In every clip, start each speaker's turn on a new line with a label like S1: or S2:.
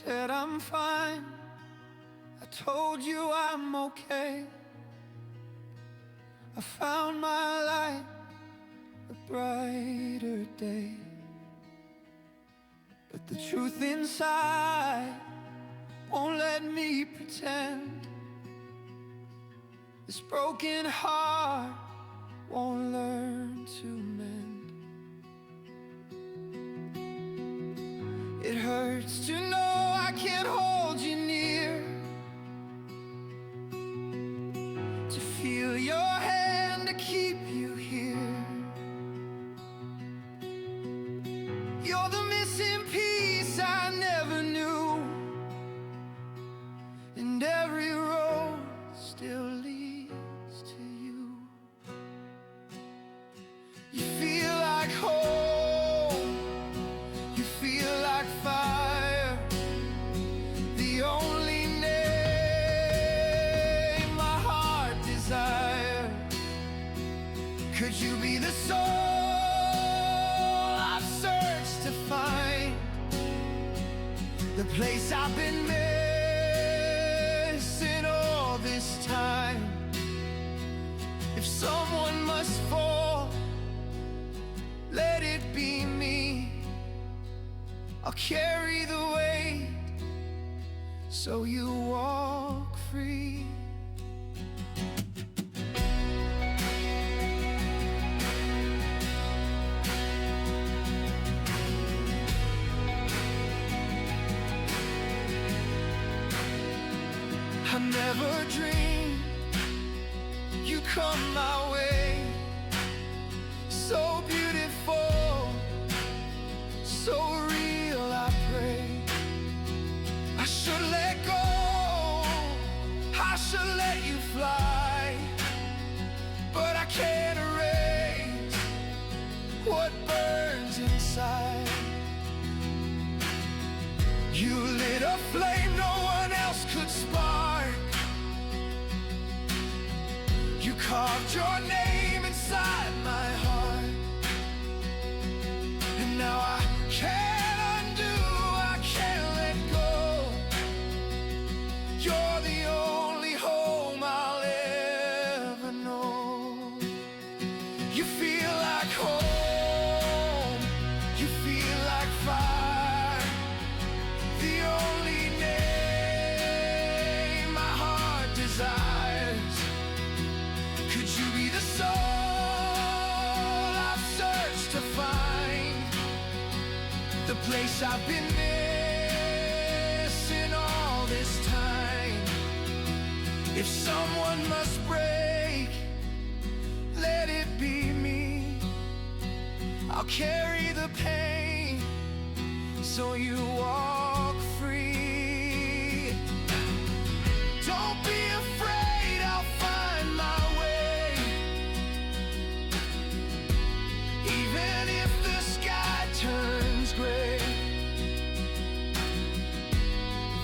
S1: said I'm fine. I told you I'm okay. I found my light, a brighter day. But the truth inside won't let me pretend. This broken heart won't learn to mend. It hurts to know I can't hold you near, to feel your hand to keep you here. You're the missing piece I never knew, and every road still leads to you. You feel like home, you feel like fire, the only name my heart desires. Could you be the soul I've searched to find, the place I've been missing all this time? If someone must fall, let it be me. I'll carry the weight so you walk free. I never dreamed you'd come my way, so beautiful, so real. I pray I should let go, I should let you fly, but I can't erase what burns inside. You lit a flame no one else could spark. You carved your name inside my heart, and now I can't undo, I can't let go. You're the only home I'll ever know. You feel like home, you feel like fire, the only name my heart desires. Could you be the soul I've searched to find, the place I've been missing all this time? If someone must break, let it be me. I'll carry the pain so you walk free. Don't be afraid, I'll find my way, even if the sky turns gray.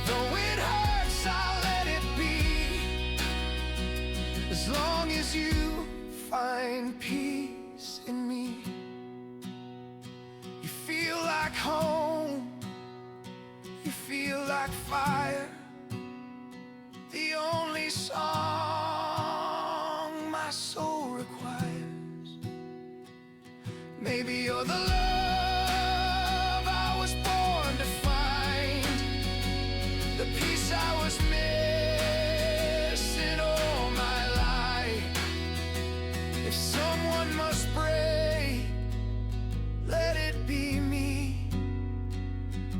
S1: Though it hurts, I'll let it be, as long as you find peace in me. You feel like home, you feel like fire, the only song my soul requires. Maybe you're the love I was born to find, the peace I was missing all my life. If someone must break, let it be me.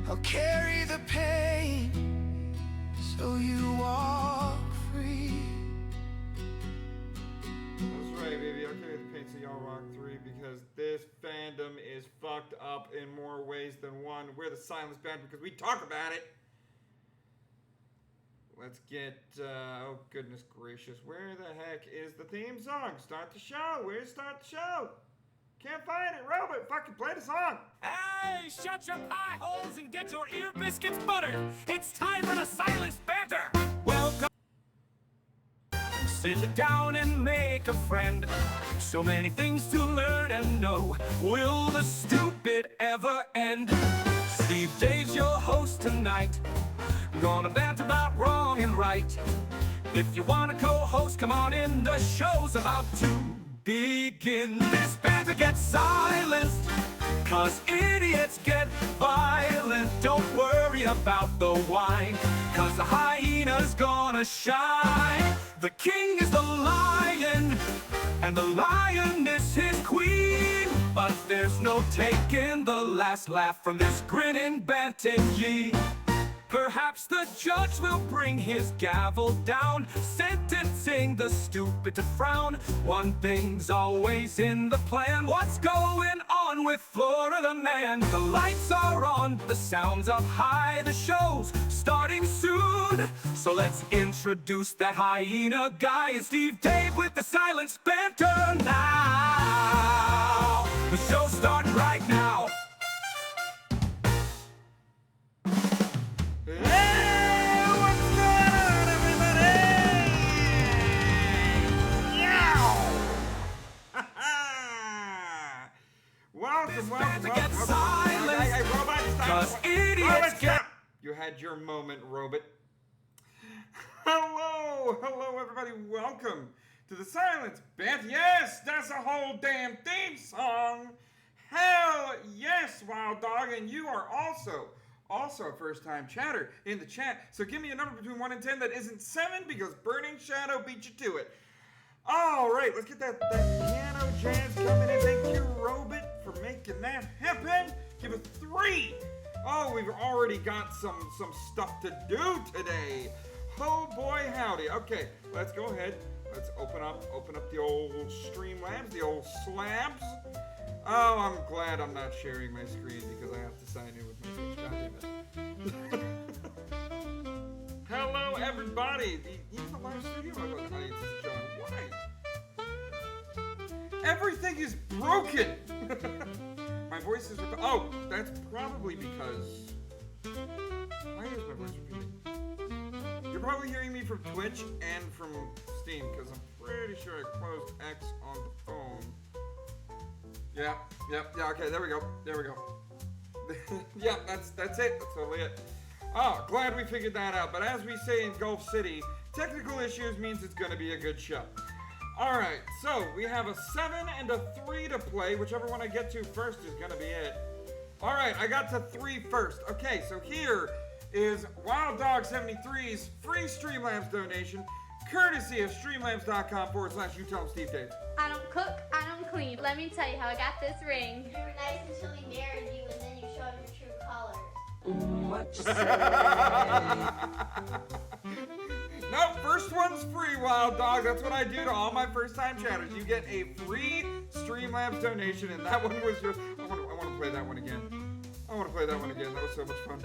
S1: I'll carry the pain so you walk free.
S2: That's right, baby. I'll carry the pain so y'all walk free, because this fandom is fucked up in more ways than one. We're the Silenced Banter because we talk about it. Let's get, oh goodness gracious, where the heck is the theme song? Start the show. Where's Start the Show? Can't find it. Robot, fucking play the song.
S3: Hey, shut your pie holes and get your ear biscuits buttered. It's time for the Silenced Banter. Welcome. Sit down and make a friend. So many things to learn and know. Will the stupid ever end? Steve Dave's your host tonight. Gonna banter about wrong and right. If you wanna co-host, come on in. The show's about to begin. This banter gets silenced, 'cause idiots get violent. Don't worry about the wine, 'cause the hyena's gonna shine. The king is the lion, and the lioness his queen. But there's no taking the last laugh from this grinning Bantam-G. Perhaps the judge will bring his gavel down, sentencing the stupid to frown. One thing's always in the plan. What's going on with Florida Man? The lights are on, the sounds up high. The show's starting soon, so let's introduce that hyena guy. It's Steve Dave with the Silenced Banter now. The show's starting right now.
S2: Hey, what's going on, everybody? Yow! welcome.
S3: Get silent,
S2: Hey, robot, stop.
S3: 'cause idiots
S2: Robot,
S3: get...
S2: stop. You had your moment, robot. Hello, everybody. Welcome to the Silence Banter. Yes, that's a whole damn theme song. Hell yes, Wild Dog, and you are also a first-time chatter in the chat. So give me a number between 1 and 10 that isn't 7, because Burning Shadow beat you to it. All right, let's get that piano jazz coming in. Thank you, Robot, for making that happen. Give it 3. Oh, we've already got some stuff to do today. Oh boy, howdy. Okay, let's go ahead. Let's open up the old Streamlabs, the old slabs. Oh, I'm glad I'm not sharing my screen because I have to sign in with my Twitch. God damn it. Hello, everybody. Even the live studio audience is showing. Why? Everything is broken. My voice is. Oh, that's probably because. Why is my voice repeating? You're probably hearing me from Twitch and from Steam because I'm pretty sure I closed X on the phone. Yeah, okay, there we go. Yeah, that's it. That's totally it. Oh, glad we figured that out. But as we say in Gulf City, technical issues means it's going to be a good show. All right, so we have a 7 and a 3 to play. Whichever one I get to first is going to be it. All right, I got to 3 first. Okay, so here is Wild Dog 73's free Streamlabs donation, courtesy of streamlabs.com/you tell him Steve Dave.
S4: I don't cook, I don't clean. Let me tell you how I got this ring.
S5: You were nice until he married you, and then you showed your true colors.
S3: What you say?
S2: Nope, first one's free, Wild Dog. That's what I do to all my first-time chatters. You get a free Streamlabs donation, and that one was your... I want to play that one again. That was so much fun.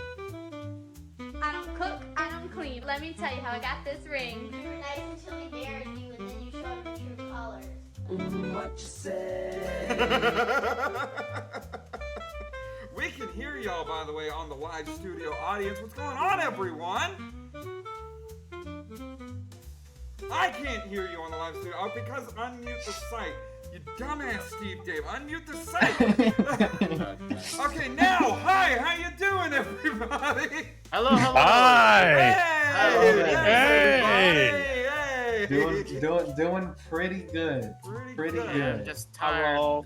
S4: I don't cook, I don't clean. Let me tell you how I got this ring.
S5: You were nice until he married you, and then you showed your true colors.
S3: What you say?
S2: We can hear y'all, by the way, on the live studio audience. What's going on, everyone? I can't hear you on the live studio. Oh, because unmute the site. You dumbass Steve Dave. Unmute the site. Okay, now, hi. How you doing, everybody?
S6: Hello.
S7: Hi.
S2: Hey.
S8: Doing pretty good.
S2: Pretty
S6: I'm
S2: good.
S6: just tired.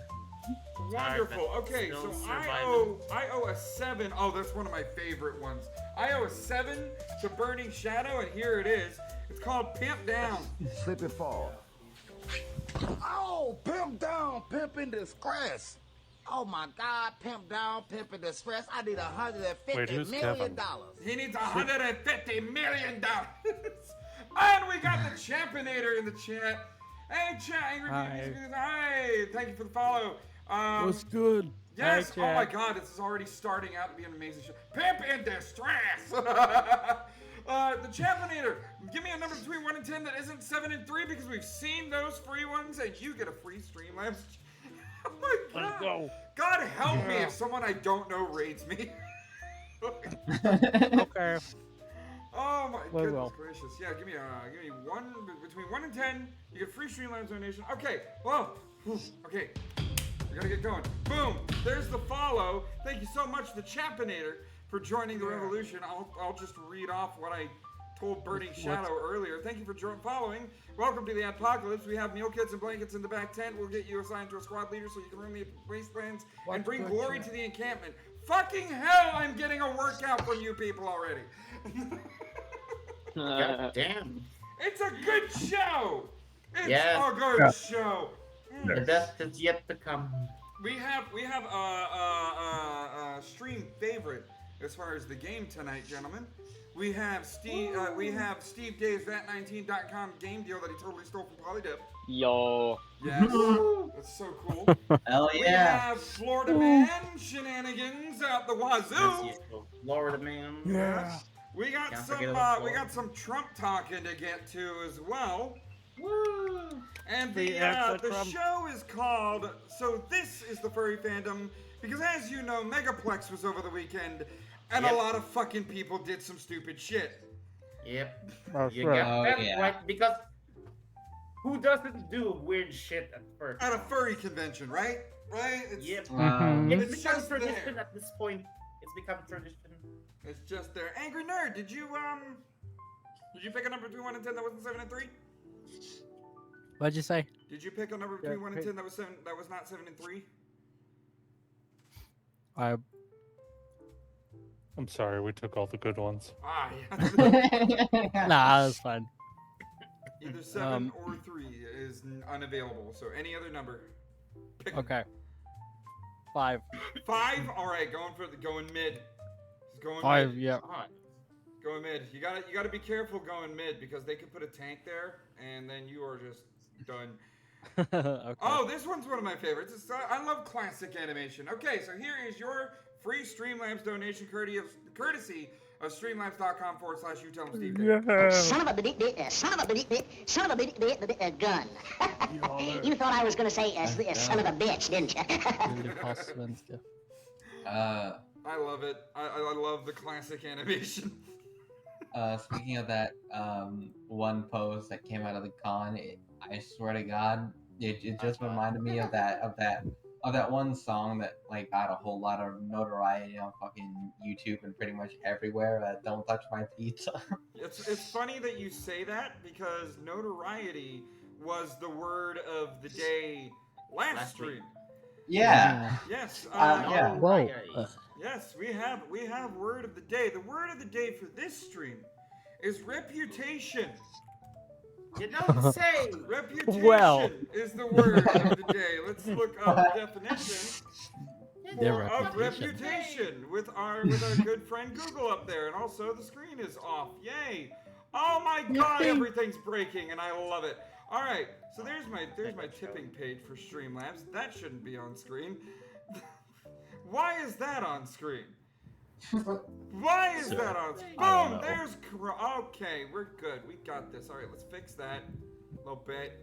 S2: Wonderful. Okay, so I owe a 7. Oh, that's one of my favorite ones. I owe a 7 to Burning Shadow, and here it is. It's called Pimp Down.
S9: Slip and fall. Oh, pimp down, pimp in distress. Oh my God, pimp down, pimp in distress. I need $150 million.
S2: He needs $150 million. And we got the Champinator in the chat. Hey, chat. Hi. Thank you for the follow.
S7: What's good?
S2: Yes.
S7: Hi,
S2: Oh my
S7: chat.
S2: God, this is already starting out to be an amazing show. Pimp in distress. The Champinator. Give me a number between 1 and 10 that isn't 7 and 3 because we've seen those free ones, and you get a free Streamlabs. Oh my God.
S7: Let's go.
S2: God help me if someone I don't know raids me.
S7: Okay.
S2: Oh my
S7: Well,
S2: goodness
S7: well.
S2: gracious! Yeah, give me 1 between 1 and 10. You get free Streamlabs donation. Okay, well, okay, we gotta get going. Boom! There's the follow. Thank you so much, the Champinator. for joining the revolution. I'll just read off what I told Burning Shadow earlier. Thank you for following. Welcome to the apocalypse. We have meal kits and blankets in the back tent. We'll get you assigned to a squad leader so you can roam the wastelands and bring glory to the encampment. Fucking hell, I'm getting a workout from you people already.
S6: God damn.
S2: It's a good show. It's
S6: Yes.
S2: a good show.
S6: The best is yet to come.
S2: We have a stream favorite as far as the game tonight, gentlemen. We have Steve Dave's Vat19.com game deal that he totally stole from Polydip.
S10: Yo.
S2: Yes, that's so cool.
S8: Hell
S2: We
S8: yeah.
S2: have Florida Man shenanigans out the wazoo.
S6: Florida Man.
S7: Yeah.
S2: We got
S6: Can't
S2: some
S6: forget
S2: we
S6: about
S2: got some Trump talking to get to as well.
S6: Woo.
S2: And
S7: The
S2: the
S7: Trump.
S2: show is called So This is the Furry Fandom, because as you know, Megaplex was over the weekend, and a lot of fucking people did some stupid shit.
S6: Yep.
S7: That's
S6: You
S7: right.
S6: got that
S8: yeah.
S6: right, because who doesn't do weird shit at first?
S2: At a furry convention, right? Right? It's,
S6: Yep.
S7: Mhm.
S6: It's
S2: It's
S6: become
S2: just
S6: tradition
S2: there.
S6: at this point. It's become tradition.
S2: It's just there. Angry Nerd, did you pick a number between 1 and 10 that wasn't 7 and 3?
S10: What'd you say?
S2: Did you pick a number between 1 and 10 that was not 7 and 3?
S11: I'm sorry, we took all the good ones.
S2: Ah, yeah.
S10: Nah, that's fine.
S2: Either 7 or 3 is unavailable. So any other number. Pick 'em.
S10: Okay. 5.
S2: 5. All right, going mid. He's going
S10: 5.
S2: mid.
S10: Yeah.
S2: Going mid. You gotta be careful going mid because they could put a tank there and then you are just done.
S10: Okay.
S2: Oh, this one's one of my favorites. I love classic animation. Okay, so here is your free Streamlabs donation courtesy of streamlabs.com/you tell them Steve.
S7: Yeah.
S12: Son of a gun. You thought I was gonna say son of a bitch, didn't you?
S2: I love it. I love the classic animation.
S8: Speaking of that, one post that came out of the con, I swear to God, it just reminded me of that one song that like got a whole lot of notoriety on fucking YouTube and pretty much everywhere. Don't touch my pizza.
S2: It's funny that you say that because notoriety was the word of the day last stream.
S8: Yeah.
S2: Yes.
S8: Yeah.
S10: Whoa.
S2: Yes, we have word of the day. The word of the day for this stream is reputation.
S6: You don't say.
S2: Reputation
S10: Well.
S2: is the word of the day. Let's look up the definition
S10: Their
S2: of
S10: reputation.
S2: reputation with our good friend Google up there, and also the screen is off. Yay! Oh my God, everything's breaking, and I love it. All right, so there's my tipping page for Streamlabs. That shouldn't be on screen. Why is that on screen? Why is that on screen? Boom! There's... Okay, we're good. We got this. All right, let's fix that a little bit.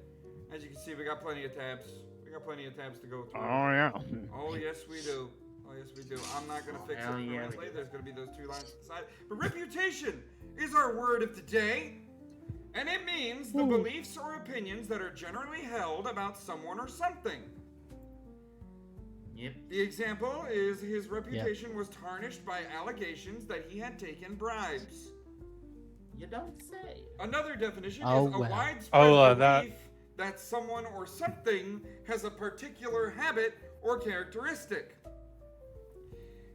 S2: As you can see, we got plenty of tabs. We got plenty of tabs to go through.
S7: Oh yeah.
S2: Oh, yes, we do. Oh, yes, we do. I'm not going to fix it permanently. There's going to be those 2 lines to the side. But reputation is our word of the day. And it means the beliefs or opinions that are generally held about someone or something.
S6: Yep.
S2: The example is his reputation was tarnished by allegations that he had taken bribes.
S6: You don't say.
S2: Another definition
S10: Oh,
S2: is a
S10: well.
S2: widespread belief that someone or something has a particular habit or characteristic.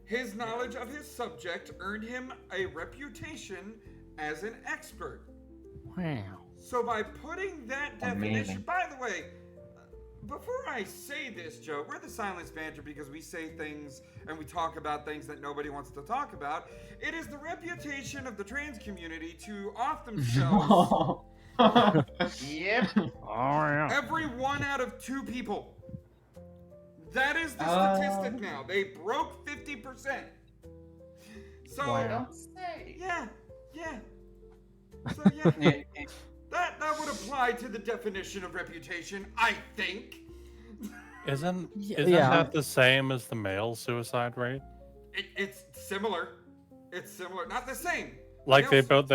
S2: His knowledge of his subject earned him a reputation as an expert.
S10: Wow.
S2: So by putting that definition,
S8: Amazing.
S2: by the way, before I say this, Joe, we're the Silenced Banter because we say things and we talk about things that nobody wants to talk about. It is the reputation of the trans community to off themselves
S6: Yep.
S7: Oh yeah.
S2: every 1 out of 2 people. That is the statistic now. They broke 50%. So,
S10: Wow.
S6: Don't say.
S2: yeah. So, yeah. That would apply to the definition of reputation, I think.
S11: Isn't
S10: yeah.
S11: that the same as the male suicide rate?
S2: It's similar. It's similar. Not the same.
S11: Like they
S2: Males-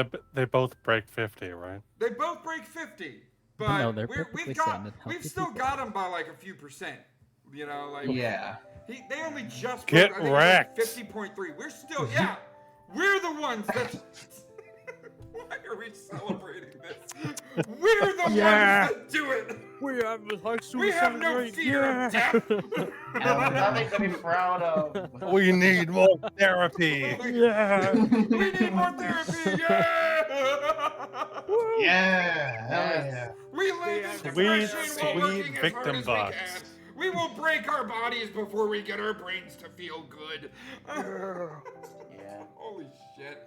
S11: both break 50, right?
S2: They both break 50. But
S10: No, they're perfectly sane and
S2: we've
S10: healthy
S2: still
S10: people.
S2: got them by like a few percent. You know, like
S8: Yeah.
S2: they only just
S11: Get
S2: broke, I think it was
S11: wrecked.
S2: like 50.3. We're still We're the ones that. Why are we celebrating this? We're the ones that do it.
S7: We have the high
S2: We have
S7: suicide
S2: no
S7: rate.
S2: fear of death.
S6: Nothing to be proud of.
S11: We need more therapy.
S7: Yeah.
S2: We need more therapy. Yeah.
S6: Yeah. Hell yeah.
S2: We live in
S11: Sweet,
S2: depression while
S11: sweet
S2: working as hard
S11: victim
S2: as we
S11: box.
S2: can. We will break our bodies before we get our brains to feel good.
S6: Yeah.
S2: Holy shit.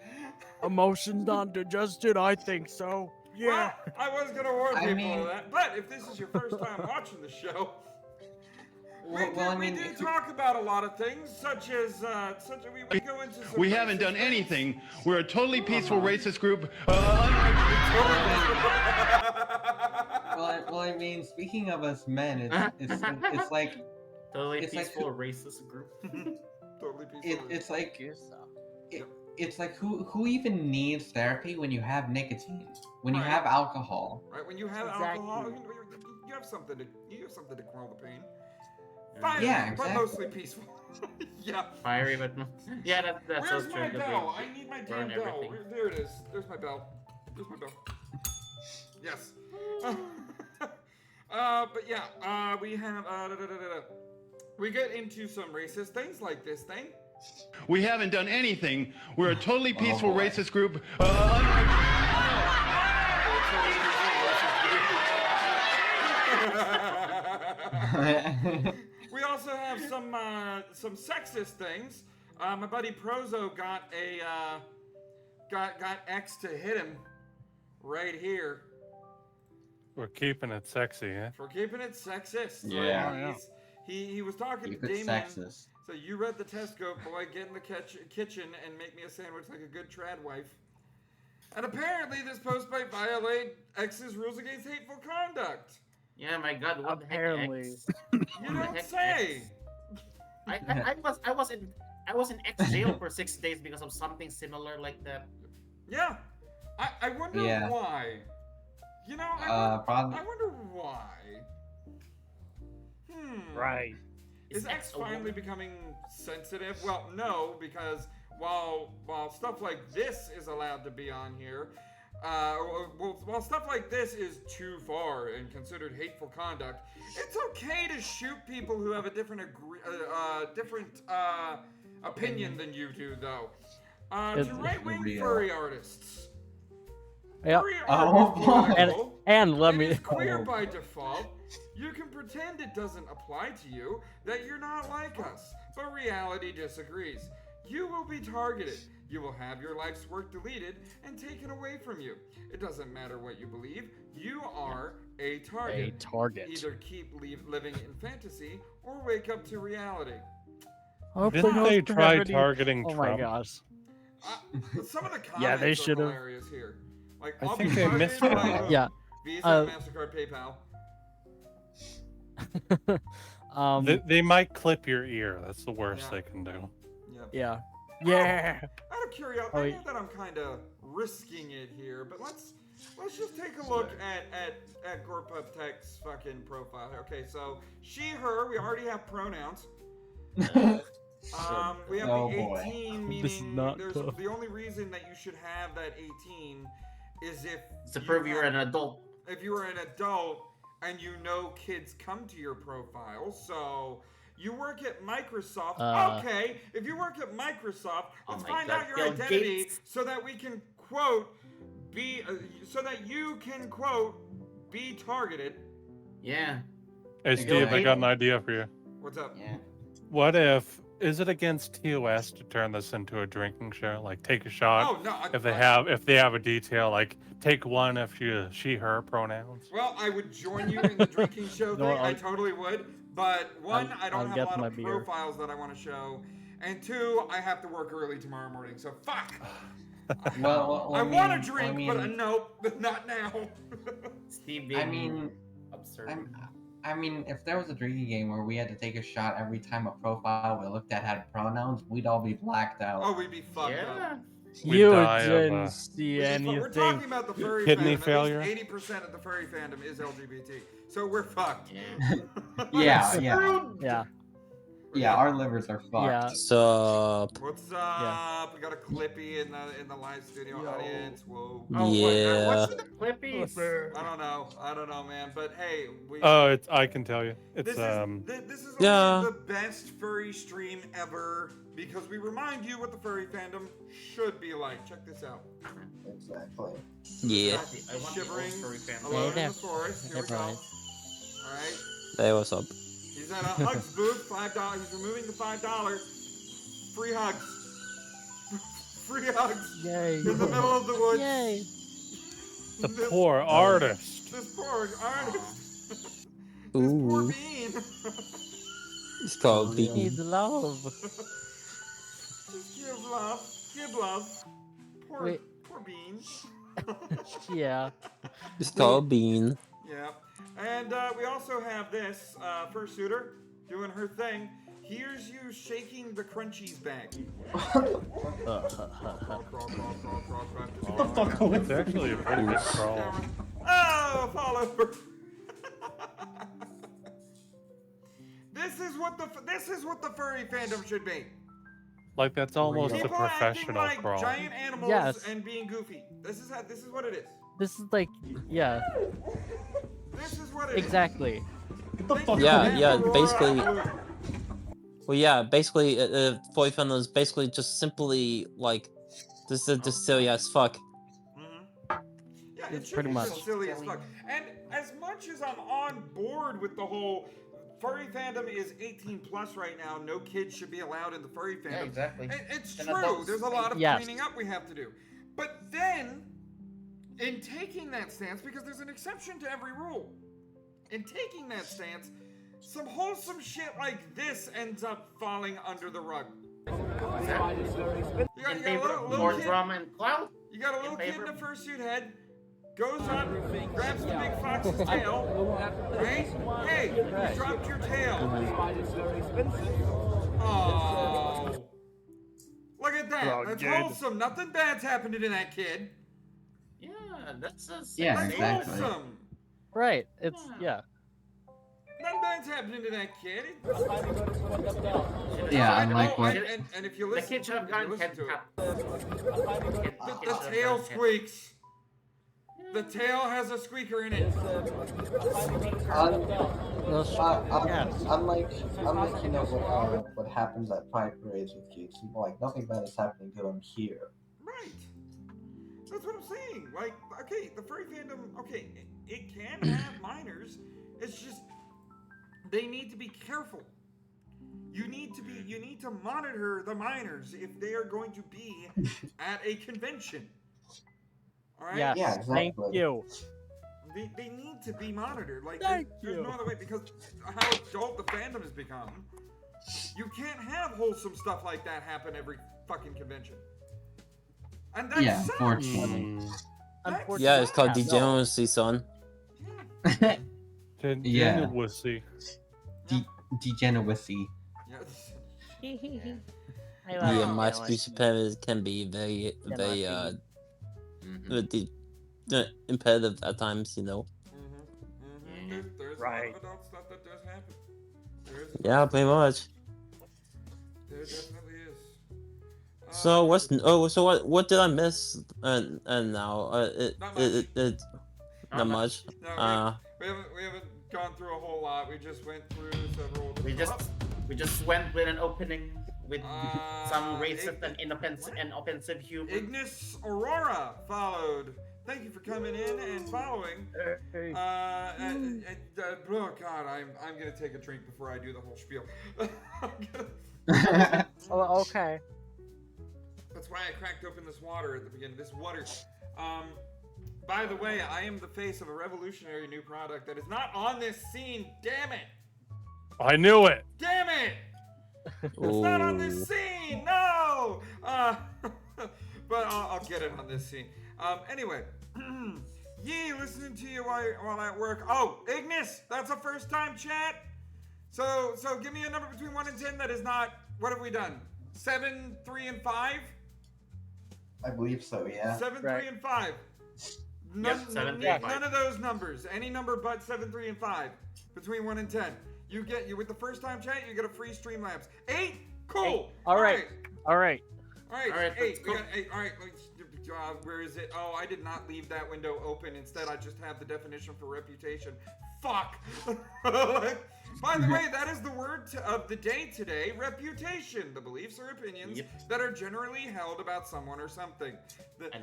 S7: Emotions not digested? I think so. Yeah.
S2: Well, I was gonna warn
S8: I
S2: people
S8: mean-
S2: of that, but if this is your first time watching the show, we do talk about a lot of things, such as we go into some.
S9: We haven't done anything. We're a totally peaceful racist group.
S8: Well, I mean, speaking of us men, it's like
S6: Totally
S8: It's like
S6: peaceful racist group.
S2: Totally peaceful.
S8: it's like who even needs therapy when you have nicotine, when you
S2: Right.
S8: have alcohol?
S2: Right, when you have
S10: Exactly.
S2: alcohol, you have something to quell the pain. Fiery,
S8: Yeah,
S2: but
S8: exactly.
S2: mostly peaceful. Yeah.
S6: Fiery, but yeah, that's
S2: Where's
S6: so
S2: my
S6: true.
S2: bell? I need my damn
S6: burn
S2: bell.
S6: everything.
S2: There it is. There's my bell. There's my bell. Yes. But yeah, we have we get into some racist things like this thing.
S9: We haven't done anything. We're a totally peaceful
S8: boy.
S9: racist group.
S2: We also have some sexist things. My buddy Prozo got X to hit him right here
S11: We're keeping it sexy, eh?
S2: for keeping it sexist.
S8: Yeah.
S2: He was talking
S8: Keep
S2: to
S8: it
S2: Damien.
S8: sexist.
S2: So you read the test scope, boy. Get in the kitchen and make me a sandwich like a good trad wife. And apparently, this post might violate X's rules against hateful conduct.
S6: Yeah, my God, what
S7: Apparently.
S6: the heck? X?
S2: You
S6: What the
S2: don't
S6: heck,
S2: say.
S6: X? I was in X jail for 6 days because of something similar like that.
S2: Yeah. I wonder
S8: Yeah.
S2: why. You know,
S8: Probably.
S2: I wonder why.
S7: Right.
S2: Is X finally becoming sensitive? Well, no, because while stuff like this is allowed to be on here, while stuff like this is too far and considered hateful conduct, it's okay to shoot people who have a different opinion than you do, though. To right-wing
S8: real.
S2: furry artists.
S7: Yep.
S2: Furry
S8: Oh,
S2: art is
S8: boy.
S2: political.
S7: And let
S2: It
S7: me.
S2: is queer by default. You can pretend it doesn't apply to you, that you're not like us, but reality disagrees. You will be targeted. You will have your life's work deleted and taken away from you. It doesn't matter what you believe. You are a target.
S7: A target.
S2: Either keep living in fantasy or wake up to reality.
S7: Hopefully
S11: Didn't
S7: no
S11: they try
S7: gravity.
S11: targeting
S7: Oh my
S11: Trump?
S7: gosh.
S2: Some of the comments
S7: Yeah, they
S2: are
S7: should've.
S2: hilarious here. Like,
S11: I
S2: I'll
S11: think
S2: be
S11: they
S2: targeted
S11: missed
S2: by
S11: one.
S2: who?
S7: Yeah.
S2: Visa, MasterCard, PayPal.
S11: They might clip your ear. That's the worst
S2: Yeah.
S11: they can do.
S7: Yeah. Yeah.
S2: Out of curiosity,
S7: Oh,
S2: I
S7: yeah.
S2: know that I'm kind of risking it here, but let's just take a look at Gorpup Tech's fucking profile. Okay, so she, her. We already have pronouns. We have
S8: Oh,
S2: the
S8: boy.
S2: 18,
S7: This is
S2: meaning
S7: not
S2: there's
S7: tough.
S2: the only reason that you should have that 18 is if
S6: To prove you're an adult.
S2: if you are an adult and you know kids come to your profile. So you work at Microsoft. Okay, if you work at Microsoft,
S6: Oh
S2: let's
S6: my
S2: find
S6: God,
S2: out your
S6: Bill
S2: identity
S6: Gates.
S2: so that we can quote so that you can quote be targeted.
S6: Yeah.
S11: Hey, Steve, I got an idea for you.
S2: What's up?
S6: Yeah.
S11: What if is it against TOS to turn this into a drinking show? Like take a shot
S2: Oh no!
S11: if they have a detail, like take one if she her pronouns.
S2: Well, I would join you in the drinking show
S7: No,
S2: thing. I totally would. But one, I don't
S7: I'll
S2: have
S7: get
S2: a lot
S7: my
S2: of
S7: beer.
S2: profiles that I want to show, and two, I have to work early tomorrow morning. So fuck.
S8: Well,
S2: I
S8: I
S2: want
S8: mean-
S2: to drink,
S8: I mean-
S2: but nope, not now.
S6: Steve
S8: I
S6: being
S8: mean,
S6: absurd.
S8: I mean, if there was a drinking game where we had to take a shot every time a profile we looked at had pronouns, we'd all be blacked out.
S2: Oh, we'd be fucked
S6: Yeah.
S2: up.
S11: We'd
S7: You
S11: die of,
S7: didn't see
S2: We're talking
S7: anything.
S2: about the furry
S11: Kidney
S2: fandom.
S11: failure?
S2: At least 80% of the furry fandom is LGBT, so we're fucked.
S6: Yeah.
S8: Yeah, yeah.
S7: Yeah.
S8: Yeah, our livers are fucked.
S10: Yeah.
S13: Sup?
S2: What's up? We got a Clippy in the live studio audience. Whoa.
S6: Oh,
S13: Yeah.
S6: what's with the Clippies?
S2: I don't know, man. But hey, we.
S11: Oh, I can tell you. It's
S2: This is
S13: Yeah.
S2: only the best furry stream ever because we remind you what the furry fandom should be like. Check this out.
S8: Exactly.
S13: Yeah.
S6: I want the
S2: Shivering
S6: old furry family.
S2: alone in
S10: Hey
S2: the forest. Here we go.
S10: Brian.
S2: All right.
S13: Hey, what's up?
S2: He's at a hugs booth. $5. He's removing the $5. Free hugs. Free hugs.
S10: Yay.
S2: In the middle of the woods.
S10: Yay.
S11: the poor artist.
S2: This poor artist. This poor
S13: Ooh.
S2: bean.
S13: It's called
S10: He
S13: Bean.
S10: needs love.
S2: Just give love. Give love. Poor,
S10: Wait.
S2: poor bean.
S10: Yeah.
S13: It's called Bean.
S2: Yeah. And we also have this fursuiter doing her thing. Here's you shaking the crunchies bag. Crawl, crawl, crawl, crawl, crawl, crawl.
S11: It's actually a pretty good crawl.
S2: Oh, fall over. This is what the furry fandom should be.
S11: Like that's almost a
S2: People acting
S11: professional
S2: like
S11: crawl.
S2: giant animals
S10: Yes.
S2: and being goofy. This is what it is.
S10: This is like, yeah,
S2: This is what it is.
S10: exactly.
S13: Yeah, basically. Well, yeah, basically, Furry Fandom is basically just simply like, this is just silly as fuck.
S2: Yeah, it should
S10: Pretty
S2: be
S10: much.
S2: just silly as fuck. And as much as I'm on board with the whole furry fandom is 18 plus right now, no kids should be allowed in the furry fandom.
S6: Yeah, exactly.
S2: It's
S6: And
S2: true.
S6: adults.
S2: There's a lot of
S10: Yes.
S2: cleaning up we have to do. But then, in taking that stance, because there's an exception to every rule, in taking that stance, some wholesome shit like this ends up falling under the rug. You got,
S6: In
S2: you got a
S6: favor
S2: little,
S6: of
S2: little
S6: more
S2: kid.
S6: drama and clout?
S2: You got a little
S6: In
S2: kid
S6: favor?
S2: in a fursuit head, goes up, grabs the big fox's tail, right? Hey, you dropped your tail. Oh, look at that.
S7: Oh,
S2: That's
S7: good.
S2: wholesome. Nothing bad's happening to that kid.
S6: Yeah, that's a
S8: Yeah,
S2: That's
S8: exactly.
S2: wholesome.
S10: Right. It's, yeah.
S2: Nothing bad's happening to that kid.
S8: Yeah,
S2: And-
S8: unlike
S2: oh,
S8: what.
S2: and if you
S6: The
S2: listen
S6: kid should
S2: to
S6: have
S2: it, if you
S6: gotten
S2: listen
S6: head
S2: to it,
S6: tap.
S2: the tail squeaks. The tail has a squeaker in it.
S8: Unlike you know what happens at pride parades with kids, like nothing bad is happening to them here.
S2: Right. That's what I'm saying. Like, okay, the furry fandom, okay, it can have minors. It's just they need to be careful. You need to monitor the minors if they are going to be at a convention. All right.
S10: Yes.
S8: Yeah,
S10: Thank
S8: exactly.
S10: you.
S2: They need to be monitored. Like,
S10: Thank
S2: there's
S10: you.
S2: no other way because how adult the fandom has become. You can't have wholesome stuff like that happen every fucking convention. And that's
S8: Yeah,
S2: sad.
S8: unfortunately.
S10: Unfortunately,
S13: Yeah, it's called
S10: no.
S13: degeneracy, son.
S8: Yeah.
S11: Wussy.
S8: Degeneracy.
S2: Yes.
S10: I love
S13: Yeah, my
S10: degeneracy.
S13: speech impairment can be very, very, imperative at times, you know.
S2: There's a lot
S7: Right.
S2: of adult stuff that does happen. There's,
S13: Yeah, pretty much.
S2: there definitely is.
S13: So what did I miss? And now not much.
S2: No, we haven't gone through a whole lot. We just went through several.
S6: We just went with an opening with some
S2: Uh,
S6: racist and offensive humor.
S2: Ignis Aurora followed. Thank you for coming in and following. Oh God, I'm gonna take a drink before I do the whole spiel.
S10: Oh, okay.
S2: That's why I cracked open this water at the beginning. This water. By the way, I am the face of a revolutionary new product that is not on this scene. Damn it!
S11: I knew it.
S2: Damn it! It's not on this scene. No. But I'll get it on this scene. Anyway, Yee, listening to you while at work. Oh, Ignis, that's a first time chat. So give me a number between 1 and 10 that is not. What have we done? 7, 3, and 5.
S8: I believe so. Yeah.
S2: 7,
S10: Right.
S2: 3, and 5.
S6: Yep, 7, 3, and 5.
S2: None of those numbers. Any number but 7, 3, and 5. Between 1 and 10. You with the first time chat, you get a free Streamlabs. 8? Cool.
S10: All right.
S2: All right, 8. We got 8. All right. Where is it? Oh, I did not leave that window open. Instead, I just have the definition for reputation. Fuck. By the way, that is the word of the day today. Reputation. The beliefs or opinions that are generally held about someone or something.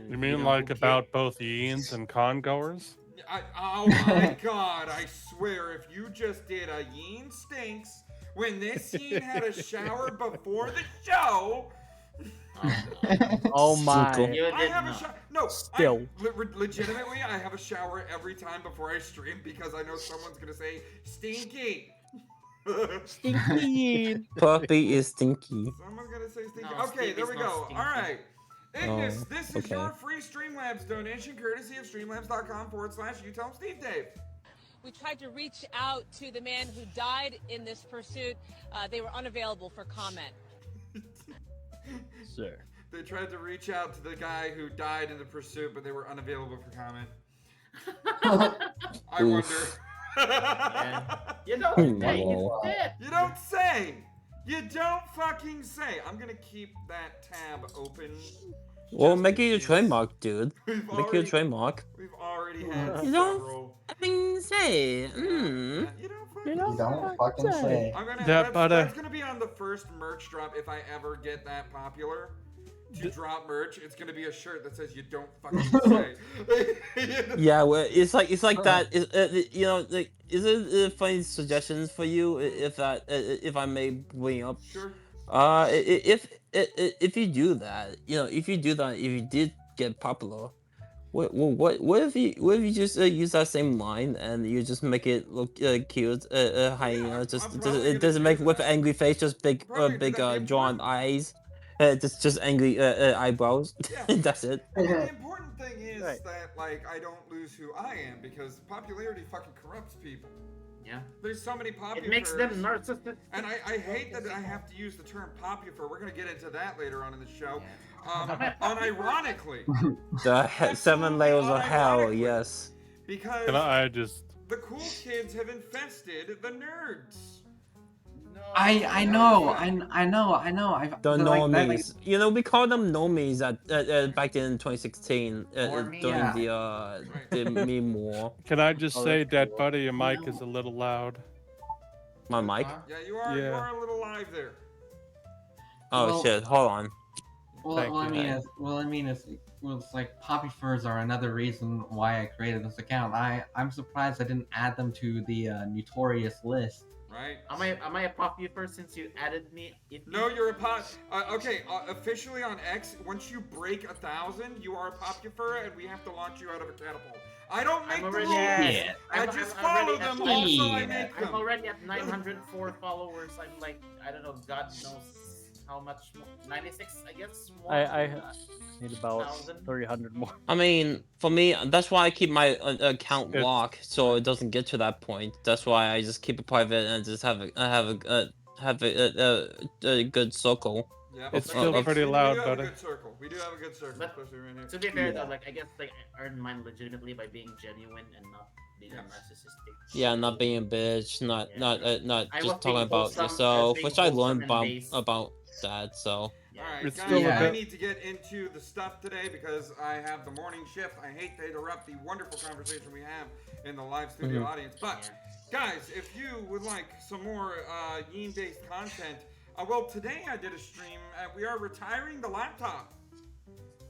S11: You mean like about both Yeens and congoers?
S2: Oh my god, I swear, if you just did a Yeen stinks when this Yeen had a shower before the show.
S10: Oh my.
S2: I have a shower. No,
S10: Still.
S2: Legitimately, I have a shower every time before I stream because I know someone's going to say, stinky.
S10: Stinky.
S13: Puppy is stinky.
S2: Someone's going to say stinky.
S6: No,
S2: Okay, there we go. All right. Ignis,
S13: Oh,
S2: this is your free Streamlabs donation courtesy of streamlabs.com/YouTellSteveDave.
S14: We tried to reach out to the man who died in this pursuit. They were unavailable for comment.
S10: Sir.
S2: They tried to reach out to the guy who died in the pursuit, but they were unavailable for comment. I wonder.
S6: You don't say.
S2: You don't say. You don't fucking say. I'm gonna keep that tab open.
S13: Well, make it your trademark, dude. Make it your trademark.
S2: We've already had
S13: You don't
S2: several.
S13: fucking say.
S2: You
S8: don't fucking say.
S2: That's gonna be on the first merch drop if I ever get that popular. To drop merch, it's gonna be a shirt that says "You don't fucking say."
S13: Yeah, well, it's like that. You know, like, is it funny suggestions for you if I may bring up?
S2: Sure.
S13: If you do that, if you did get popular, what if you just use that same line and you just make it look cute, hyena, it doesn't make with angry face, just big drawn eyes. Just angry eyebrows. That's it.
S2: Well, the important thing is that like I don't lose who I am because popularity fucking corrupts people.
S6: Yeah.
S2: There's so many populars.
S6: It makes them narcissistic.
S2: And I hate that I have to use the term popular. We're gonna get into that later on in the show. Unironically.
S13: The 7 layers of hell. Yes.
S2: Because the cool kids have infested the nerds.
S8: I know.
S13: The normies. We call them normies back in 2016 during the meme war.
S11: Can I just say that, buddy, your mic is a little loud.
S13: My mic?
S2: Yeah, you are a little live there.
S13: Oh
S8: Well-
S13: shit! Hold on.
S8: It's like poppy furs are another reason why I created this account. I'm surprised I didn't add them to the notorious list.
S2: Right.
S6: Am I a popular since you added me?
S2: No, you're a okay, officially on X, once you break 1,000, you are a popular, and we have to launch you out of a catapult. I don't make the rules. I just follow them. Also, I make them.
S6: I'm already at 904 followers. I'm like, I don't know, God knows how much more. 96, I guess. More.
S10: I need about 300 more.
S13: I mean, for me, that's why I keep my account locked so it doesn't get to that point. That's why I just keep it private and just have a good circle.
S2: Yeah,
S11: it's still pretty loud, buddy.
S2: We do have a good circle, especially right here.
S6: To be fair, though, like I guess like I earn mine legitimately by being genuine and not being narcissistic.
S13: Yeah, not being a bitch, not
S6: I
S13: just
S6: was
S13: talking
S6: being
S13: about
S6: wholesome,
S13: yourself, which I learned
S6: and
S13: about that. So.
S2: Alright,
S11: It's
S2: guys,
S11: still a
S2: I
S11: bit-
S2: need to get into the stuff today because I have the morning shift. I hate to interrupt the wonderful conversation we have in the live studio audience. But, guys, if you would like some more Yeen-based content, well, today I did a stream. We are retiring the laptop.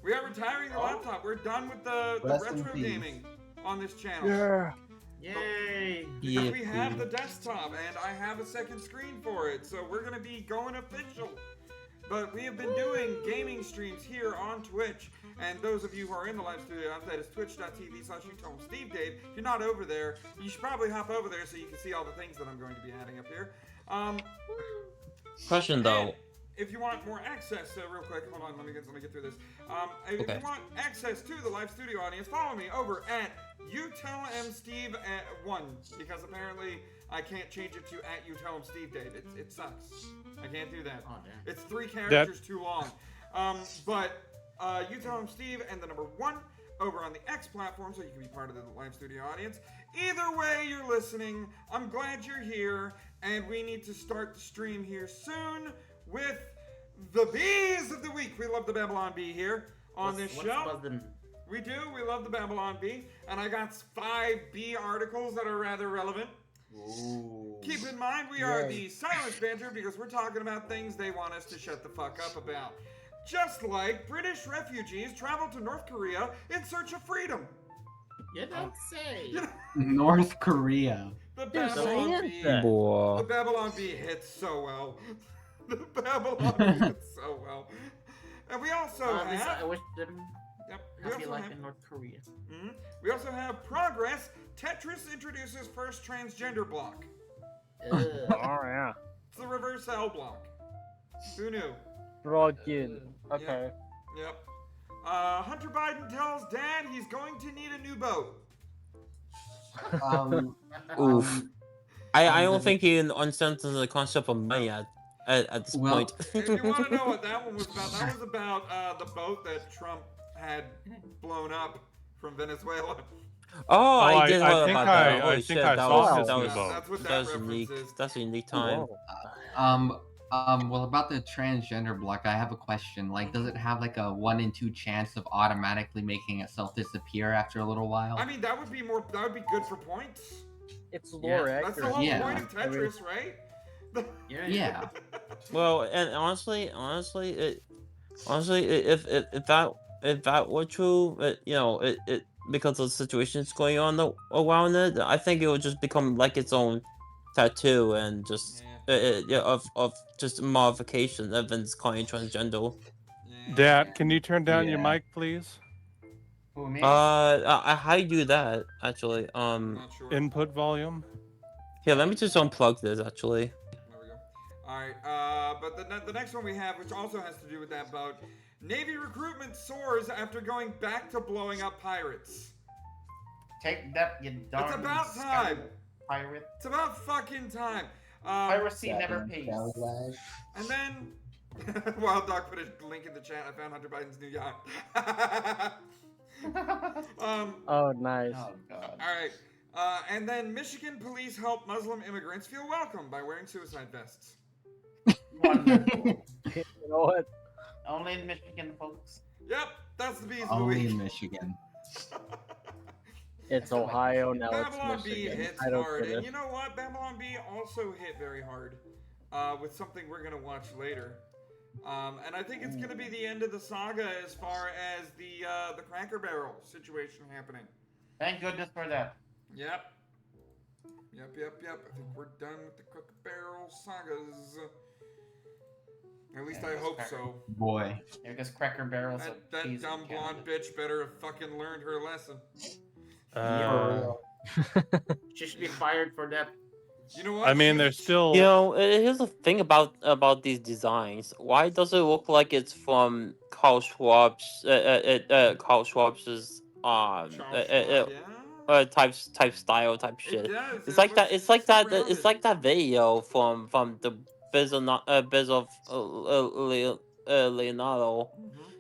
S2: We're done with the retro gaming on this channel.
S10: Yeah.
S6: Yay!
S2: Because we have the desktop, and I have a second screen for it, so we're going to be going official. But we have been doing gaming streams here on Twitch, and those of you who are in the live studio, that is twitch.tv/YouTellHimSteveDave. If you're not over there, you should probably hop over there so you can see all the things that I'm going to be adding up here.
S13: Question though.
S2: If you want more access, real quick, hold on, let me get through this. If you want access to the live studio audience, follow me over at YouTellHimSteve1, because apparently I can't change it to at YouTellHimSteveDave. It sucks. I can't do that.
S6: Oh, damn.
S2: It's 3 characters too long. But YouTellHimSteve and the number 1 over on the X platform, so you can be part of the live studio audience. Either way you're listening, I'm glad you're here, and we need to start the stream here soon with the bees of the week. We love the Babylon Bee here on this show. We do. We love the Babylon Bee, and I got 5 bee articles that are rather relevant. Ooh. Keep in mind, we are the Silence Banter because we're talking about things they want us to shut the fuck up about. Just like British refugees travel to North Korea in search of freedom.
S6: You don't say.
S8: North Korea.
S2: The Babylon Bee.
S13: Boy.
S2: The Babylon Bee hits so well. The Babylon Bee hits so well. And we also have...
S6: I wish them
S2: happy
S6: life in North Korea.
S2: We also have Progress. Tetris introduces first transgender block.
S10: Oh, yeah.
S2: It's the reverse L block. Who knew?
S10: Broken. Okay.
S2: Yep. Hunter Biden tells Dad he's going to need a new boat.
S13: Oof. I don't think he understands the concept of money at this point.
S2: If you want to know what that one was about, that was about the boat that Trump had blown up from Venezuela.
S13: Oh, I did hear
S11: I think
S13: about that.
S11: I think I saw his new boat.
S2: That's what
S13: that
S2: that
S13: was unique.
S2: reference is.
S13: That's a unique time.
S8: Well, about the transgender block, I have a question. Like, does it have like a 1 in 2 chance of automatically making itself disappear after a little while?
S2: I mean, that would be good for points.
S10: It's lore accurate.
S2: That's the whole point of Tetris, right?
S8: Yeah.
S13: Well, and honestly, if that were true, because of the situations going on around it, I think it would just become like its own tattoo and just of just modification of its calling transgender.
S11: Dad, can you turn down your mic, please?
S6: Who, me?
S13: How do you do that actually?
S2: Not sure.
S11: Input volume.
S13: Here, let me just unplug this actually.
S2: There we go. All right, but the next one we have, which also has to do with that boat, Navy recruitment soars after going back to blowing up pirates.
S6: Take that, you darn.
S2: It's about time.
S6: Pirate.
S2: It's about fucking time.
S6: Piracy never pays.
S2: And then, Wild Dog put a link in the chat. I found Hunter Biden's new yacht.
S10: Oh, nice.
S6: Oh, God.
S2: All right. And then Michigan police help Muslim immigrants feel welcome by wearing suicide vests.
S6: Wonderful.
S10: You know what?
S6: Only in Michigan, folks.
S2: Yep, that's the bees of the
S8: Only
S2: week.
S8: in Michigan.
S10: It's Ohio, now
S2: Babylon
S10: it's
S2: Bee
S10: Michigan.
S2: hits
S10: I don't
S2: hard.
S10: get
S2: And
S10: it.
S2: you know what? Babylon Bee also hit very hard with something we're going to watch later. And I think it's going to be the end of the saga as far as the Cracker Barrel situation happening.
S6: Thank goodness for that.
S2: Yep. I think we're done with the Cracker Barrel sagas. At least I hope so.
S8: Boy.
S6: Yeah, because Cracker Barrel's
S2: That dumb blonde bitch better have fucking learned her lesson.
S6: She should be fired for that.
S2: You know what?
S11: I mean, there's still.
S13: Here's the thing about these designs. Why does it look like it's from Carl Schwab's type style type shit? It's like that. It's like that. It's like that video from the Biz of Leonardo.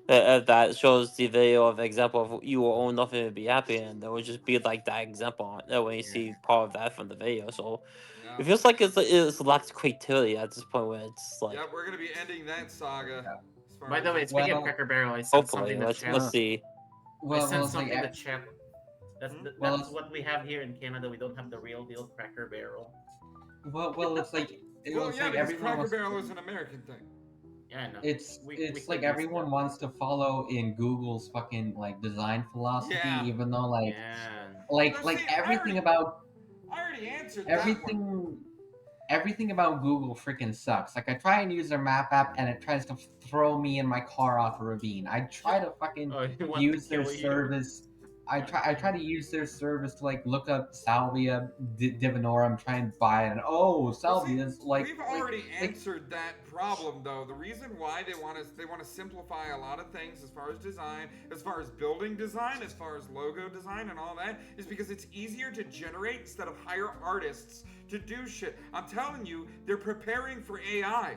S13: That shows the video of example of you will own nothing and be happy, and there would just be like that example when you see part of that from the video. So it feels like it's lacks creativity at this point where it's like.
S2: Yeah, we're gonna be ending that saga.
S6: By the way, speaking of Cracker Barrel, I sent
S13: Hopefully,
S6: something to
S13: let's
S6: chat.
S13: see.
S6: I sent something to chat. That's what we have here in Canada. We don't have the real deal Cracker Barrel.
S8: Well, it's like
S2: because Cracker Barrel is an American thing.
S6: Yeah, I know.
S8: It's like everyone wants to follow in Google's fucking like design philosophy, even though everything about
S2: I already answered
S8: everything about Google freaking sucks. Like I try and use their map app and it tries to throw me and my car off a ravine. I try to fucking use their service. I try to use their service to like look up Salvia divinorum, try and buy it, and Salvia's
S2: we've already answered that problem though. The reason why they want to simplify a lot of things as far as design, as far as building design, as far as logo design and all that is because it's easier to generate instead of hire artists to do shit. I'm telling you, they're preparing for AI.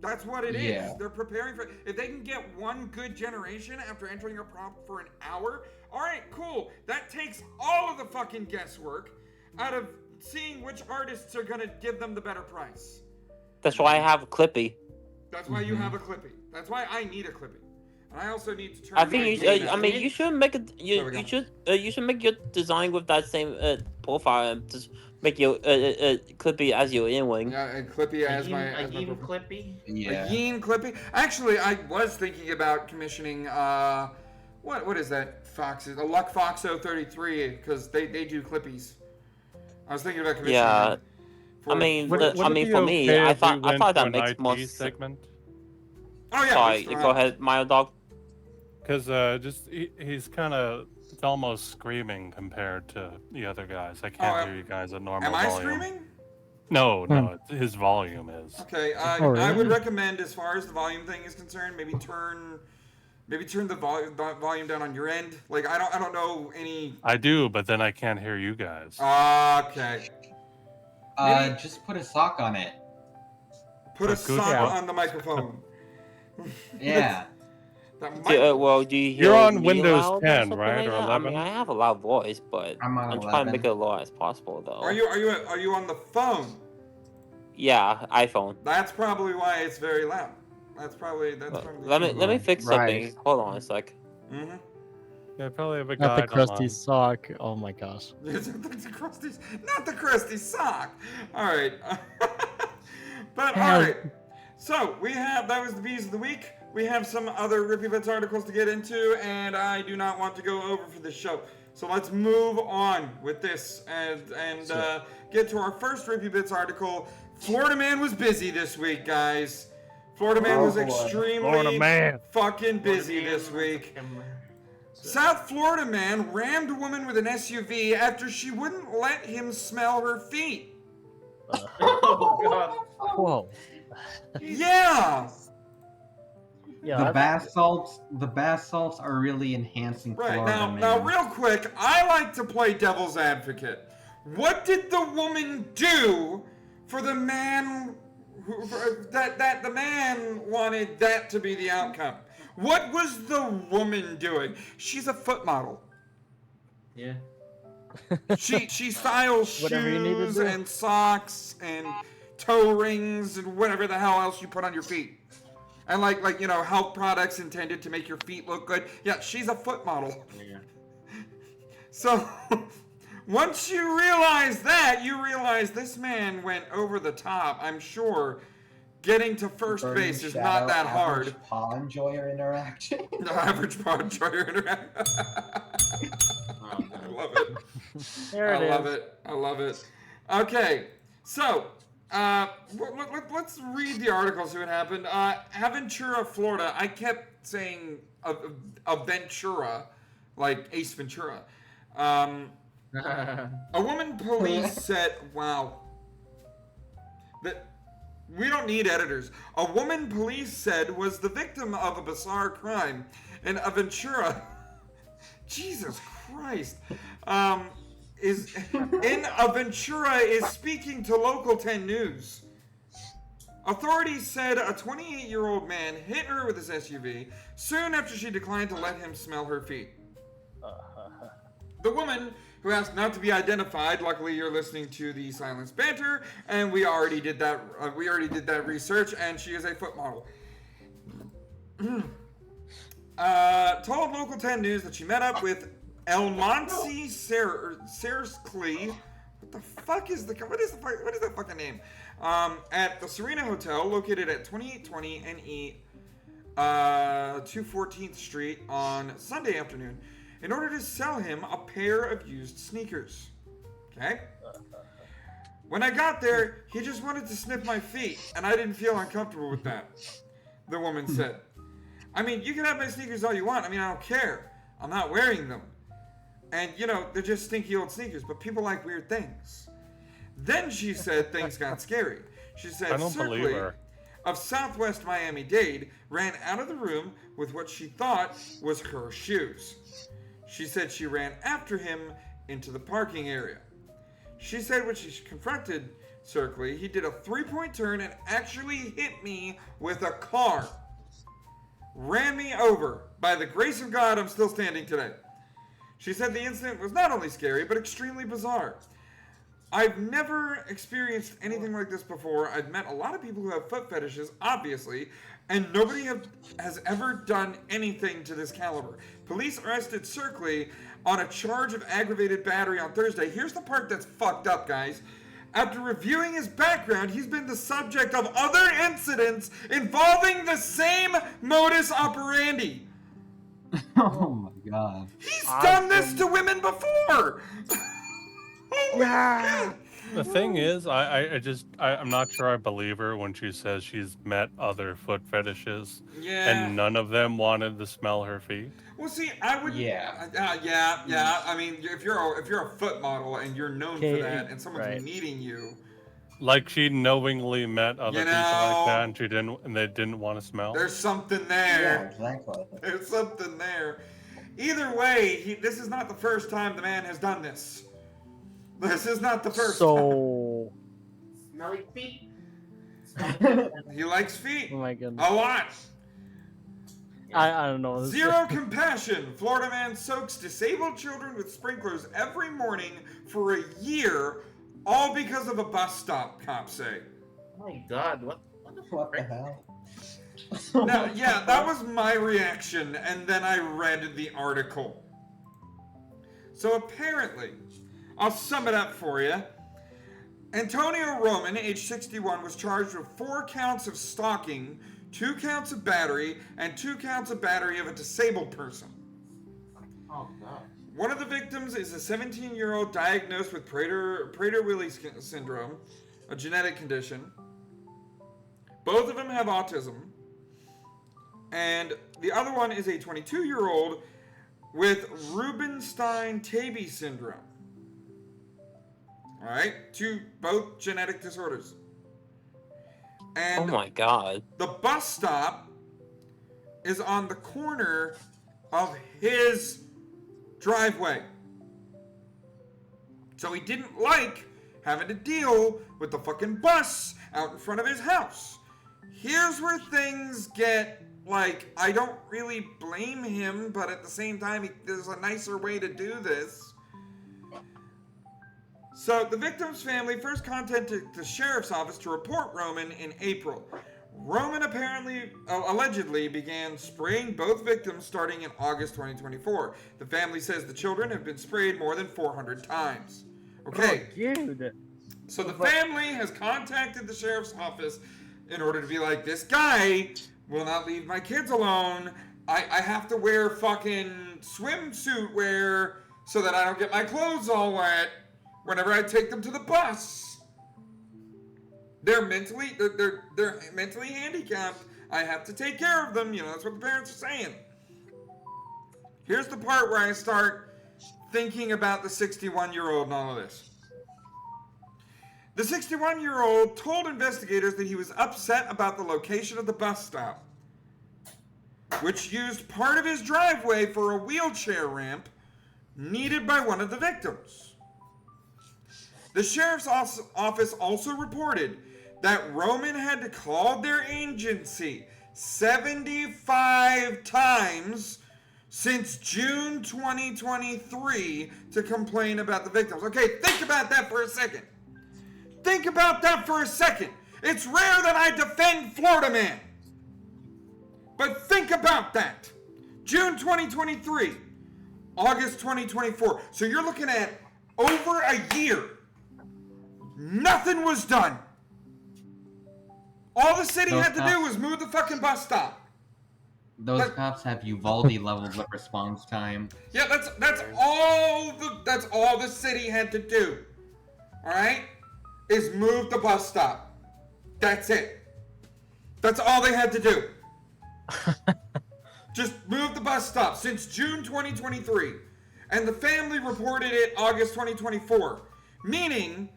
S2: That's what it is. They're preparing for. If they can get one good generation after entering a prompt for an hour, all right, cool. That takes all of the fucking guesswork out of seeing which artists are gonna give them the better price.
S13: That's why I have a Clippy.
S2: That's why you have a Clippy. That's why I need a Clippy. And I also need to turn.
S13: I think you. I mean, you should make it. You should make your design with that same profile and just make your Clippy as your in-wing.
S2: Yeah, and Clippy as my
S6: Clippy.
S2: A Yeen Clippy. Actually, I was thinking about commissioning. What is that? Foxes. A Luck Fox 033 because they do Clippies. I was thinking about commissioning.
S13: Yeah.
S2: For,
S13: I mean,
S11: Would it
S13: for
S11: be
S13: me,
S11: okay
S13: I
S11: if we
S13: thought
S11: went
S13: that
S11: to
S13: makes
S11: an
S13: more
S11: IT
S13: sense.
S11: segment?
S2: Oh yeah.
S13: Sorry, go ahead, Mild Dog.
S11: Because he's kind of, it's almost screaming compared to the other guys. I can't hear you guys at normal volume.
S2: Am I screaming?
S11: No, his volume is.
S2: Okay, I would recommend, as far as the volume thing is concerned, maybe turn the volume down on your end. Like I don't know any.
S11: I do, but then I can't hear you guys.
S2: Okay.
S8: Just put a sock on it.
S2: Put a sock on the microphone.
S8: Yeah.
S13: Well, do you hear
S11: You're on
S13: me
S11: Windows
S13: loud
S11: 10,
S13: something
S11: right,
S13: like
S11: or
S13: that?
S11: 11?
S13: I mean, I have a loud voice, but
S8: I'm on
S13: trying to
S8: 11.
S13: make it as low as possible, though.
S2: Are you on the phone?
S13: Yeah, iPhone.
S2: That's probably why it's very loud. That's probably.
S13: Let me fix something. Hold on a sec.
S2: Mm-hmm.
S11: Yeah, probably have a
S7: Not the
S11: guide
S7: crusty
S11: online.
S7: sock. Oh my gosh.
S2: Not the crusty sock. All right. But all right. So that was the bees of the week. We have some other Rippy Bits articles to get into, and I do not want to go over for this show. So let's move on with this and get to our first Rippy Bits article. Florida man was busy this week, guys. Florida man was extremely fucking busy this week. South Florida man rammed a woman with an SUV after she wouldn't let him smell her feet.
S6: Oh god.
S10: Whoa.
S2: Yeah.
S10: Yeah.
S8: The bath salts are really enhancing Florida, man.
S2: Now, real quick, I like to play devil's advocate. What did the woman do for the man that the man wanted that to be the outcome? What was the woman doing? She's a foot model.
S6: Yeah.
S2: She styles shoes and socks and toe rings and whatever the hell else you put on your feet. And like health products intended to make your feet look good. Yeah, she's a foot model.
S6: Yeah.
S2: So once you realize that, you realize this man went over the top. I'm sure getting to first base is not that hard.
S8: Average paw enjoyer interaction.
S2: The average paw enjoyer interaction. I love it. I love it. Okay, so let's read the article, see what happened. Aventura, Florida. I kept saying Aventura, like Ace Ventura. A woman police said, wow. We don't need editors. A woman police said was the victim of a bizarre crime in Aventura. Jesus Christ. Is speaking to Local 10 News. Authorities said a 28-year-old man hit her with his SUV soon after she declined to let him smell her feet. The woman, who asked not to be identified, luckily you're listening to the Silenced Banter, and we already did that research, and she is a foot model. Told Local 10 News that she met up with Elmonsi Serskli. What the fuck is what is that fucking name? At the Serena Hotel, located at 2820 NE 214th Street on Sunday afternoon, in order to sell him a pair of used sneakers. Okay? When I got there, he just wanted to sniff my feet, and I didn't feel uncomfortable with that, the woman said. I mean, you can have my sneakers all you want. I mean, I don't care. I'm not wearing them. And, they're just stinky old sneakers, but people like weird things. Then she said things got scary. She said Serkley of Southwest Miami-Dade ran out of the room with what she thought was her shoes. She said she ran after him into the parking area. She said when she confronted Serkley, he did a 3-point turn and actually hit me with a car. Ran me over. By the grace of God, I'm still standing today. She said the incident was not only scary, but extremely bizarre. I've never experienced anything like this before. I've met a lot of people who have foot fetishes, obviously, and nobody has ever done anything to this caliber. Police arrested Circley on a charge of aggravated battery on Thursday. Here's the part that's fucked up, guys. After reviewing his background, he's been the subject of other incidents involving the same modus operandi.
S8: Oh my god.
S2: He's done this to women before!
S7: Yeah.
S11: The thing is, I'm not sure I believe her when she says she's met other foot fetishes,
S2: Yeah.
S11: and none of them wanted to smell her feet.
S2: Well, see, I would.
S8: Yeah.
S2: Yeah. I mean, if you're a foot model and you're known for
S10: Okay,
S2: that, and someone's
S10: right.
S2: meeting you,
S11: Like she knowingly met other
S2: You
S11: people
S2: know,
S11: like that, and they didn't want to smell.
S2: there's something
S8: Yeah,
S2: there.
S8: exactly.
S2: There's something there. Either way, this is not the first time the man has done this. This is not the first time.
S10: So,
S6: Smelly feet.
S2: He likes feet.
S10: oh my goodness.
S2: A lot.
S10: I don't know. This is-
S2: Zero compassion. Florida man soaks disabled children with sprinklers every morning for a year, all because of a bus stop, cops say.
S6: Oh my God, what the
S8: What the
S6: frick?
S8: hell?
S2: Now, yeah, that was my reaction, and then I read the article. So apparently, I'll sum it up for you. Antonio Roman, age 61, was charged with 4 counts of stalking, 2 counts of battery, and 2 counts of battery of a disabled person.
S6: Oh God.
S2: One of the victims is a 17-year-old diagnosed with Prader-Willi syndrome, a genetic condition. Both of them have autism. And the other one is a 22-year-old with Rubinstein-Tabby syndrome. All right, both genetic disorders. And
S13: Oh my god.
S2: the bus stop is on the corner of his driveway. So he didn't like having to deal with the fucking bus out in front of his house. Here's where things get, like, I don't really blame him, but at the same time, there's a nicer way to do this. So the victim's family first contacted the sheriff's office to report Roman in April. Roman allegedly began spraying both victims starting in August 2024. The family says the children have been sprayed more than 400 times. Okay.
S10: Oh, dude.
S2: So the family has contacted the sheriff's office in order to be like, this guy will not leave my kids alone. I have to wear fucking swimsuit wear so that I don't get my clothes all wet whenever I take them to the bus. They're mentally handicapped. I have to take care of them. You know, that's what the parents are saying. Here's the part where I start thinking about the 61-year-old and all of this. The 61-year-old told investigators that he was upset about the location of the bus stop, which used part of his driveway for a wheelchair ramp needed by one of the victims. The sheriff's office also reported that Roman had to call their agency 75 times since June 2023 to complain about the victims. Okay, think about that for a second. Think about that for a second. It's rare that I defend Florida man. But think about that. June 2023, August 2024. So you're looking at over a year. Nothing was done. All the city had to do was move the fucking bus stop.
S8: Those cops have Uvalde levels of response time.
S2: Yeah, that's all the city had to do. All right, is move the bus stop. That's it. That's all they had to do. Just move the bus stop since June 2023, and the family reported it August 2024. Meaning,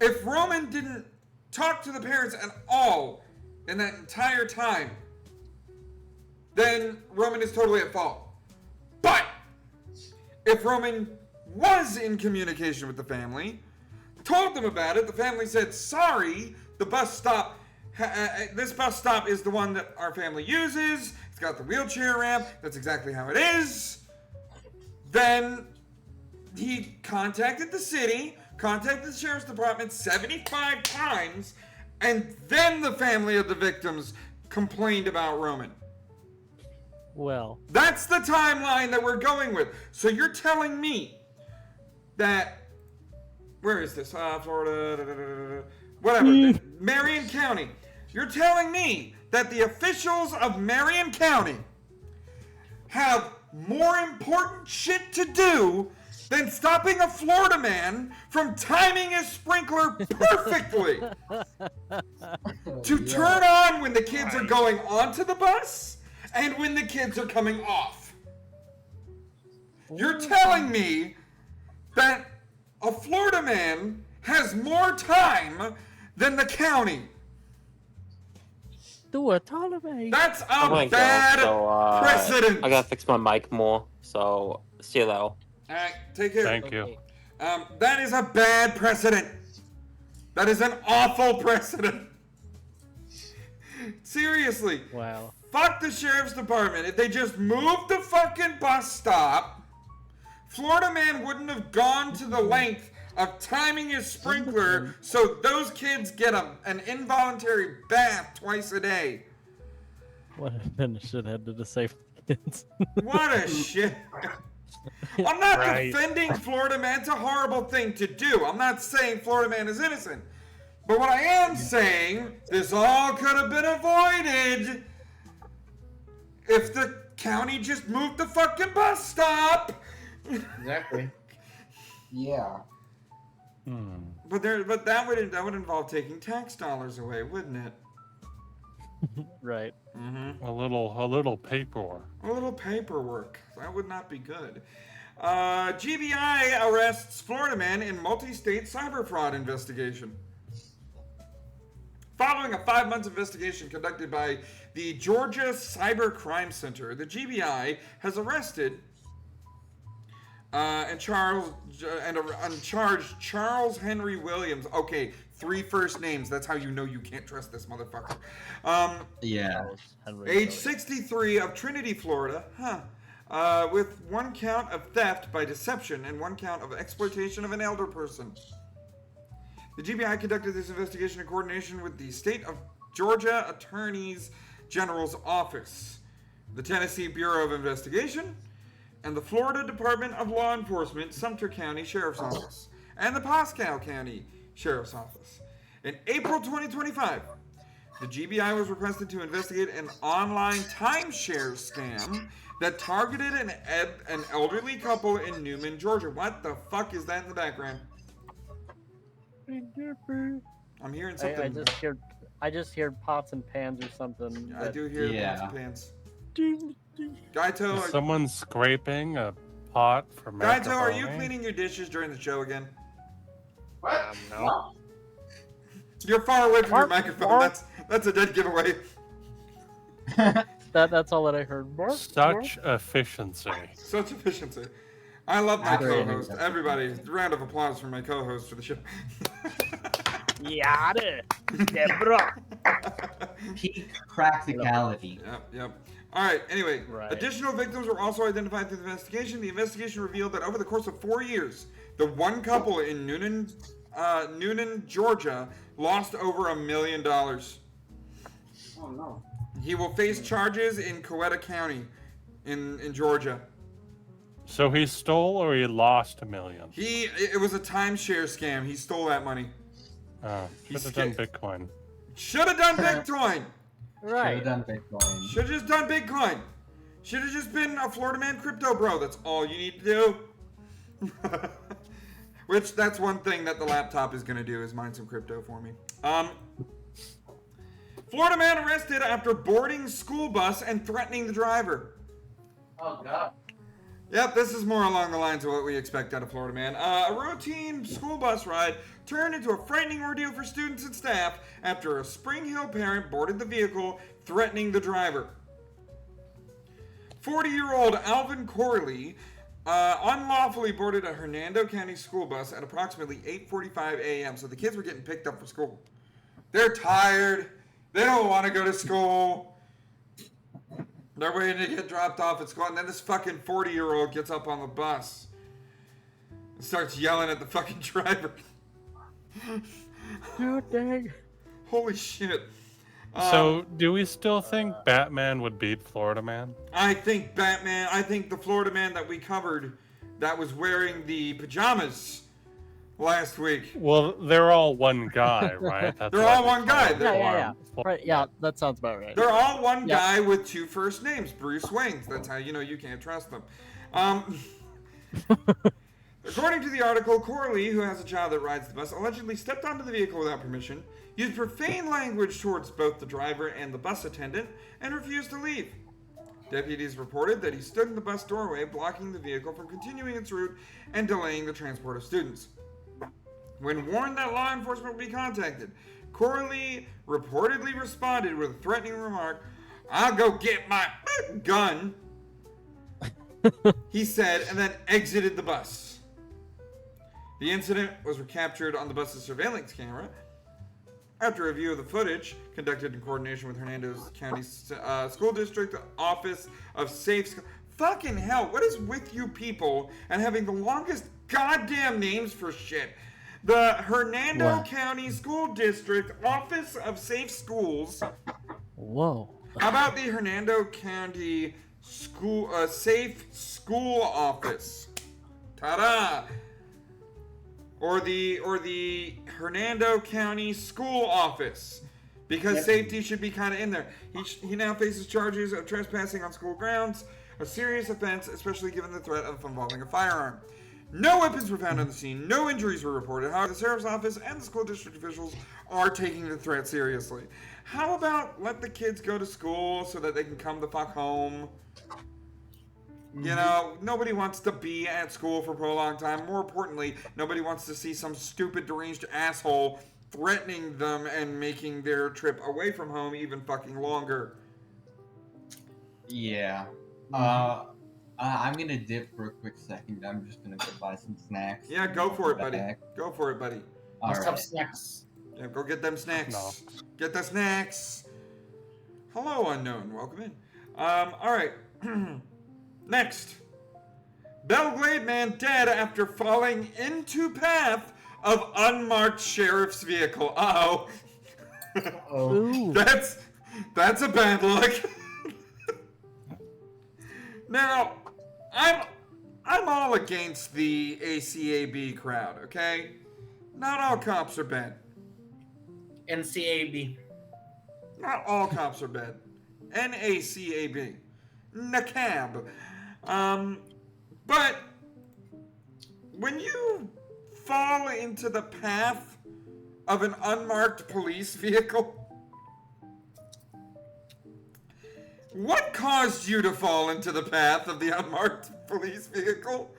S2: if Roman didn't talk to the parents at all in that entire time, then Roman is totally at fault. But if Roman was in communication with the family, told them about it, the family said, sorry, the bus stop, this bus stop is the one that our family uses, it's got the wheelchair ramp, that's exactly how it is, then he contacted the city contacted the sheriff's department 75 times, and then the family of the victims complained about Roman.
S10: Well,
S2: that's the timeline that we're going with. So you're telling me that, where is this? Florida, whatever, Marion County. You're telling me that the officials of Marion County have more important shit to do than stopping a Florida man from timing his sprinkler perfectly to turn on when the kids are going onto the bus and when the kids are coming off. You're telling me that a Florida man has more time than the county.
S10: Do a tolerate.
S2: That's a
S13: I'm
S2: bad
S13: go,
S2: precedent.
S13: I gotta fix my mic more, so see you later.
S2: Alright, take care.
S11: Thank you.
S2: That is a bad precedent. That is an awful precedent. Seriously.
S10: Wow.
S2: Fuck the sheriff's department. If they just moved the fucking bus stop, Florida man wouldn't have gone to the length of timing his sprinkler so those kids get an involuntary bath twice a day.
S10: What a shithead to disable kids.
S2: What a shit. I'm not
S10: Right.
S2: defending Florida man. It's a horrible thing to do. I'm not saying Florida man is innocent. But what I am saying, this all could have been avoided if the county just moved the fucking bus stop.
S6: Exactly.
S8: Yeah.
S2: But that would involve taking tax dollars away, wouldn't it?
S10: Right.
S11: A little paperwork.
S2: A little paperwork. That would not be good. GBI arrests Florida man in multi-state cyber fraud investigation. Following a 5-month investigation conducted by the Georgia Cyber Crime Center, the GBI has arrested and charged Charles Henry Williams. Okay, 3 first names. That's how you know you can't trust this motherfucker.
S8: Yeah.
S2: Age 63 of Trinity, Florida. With 1 count of theft by deception and 1 count of exploitation of an elder person. The GBI conducted this investigation in coordination with the State of Georgia Attorney General's Office, the Tennessee Bureau of Investigation, and the Florida Department of Law Enforcement, Sumter County Sheriff's Office, and the Pasco County Sheriff's Office. In April 2025, the GBI was requested to investigate an online timeshare scam that targeted an elderly couple in Newman, Georgia. What the fuck is that in the background? I'm hearing something.
S10: I just hear pots and pans or something.
S2: I do hear pots and pans. Gaito,
S11: Is someone scraping a pot for macaroni?
S2: Gaito, are you cleaning your dishes during the show again?
S6: What?
S10: No.
S2: You're far away from your microphone. That's a dead giveaway.
S10: That's all that I heard.
S11: Such efficiency.
S2: Such efficiency. I love my co-host. Everybody, round of applause for my co-host for the show.
S7: Yeah, Deborah.
S8: Peak practicality.
S2: Yep. All right. Anyway, additional victims were also identified through the investigation. The investigation revealed that over the course of 4 years, the one couple in Newnan, Georgia, lost over $1 million.
S8: Oh no.
S2: He will face charges in Coweta County, in Georgia.
S11: So he stole or he lost $1 million?
S2: It was a timeshare scam. He stole that money.
S11: Oh, should have done Bitcoin.
S2: Should have done Bitcoin.
S10: Right.
S8: Should have done Bitcoin.
S2: Should have just done Bitcoin. Should have just been a Florida man crypto bro. That's all you need to do. Which, that's one thing that the laptop is going to do, is mine some crypto for me. Florida man arrested after boarding school bus and threatening the driver.
S6: Oh, God.
S2: Yep, this is more along the lines of what we expect out of Florida man. A routine school bus ride turned into a frightening ordeal for students and staff after a Spring Hill parent boarded the vehicle, threatening the driver. 40-year-old Alvin Corley unlawfully boarded a Hernando County school bus at approximately 8:45 a.m. So the kids were getting picked up for school. They're tired. They don't want to go to school. They're waiting to get dropped off at school, and then this fucking 40-year-old gets up on the bus. and starts yelling at the fucking driver.
S10: Oh, dang.
S2: Holy shit.
S11: So, do we still think Batman would beat Florida Man?
S2: I think the Florida man that we covered that was wearing the pajamas last week.
S11: Well, they're all one guy, right? That's
S2: They're
S11: why
S2: all
S11: they
S2: one
S11: call
S2: guy.
S11: him
S10: Yeah.
S11: Florida.
S10: Right, yeah, that sounds about right.
S2: They're all one
S10: Yeah.
S2: guy with two first names, Bruce Waynes. That's how you know you can't trust them. According to the article, Coralie, who has a child that rides the bus, allegedly stepped onto the vehicle without permission, used profane language towards both the driver and the bus attendant, and refused to leave. Deputies reported that he stood in the bus doorway, blocking the vehicle from continuing its route and delaying the transport of students. When warned that law enforcement would be contacted, Coralie reportedly responded with a threatening remark, "I'll go get my gun," he said, and then exited the bus. The incident was recaptured on the bus's surveillance camera. After review of the footage, conducted in coordination with Hernando County School District Office of Safe... Fucking hell, what is with you people and having the longest goddamn names for shit? The Hernando County School District Office of Safe Schools.
S10: Whoa.
S2: How about the Hernando County School Safe School Office? Ta-da! Or the Hernando County School Office, because safety should be kind of in there. He now faces charges of trespassing on school grounds, a serious offense, especially given the threat of involving a firearm. No weapons were found on the scene. No injuries were reported. However, the sheriff's office and the school district officials are taking the threat seriously. How about let the kids go to school so that they can come the fuck home? You know, nobody wants to be at school for a prolonged time. More importantly, nobody wants to see some stupid, deranged asshole threatening them and making their trip away from home even fucking longer.
S8: Yeah. I'm gonna dip for a quick second. I'm just gonna go buy some snacks.
S2: Yeah, go for it, buddy. Go for it, buddy.
S6: Must have snacks.
S2: Yeah, go get them snacks.
S11: No.
S2: Get the snacks. Hello, unknown. Welcome in. All right. Next. Belgrade man dead after falling into path of unmarked sheriff's vehicle. Uh-oh.
S10: Ooh.
S2: That's a bad look. Now, I'm all against the ACAB crowd, okay? Not all cops are bad.
S6: NCAB.
S2: Not all cops are bad. NACAB. NACAB. But when you fall into the path of an unmarked police vehicle, what caused you to fall into the path of the unmarked police vehicle?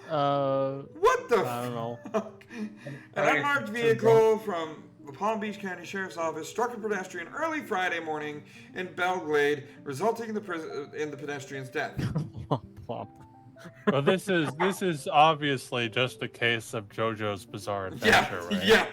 S2: What the
S10: I don't know.
S2: fuck? An unmarked vehicle from the Palm Beach County Sheriff's Office struck a pedestrian early Friday morning in Belglade, resulting in the pedestrian's death.
S11: Well, this is obviously just a case of JoJo's Bizarre Adventure, right?
S2: Yeah.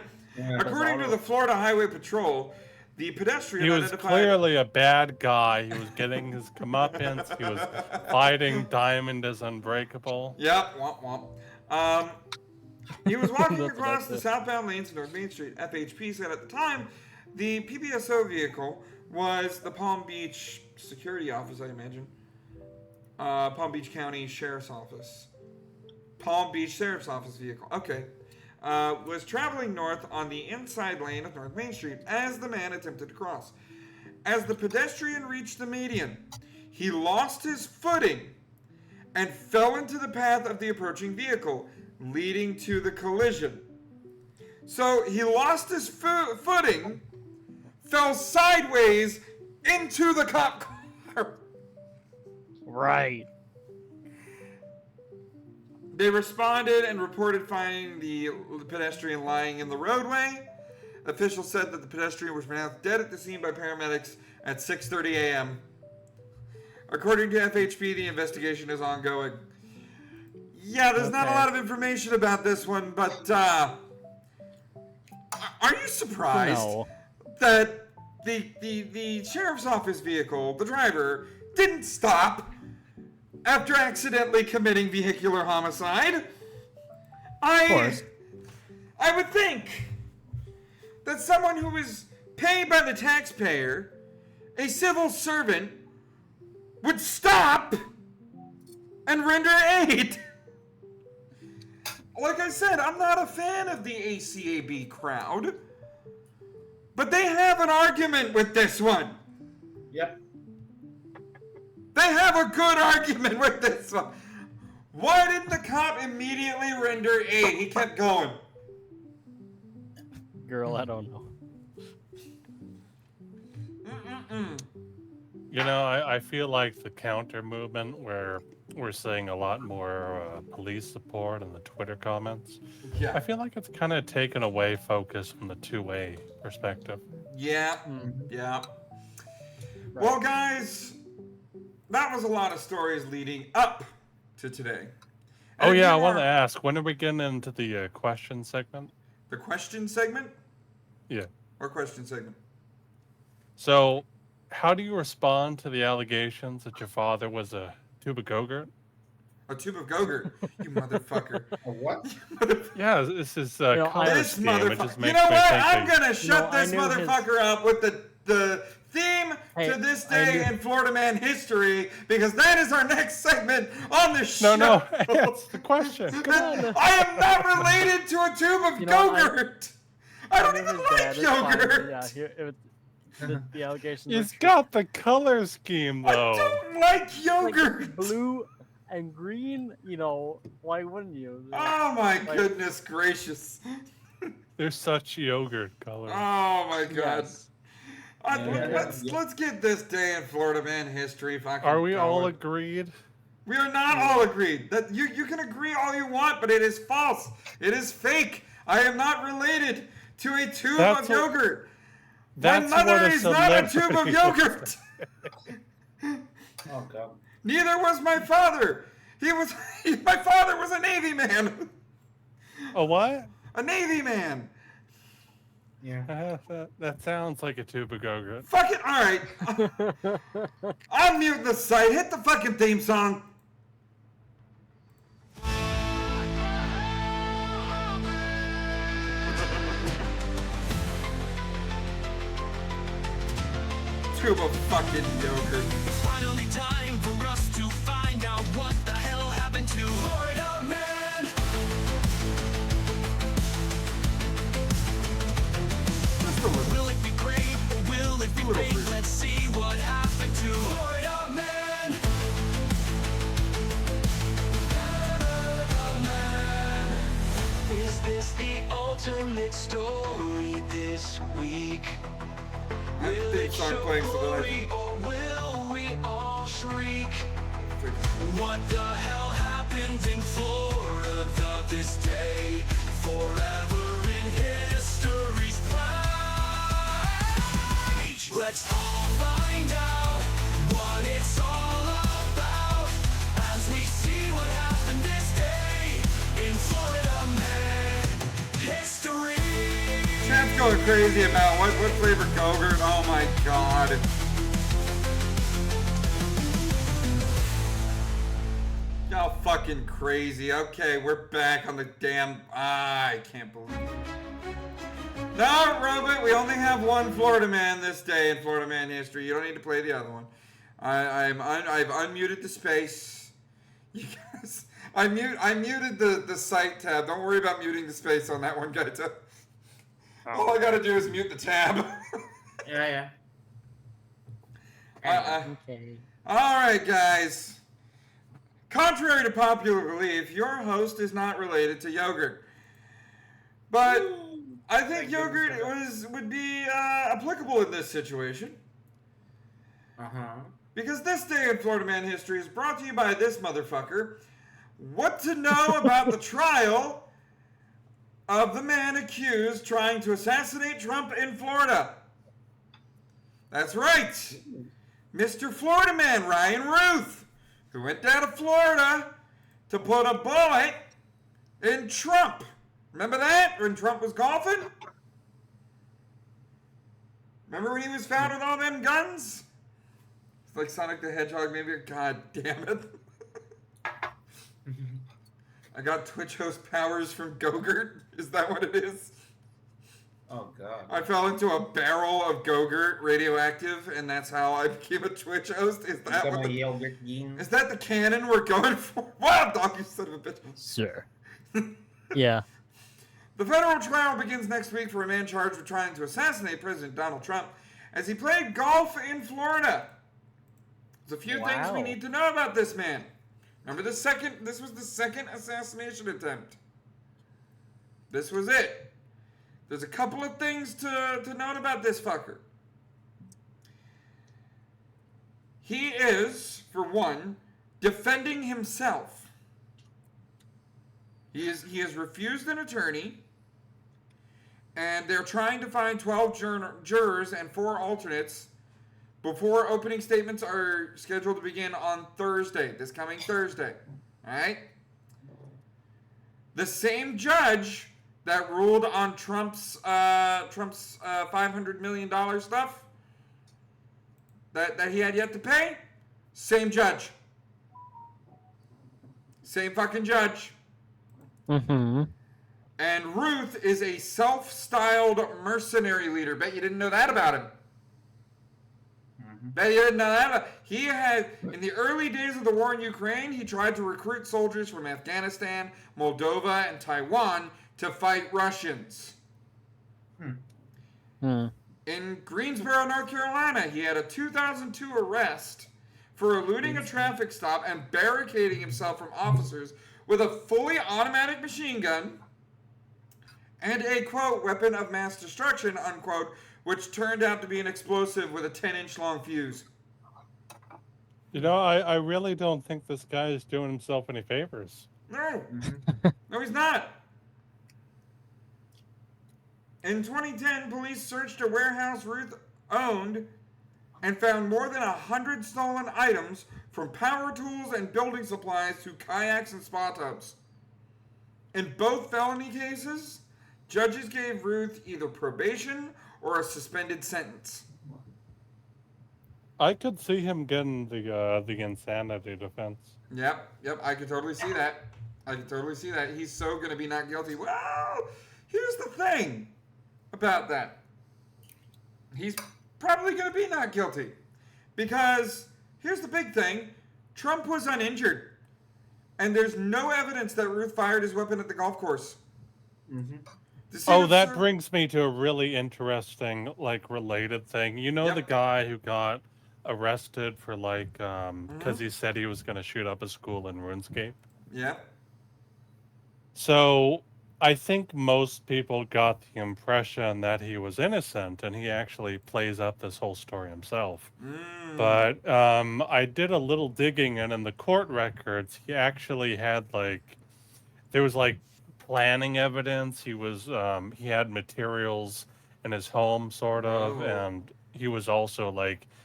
S2: According to the Florida Highway Patrol, the pedestrian
S11: He was
S2: identified...
S11: clearly a bad guy. He was getting his comeuppance. He was fighting Diamond as Unbreakable.
S2: Yep, womp womp. He was walking across the southbound lanes of North Main Street. FHP said at the time, the PPSO vehicle was the Palm Beach Security Office, I imagine. Palm Beach County Sheriff's Office. Palm Beach Sheriff's Office vehicle. Okay. Was traveling north on the inside lane of North Main Street as the man attempted to cross. As the pedestrian reached the median, he lost his footing and fell into the path of the approaching vehicle, leading to the collision. So he lost his footing, fell sideways into the cop car.
S10: Right.
S2: They responded and reported finding the pedestrian lying in the roadway. Officials said that the pedestrian was pronounced dead at the scene by paramedics at 6:30 a.m. According to FHP, the investigation is ongoing. Yeah, there's not a lot of information about this one, but are you surprised that the sheriff's office vehicle, the driver, didn't stop after accidentally committing vehicular homicide? I would think that someone who is paid by the taxpayer, a civil servant, would stop and render aid. Like I said, I'm not a fan of the ACAB crowd, but they have an argument with this one.
S6: Yep.
S2: They have a good argument with this one. Why didn't the cop immediately render aid? He kept going.
S10: Girl, I don't know.
S11: You know, I feel like the counter movement where we're seeing a lot more police support in the Twitter comments.
S2: Yeah.
S11: I feel like it's kind of taken away focus from the two-way perspective.
S2: Yeah, yeah. Well, guys, that was a lot of stories leading up to today.
S11: Oh yeah, I want to ask, when are we getting into the question segment?
S2: The question segment?
S11: Yeah.
S2: Or question segment?
S11: So, how do you respond to the allegations that your father was a tube of Go-Gurt?
S2: A tube of Go-Gurt? You motherfucker.
S6: A what?
S11: Yeah, this is
S2: This motherfucker. You know what? I'm gonna shut this motherfucker up with the theme to this day in Florida Man history, because that is our next segment on the show.
S11: No, that's the question.
S2: I am not related to a tube of Go-Gurt. I don't even like yogurt.
S10: Yeah, the allegations.
S11: It's got the color scheme though.
S2: I don't like yogurt.
S10: Like blue and green, you know, why wouldn't you?
S2: Oh my goodness gracious.
S11: They're such yogurt colors.
S2: Oh my god.
S11: Yes.
S2: Let's get this day in Florida Man history fucking
S11: Are we all
S2: going.
S11: agreed?
S2: We are not all agreed. That you can agree all you want, but it is false. It is fake. I am not related to a tube of yogurt. My mother is not a tube of yogurt.
S6: Oh god.
S2: Neither was my father. My father was a Navy man.
S11: A what?
S2: A Navy man.
S6: Yeah.
S11: That sounds like a tube of Go-Gurt.
S2: Fuck it. All right. I'm muting the site. Hit the fucking theme song. Tube of fucking yogurt.
S3: Finally time for us to find out what the hell happened to Florida Man. Will it be great or will it be fake? Let's see what happened to Florida Man. Is this the ultimate story this week? Will it show glory or will we all shriek? What the hell happened in Florida this day? Forever in history's page. Let's all find out what it's all about as we see what happened this day in Florida Man history.
S2: Chat's going crazy about what flavor Go-Gurt. Oh my god. Y'all fucking crazy. Okay, we're back on the damn. I can't believe it. No, Robot, we only have one Florida Man this day in Florida Man history. You don't need to play the other one. I've unmuted the space. You guys, I muted the site tab. Don't worry about muting the space on that one, guys. All I gotta do is mute the tab.
S6: Yeah.
S10: Okay.
S2: Alright, guys. Contrary to popular belief, your host is not related to yogurt. But I think yogurt would be applicable in this situation. Because this day in Florida Man history is brought to you by this motherfucker. What to know about the trial of the man accused trying to assassinate Trump in Florida. That's right. Mr. Florida Man Ryan Ruth, who went down to Florida to put a bullet in Trump. Remember that? When Trump was golfing? Remember when he was found with all them guns? It's like Sonic the Hedgehog, maybe. God damn it. I got Twitch host powers from Gogurt. Is that what it is?
S6: Oh god.
S2: I fell into a barrel of Gogurt radioactive, and that's how I became a Twitch host. Is that what is that the canon we're going for? Wow, dog, you son of a bitch.
S10: Sure. Yeah.
S2: The federal trial begins next week for a man charged with trying to assassinate President Donald Trump as he played golf in Florida. There's a few things we need to know about this man. Remember this was the second assassination attempt. This was it. There's a couple of things to note about this fucker. He is, for one, defending himself. He has refused an attorney, and they're trying to find 12 jurors and 4 alternates before opening statements are scheduled to begin on Thursday, this coming Thursday. All right? The same judge that ruled on Trump's $500 million stuff that he had yet to pay, same judge. Same fucking judge.
S10: Mm-hmm.
S2: And Ruth is a self-styled mercenary leader. Bet you didn't know that about him. Bet you didn't know that. He had, in the early days of the war in Ukraine, he tried to recruit soldiers from Afghanistan, Moldova, and Taiwan to fight Russians. In Greensboro, North Carolina, he had a 2002 arrest for eluding a traffic stop and barricading himself from officers with a fully automatic machine gun and a, quote, weapon of mass destruction, unquote, which turned out to be an explosive with a 10-inch long fuse.
S11: You know, I really don't think this guy is doing himself any favors.
S2: No. No, he's not. In 2010, police searched a warehouse Ruth owned and found more than 100 stolen items, from power tools and building supplies to kayaks and spa tubs. In both felony cases, judges gave Ruth either probation or a suspended sentence.
S11: I could see him getting the insanity defense.
S2: Yep, I could totally see that. He's so going to be not guilty. Well, here's the thing about that. He's probably going to be not guilty. Because here's the big thing. Trump was uninjured. And there's no evidence that Ruth fired his weapon at the golf course.
S11: Oh, that brings me to a really interesting, related thing. You know the guy who got arrested for, because he said he was going to shoot up a school in RuneScape?
S2: Yeah.
S11: So, I think most people got the impression that he was innocent, and he actually plays up this whole story himself. But I did a little digging, and in the court records, he actually had, there was, planning evidence. He was he had materials in his home, sort of, and he was also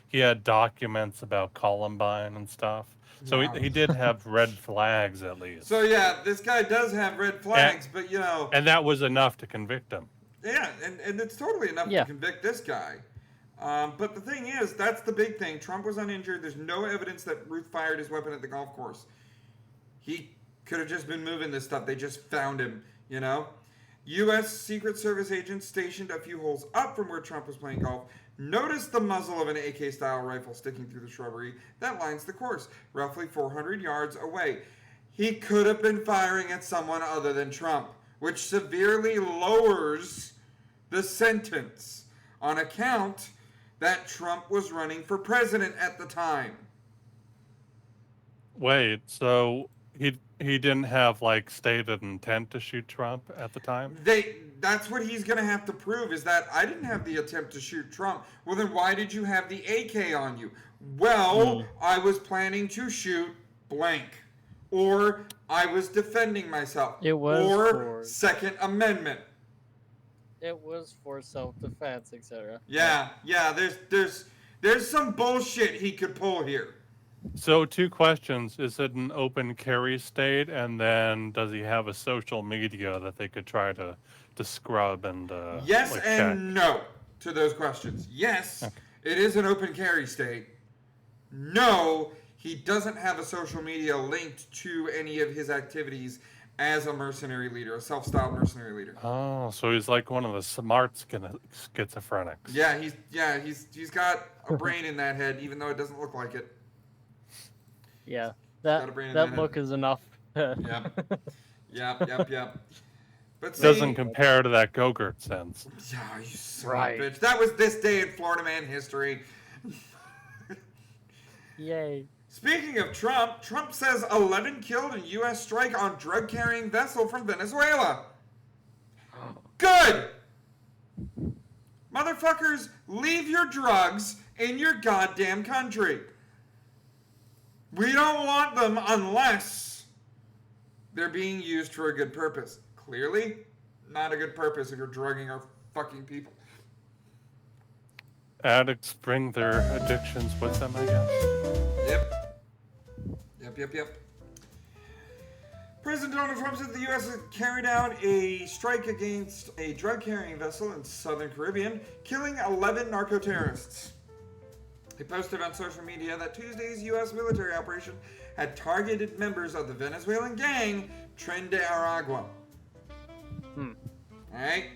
S11: he had documents about Columbine and stuff. So he did have red flags, at least.
S2: So yeah, this guy does have red flags, but you know,
S11: and that was enough to convict him.
S2: Yeah, and it's totally enough to convict this guy. But the thing is, that's the big thing. Trump was uninjured. There's no evidence that Ruth fired his weapon at the golf course. He could have just been moving this stuff. They just found him, you know? U.S. Secret Service agents stationed a few holes up from where Trump was playing golf noticed the muzzle of an AK-style rifle sticking through the shrubbery that lines the course, roughly 400 yards away. He could have been firing at someone other than Trump, which severely lowers the sentence on account that Trump was running for president at the time.
S11: Wait, so he didn't have stated intent to shoot Trump at the time?
S2: That's what he's going to have to prove, is that I didn't have the attempt to shoot Trump. Well, then why did you have the AK on you? Well, I was planning to shoot blank. Or I was defending myself.
S10: It was
S2: or Second Amendment.
S10: It was for self-defense, etc.
S2: Yeah, there's some bullshit he could pull here.
S11: So 2 questions. Is it an open carry state? And then does he have a social media that they could try to scrub and
S2: yes and
S11: check?
S2: No to those questions. Yes, It is an open carry state. No, he doesn't have a social media linked to any of his activities as a mercenary leader, a self-styled mercenary leader.
S11: Oh, so he's like one of the smart schizophrenics.
S2: Yeah, he's got a brain in that head, even though it doesn't look like it.
S10: Yeah,
S2: got a brain in
S10: that
S2: that
S10: look
S2: head.
S10: is enough.
S2: Yep. But see,
S11: Doesn't compare to that Go-Gurt sense.
S2: Yeah, you son of a bitch. That was this day in Florida man history.
S10: Yay.
S2: Speaking of Trump, Trump says 11 killed in U.S. strike on drug-carrying vessel from Venezuela. Good! Motherfuckers, leave your drugs in your goddamn country. We don't want them unless they're being used for a good purpose. Clearly, not a good purpose if you're drugging our fucking people.
S11: Addicts bring their addictions with them, I guess.
S2: Yep. President Donald Trump said the U.S. has carried out a strike against a drug-carrying vessel in southern Caribbean, killing 11 narco-terrorists. He posted on social media that Tuesday's U.S. military operation had targeted members of the Venezuelan gang Tren de Aragua. Alright?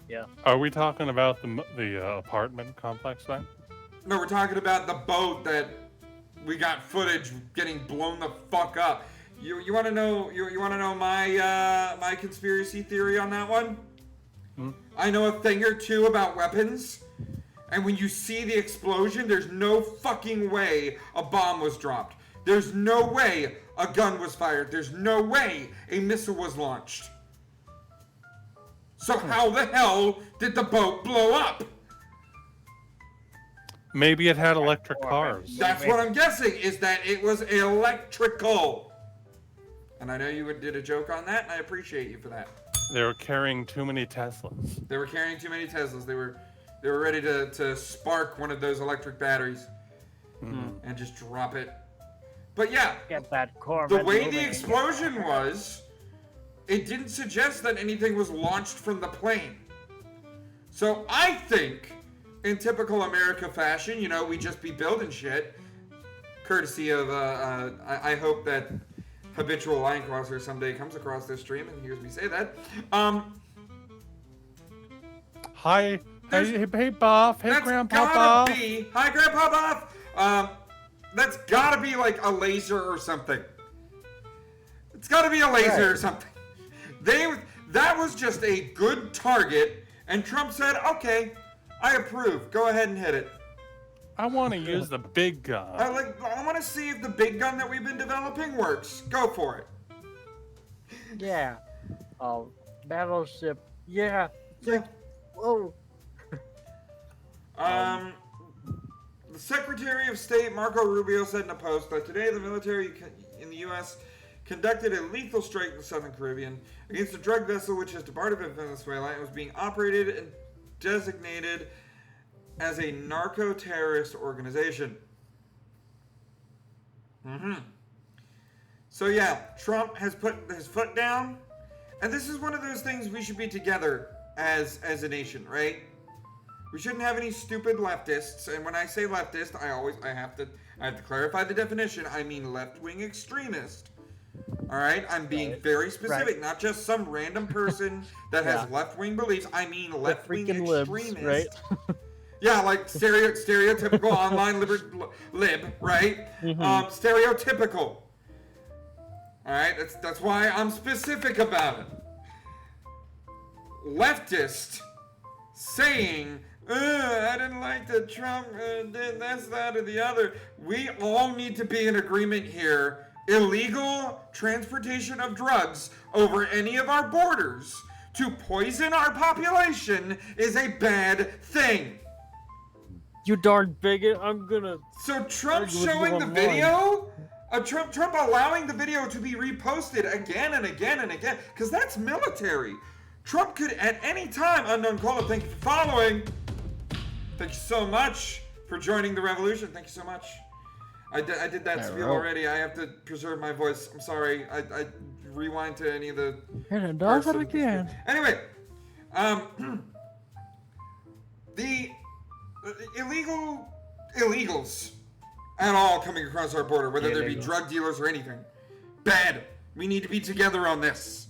S10: Yeah.
S11: Are we talking about the apartment complex then?
S2: No, we're talking about the boat that we got footage getting blown the fuck up. You want to know? You want to know my my conspiracy theory on that one? I know a thing or two about weapons, and when you see the explosion, there's no fucking way a bomb was dropped. There's no way a gun was fired. There's no way a missile was launched. So how the hell did the boat blow up?
S11: Maybe it had electric cars.
S2: That's what I'm guessing, is that it was electrical. And I know you did a joke on that, and I appreciate you for that.
S11: They were carrying too many Teslas.
S2: They were carrying too many Teslas. They were ready to spark one of those electric batteries and just drop it. But yeah,
S10: Get that core
S2: the way the explosion was, it didn't suggest that anything was launched from the plane. So I think, in typical America fashion, we just be building shit. Courtesy of, I hope that habitual line crosser someday comes across this stream and hears me say that.
S11: Hey, Buff. Hey, Grandpa Buff.
S2: Hi, Grandpa Buff. That's gotta be like a laser or something. It's gotta be a laser or something. That was just a good target, and Trump said, okay, I approve. Go ahead and hit it.
S11: I want to use the big gun.
S2: I want to see if the big gun that we've been developing works. Go for it.
S10: Yeah. Battleship. Yeah. Whoa.
S2: The Secretary of State Marco Rubio said in a post that today the military in the U.S. conducted a lethal strike in the Southern Caribbean against a drug vessel which has departed from Venezuela and was being operated and designated as a narco-terrorist organization. So yeah, Trump has put his foot down, and this is one of those things we should be together as a nation, right? We shouldn't have any stupid leftists, and when I say leftist, I have to clarify the definition. I mean left-wing extremist. All right, I'm being very specific, not just some random person that has left-wing beliefs. I mean left-wing extremist.
S10: Right?
S2: Yeah, like stereotypical online lib, right? Stereotypical. All right, that's why I'm specific about it. Leftist saying, I didn't like that Trump did this, that, or the other. We all need to be in agreement here. Illegal transportation of drugs over any of our borders to poison our population is a bad thing.
S10: You darn bigot, I'm gonna...
S2: So Trump showing the video? Trump allowing the video to be reposted again and again and again, because that's military. Trump could at any time, Unknown Caller, thank you for following. Thank you so much for joining the revolution. Thank you so much. I did that spiel already. I have to preserve my voice. I'm sorry. I rewind to any of the...
S10: And it does it again.
S2: Anyway, the illegals at all coming across our border, whether they be drug dealers or anything, bad. We need to be together on this.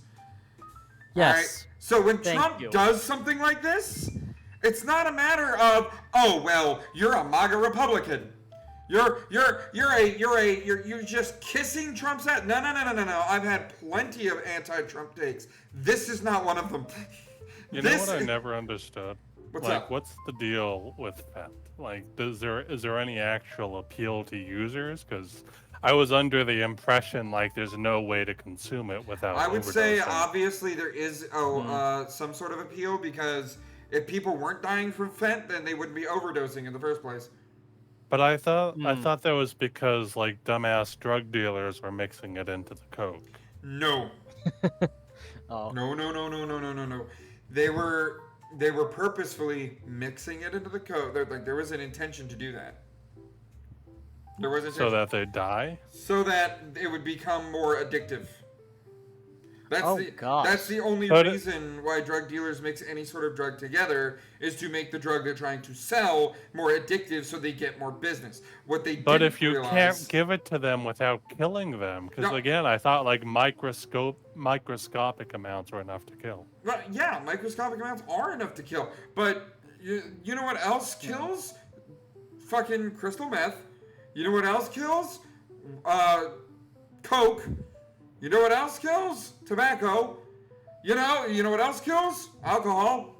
S10: Yes.
S2: All right? So when
S10: Thank
S2: Trump
S10: you.
S2: does something like this, it's not a matter of, oh well, you're a MAGA Republican. You're just kissing Trump's ass. No. I've had plenty of anti-Trump takes. This is not one of them.
S11: You know what I never understood?
S2: What's
S11: like,
S2: up?
S11: what's the deal with that? Like, is there any actual appeal to users? Because I was under the impression like there's no way to consume it without.
S2: I would say
S11: overdosing.
S2: obviously there is some sort of appeal, because if people weren't dying from fent, then they wouldn't be overdosing in the first place.
S11: But I thought that was because like dumbass drug dealers were mixing it into the coke.
S2: No.
S10: Oh.
S2: No. They were purposefully mixing it into the coke. Like there was an intention to do that. There was
S11: So that they die?
S2: So that it would become more addictive. That's the only reason why drug dealers mix any sort of drug together, is to make the drug they're trying to sell more addictive, so they get more business. What they
S11: But
S2: didn't
S11: if you
S2: realize,
S11: can't give it to them without killing them, because again, I thought like microscopic amounts were enough to kill.
S2: Well, yeah, microscopic amounts are enough to kill. But you know what else kills? Fucking crystal meth. You know what else kills? Coke. You know what else kills? Tobacco. You know what else kills? Alcohol.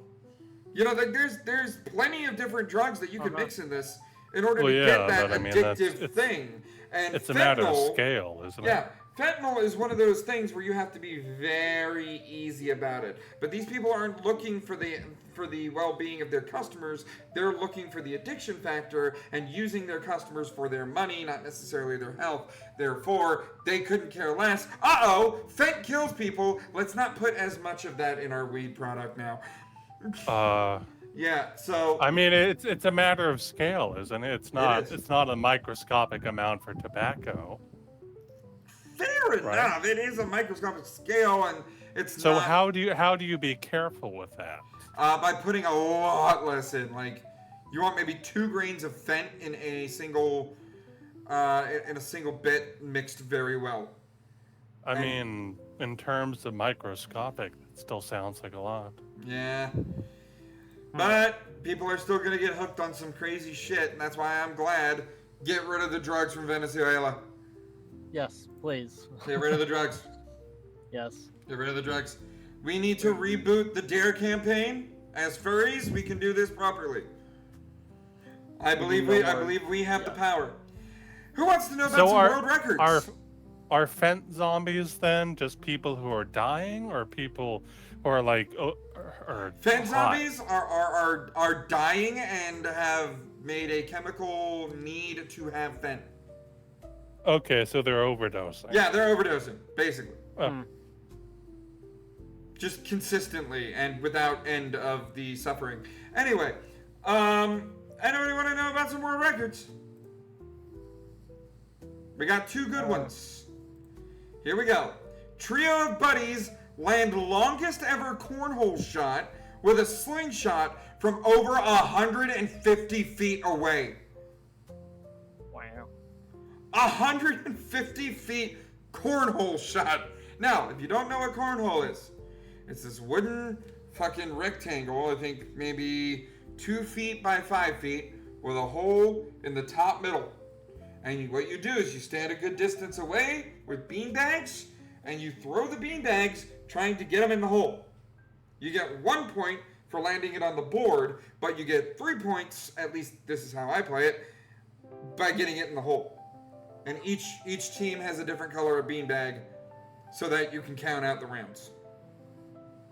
S2: You know, there's plenty of different drugs that you can mix in this in order to get that addictive thing. And
S11: it's a matter of scale, isn't it?
S2: Yeah. Fentanyl is one of those things where you have to be very easy about it. But these people aren't looking for the well-being of their customers. They're looking for the addiction factor and using their customers for their money, not necessarily their health. Therefore, they couldn't care less. Fent kills people. Let's not put as much of that in our weed product now. Yeah, so
S11: I mean, it's a matter of scale, isn't it? It's not a microscopic amount for tobacco.
S2: Fair enough. It is a microscopic scale, and it's
S11: so
S2: not...
S11: how do you be careful with that?
S2: By putting a lot less in. Like, you want maybe 2 grains of fent in a single bit, mixed very well.
S11: I mean, in terms of microscopic, it still sounds like a lot.
S2: Yeah. But people are still gonna get hooked on some crazy shit, and that's why I'm glad. Get rid of the drugs from Venezuela.
S10: Yes, please.
S2: Get rid of the drugs.
S10: Yes.
S2: Get rid of the drugs. We need to reboot the DARE campaign. As furries, we can do this properly. I believe we have the power. Who wants to know about some world records?
S11: Are fent zombies then just people who are dying, or people who are like
S2: fent zombies are dying and have made a chemical need to have fent.
S11: Okay, so they're overdosing.
S2: Yeah, they're overdosing, basically. Just consistently and without end of the suffering. Anyway, anybody want to know about some world records? We got 2 good ones. Here we go. Trio of buddies land longest ever cornhole shot with a slingshot from over 150 feet away.
S10: Wow.
S2: 150 feet cornhole shot. Now, if you don't know what cornhole is, it's this wooden fucking rectangle, I think maybe 2 feet by 5 feet, with a hole in the top middle. And what you do is you stand a good distance away with beanbags, and you throw the beanbags trying to get them in the hole. You get 1 point for landing it on the board, but you get 3 points, at least this is how I play it, by getting it in the hole. And each team has a different color of beanbag so that you can count out the rounds.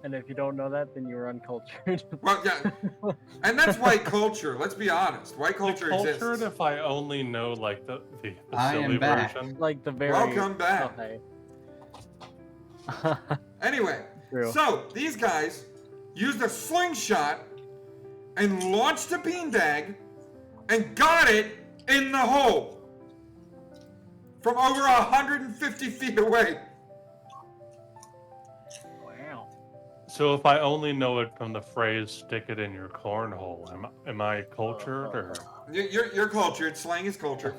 S10: And if you don't know that, then you're uncultured.
S2: Well, yeah. And that's white culture, let's be honest. White culture exists.
S11: Cultured if I only know like the
S8: I
S11: silly
S8: am back.
S11: version.
S10: Like the very...
S2: Welcome back.
S10: Okay.
S2: Anyway,
S10: True.
S2: so these guys used a slingshot and launched a beanbag and got it in the hole from over 150 feet away.
S10: Wow.
S11: So if I only know it from the phrase "stick it in your cornhole," am I cultured or?
S2: You're cultured. Slang is cultured.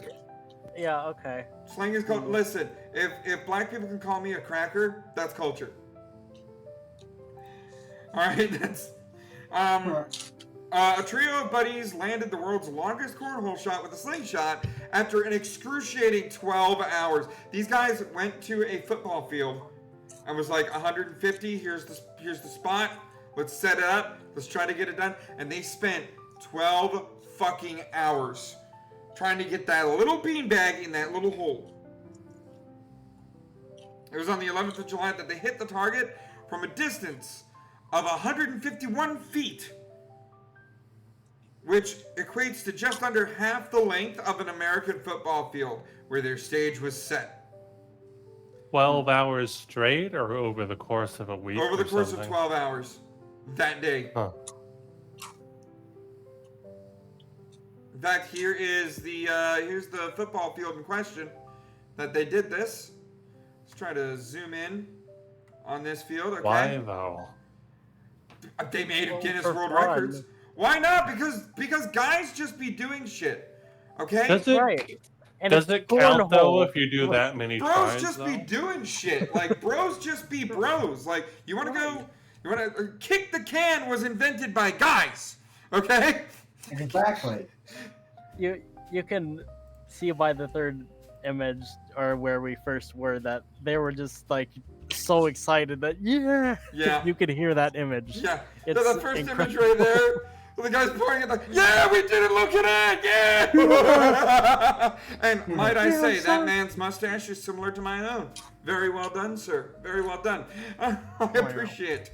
S10: Yeah, okay.
S2: Slang is called. Listen, if black people can call me a cracker, that's culture. All right, that's. A trio of buddies landed the world's longest cornhole shot with a slingshot after an excruciating 12 hours. These guys went to a football field and was like 150. Here's the spot. Let's set it up. Let's try to get it done. And they spent 12 fucking hours trying to get that little beanbag in that little hole. It was on the 11th of July that they hit the target from a distance of 151 feet, which equates to just under half the length of an American football field where their stage was set.
S11: 12 hours straight, or over the course of a week?
S2: Over the course
S11: something?
S2: of 12 hours that day.
S11: Huh.
S2: In fact, here's the football field in question that they did this. Let's try to zoom in on this field. Okay.
S11: Why though?
S2: They made Guinness
S10: for
S2: World
S10: fun.
S2: Records. Why not? Because guys just be doing shit. Okay?
S11: Does it,
S10: Right. And
S11: does
S10: it's
S11: it count though
S10: cornhole.
S11: if you do that many
S2: Bros
S11: tries?
S2: just
S11: though?
S2: be doing shit. Like, bros just be bros. Like, you want to go... You want to... Kick the can was invented by guys. Okay?
S8: Exactly.
S10: You can see by the third image, or where we first were, that they were just like so excited that
S2: Yeah.
S10: you could hear that image.
S2: Yeah.
S10: It's
S2: The first image
S10: incredible.
S2: right there. The guy's pouring it like, yeah, we did it, look at it, yeah! And might I say, that man's mustache is similar to my own. Very well done, sir. Very well done. I appreciate it.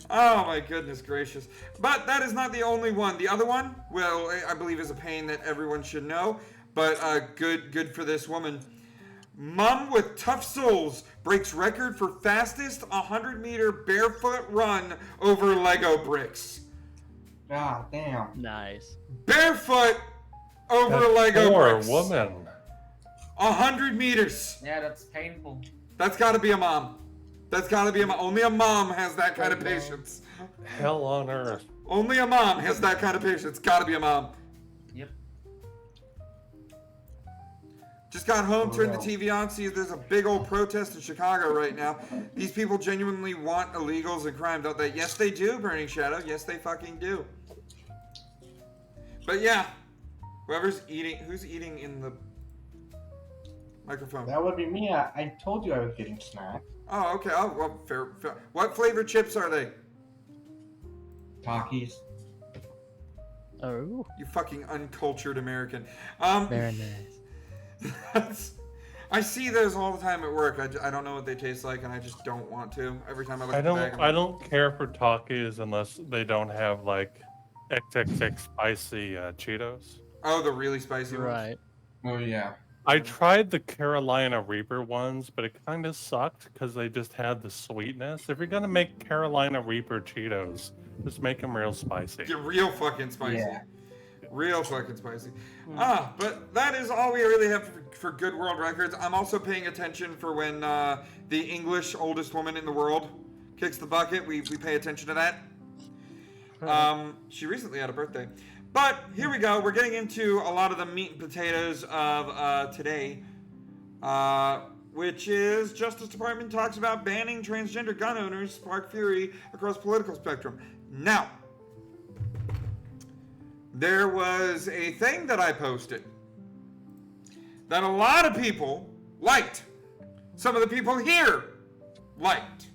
S2: Oh my goodness gracious. But that is not the only one. The other one, well, I believe is a pain that everyone should know, but good for this woman. Mom with tough soles breaks record for fastest 100-meter barefoot run over Lego bricks.
S8: God damn.
S10: Nice.
S2: Barefoot over
S11: That
S2: Lego
S11: poor
S2: bricks.
S11: woman.
S2: 100 meters.
S6: Yeah, that's painful.
S2: That's got to be a mom. That's got to be a mom. Only a mom has that kind of patience.
S11: Hell on earth.
S2: Only a mom has that kind of patience. Got to be a mom.
S6: Yep.
S2: Just got home, turned the TV on, see there's a big old protest in Chicago right now. These people genuinely want illegals and crime, don't they? Yes, they do, Burning Shadow. Yes, they fucking do. But yeah, who's eating in the microphone?
S8: That would be me. I told you I was getting snacks.
S2: Oh, okay. Oh, well, fair. What flavor chips are they?
S8: Takis.
S10: Oh.
S2: You fucking uncultured American.
S10: Very nice.
S2: I see those all the time at work. I don't know what they taste like, and I just don't want to. Every time I look at the bag,
S11: I don't care for Takis unless they don't have like XXX spicy Cheetos.
S2: Oh, the really spicy ones.
S10: Right.
S8: Oh yeah.
S11: I tried the Carolina Reaper ones, but it kind of sucked because they just had the sweetness. If you're gonna make Carolina Reaper Cheetos, just make them real spicy.
S2: Get real fucking spicy.
S8: Yeah.
S2: Real fucking spicy. But that is all we really have for good world records. I'm also paying attention for when the English oldest woman in the world kicks the bucket. We pay attention to that. She recently had a birthday. But here we go. We're getting into a lot of the meat and potatoes of today, which is Justice Department talks about banning transgender gun owners, spark fury across political spectrum. Now, there was a thing that I posted that a lot of people liked. Some of the people here liked.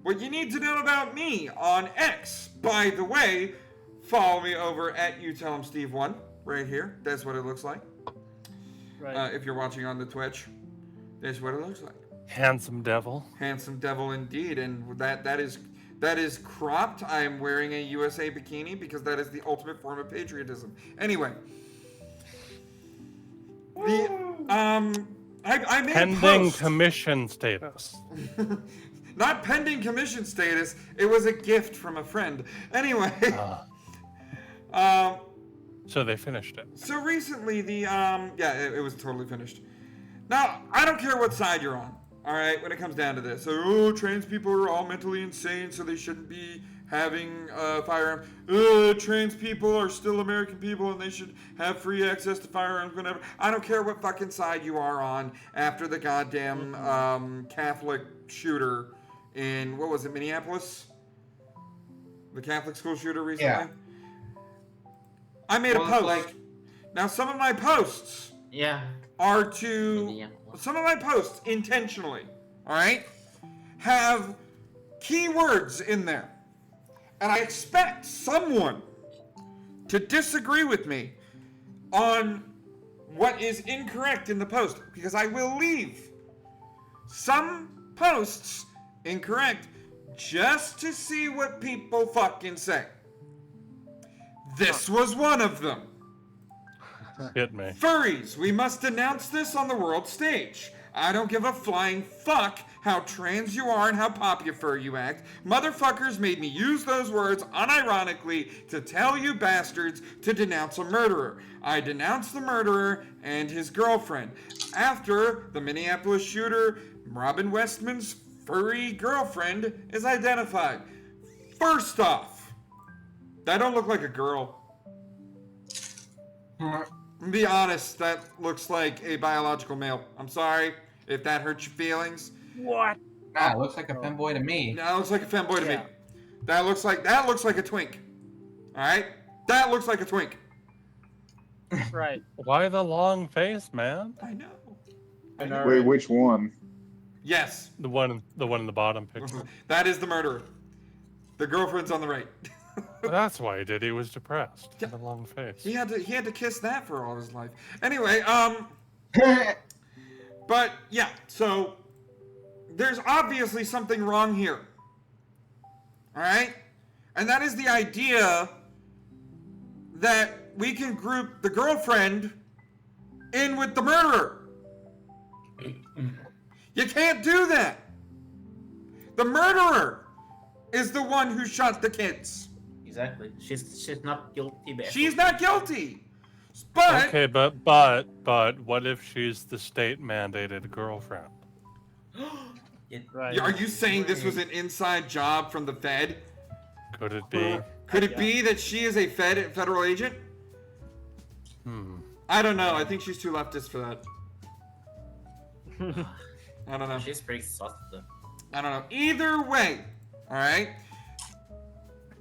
S2: What you need to know about me on X, by the way, follow me over at YouTellHimSteve1 right here. That's what it looks like.
S10: Right.
S2: If you're watching on the Twitch, that's what it looks like.
S11: Handsome devil.
S2: Handsome devil indeed, and that is cropped. I am wearing a USA bikini because that is the ultimate form of patriotism. Anyway, I made
S11: Pending
S2: a post.
S11: commission status.
S2: Not pending commission status. It was a gift from a friend. Anyway.
S11: So they finished it.
S2: So recently, it was totally finished. Now, I don't care what side you're on, all right, when it comes down to this. So, trans people are all mentally insane, so they shouldn't be having firearms. Trans people are still American people and they should have free access to firearms whenever. I don't care what fucking side you are on after the goddamn Catholic shooter in, what was it, Minneapolis? The Catholic school shooter recently?
S15: Yeah.
S2: I made a post. Now, some of my posts are to... Some of my posts, intentionally, alright, have keywords in there. And I expect someone to disagree with me on what is incorrect in the post, because I will leave some posts incorrect just to see what people fucking say. This was one of them.
S11: Hit me.
S2: Furries, we must announce this on the world stage. I don't give a flying fuck how trans you are and how pop you fur you act. Motherfuckers made me use those words unironically to tell you bastards to denounce a murderer. I denounced the murderer and his girlfriend. After the Minneapolis shooter, Robin Westman's furry girlfriend is identified. First off, that don't look like a girl. Be honest, that looks like a biological male. I'm sorry if that hurts your feelings.
S7: What?
S8: Nah, it looks like a femboy to me.
S2: No, it looks like a femboy to me. That looks like a twink. Alright? That looks like a twink.
S10: Right.
S11: Why the long face, man?
S2: I know.
S16: Wait, which one?
S2: Yes.
S11: The one in the bottom picture.
S2: That is the murderer. The girlfriend's on the right.
S11: That's why he did. He was depressed. He had a long face.
S2: He had to kiss that for all his life. Anyway, but yeah, so there's obviously something wrong here. All right? And that is the idea that we can group the girlfriend in with the murderer. You can't do that. The murderer is the one who shot the kids.
S6: Exactly. She's not guilty. Basically.
S2: She's not guilty. But
S11: okay, but what if she's the state mandated girlfriend?
S10: Right.
S2: Are you saying this was an inside job from the Fed?
S11: Could it be?
S2: Could it be that she is a federal agent? I don't know. I think she's too leftist for that. I don't know.
S6: She's pretty sus though.
S2: I don't know. Either way, all right.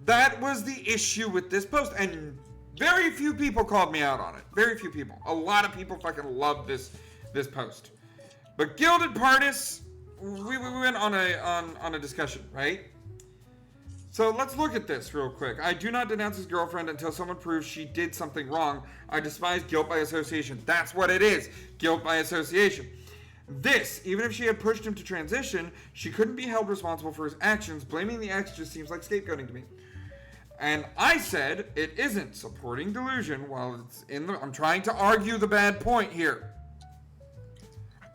S2: That was the issue with this post, and very few people called me out on it. Very few people. A lot of people fucking loved this post. But Gilded Partis, we went on a discussion, right? So let's look at this real quick. I do not denounce his girlfriend until someone proves she did something wrong. I despise guilt by association. That's what it is. Guilt by association. This, even if she had pushed him to transition, she couldn't be held responsible for his actions. Blaming the ex just seems like scapegoating to me. And I said it isn't supporting delusion while it's in the... I'm trying to argue the bad point here.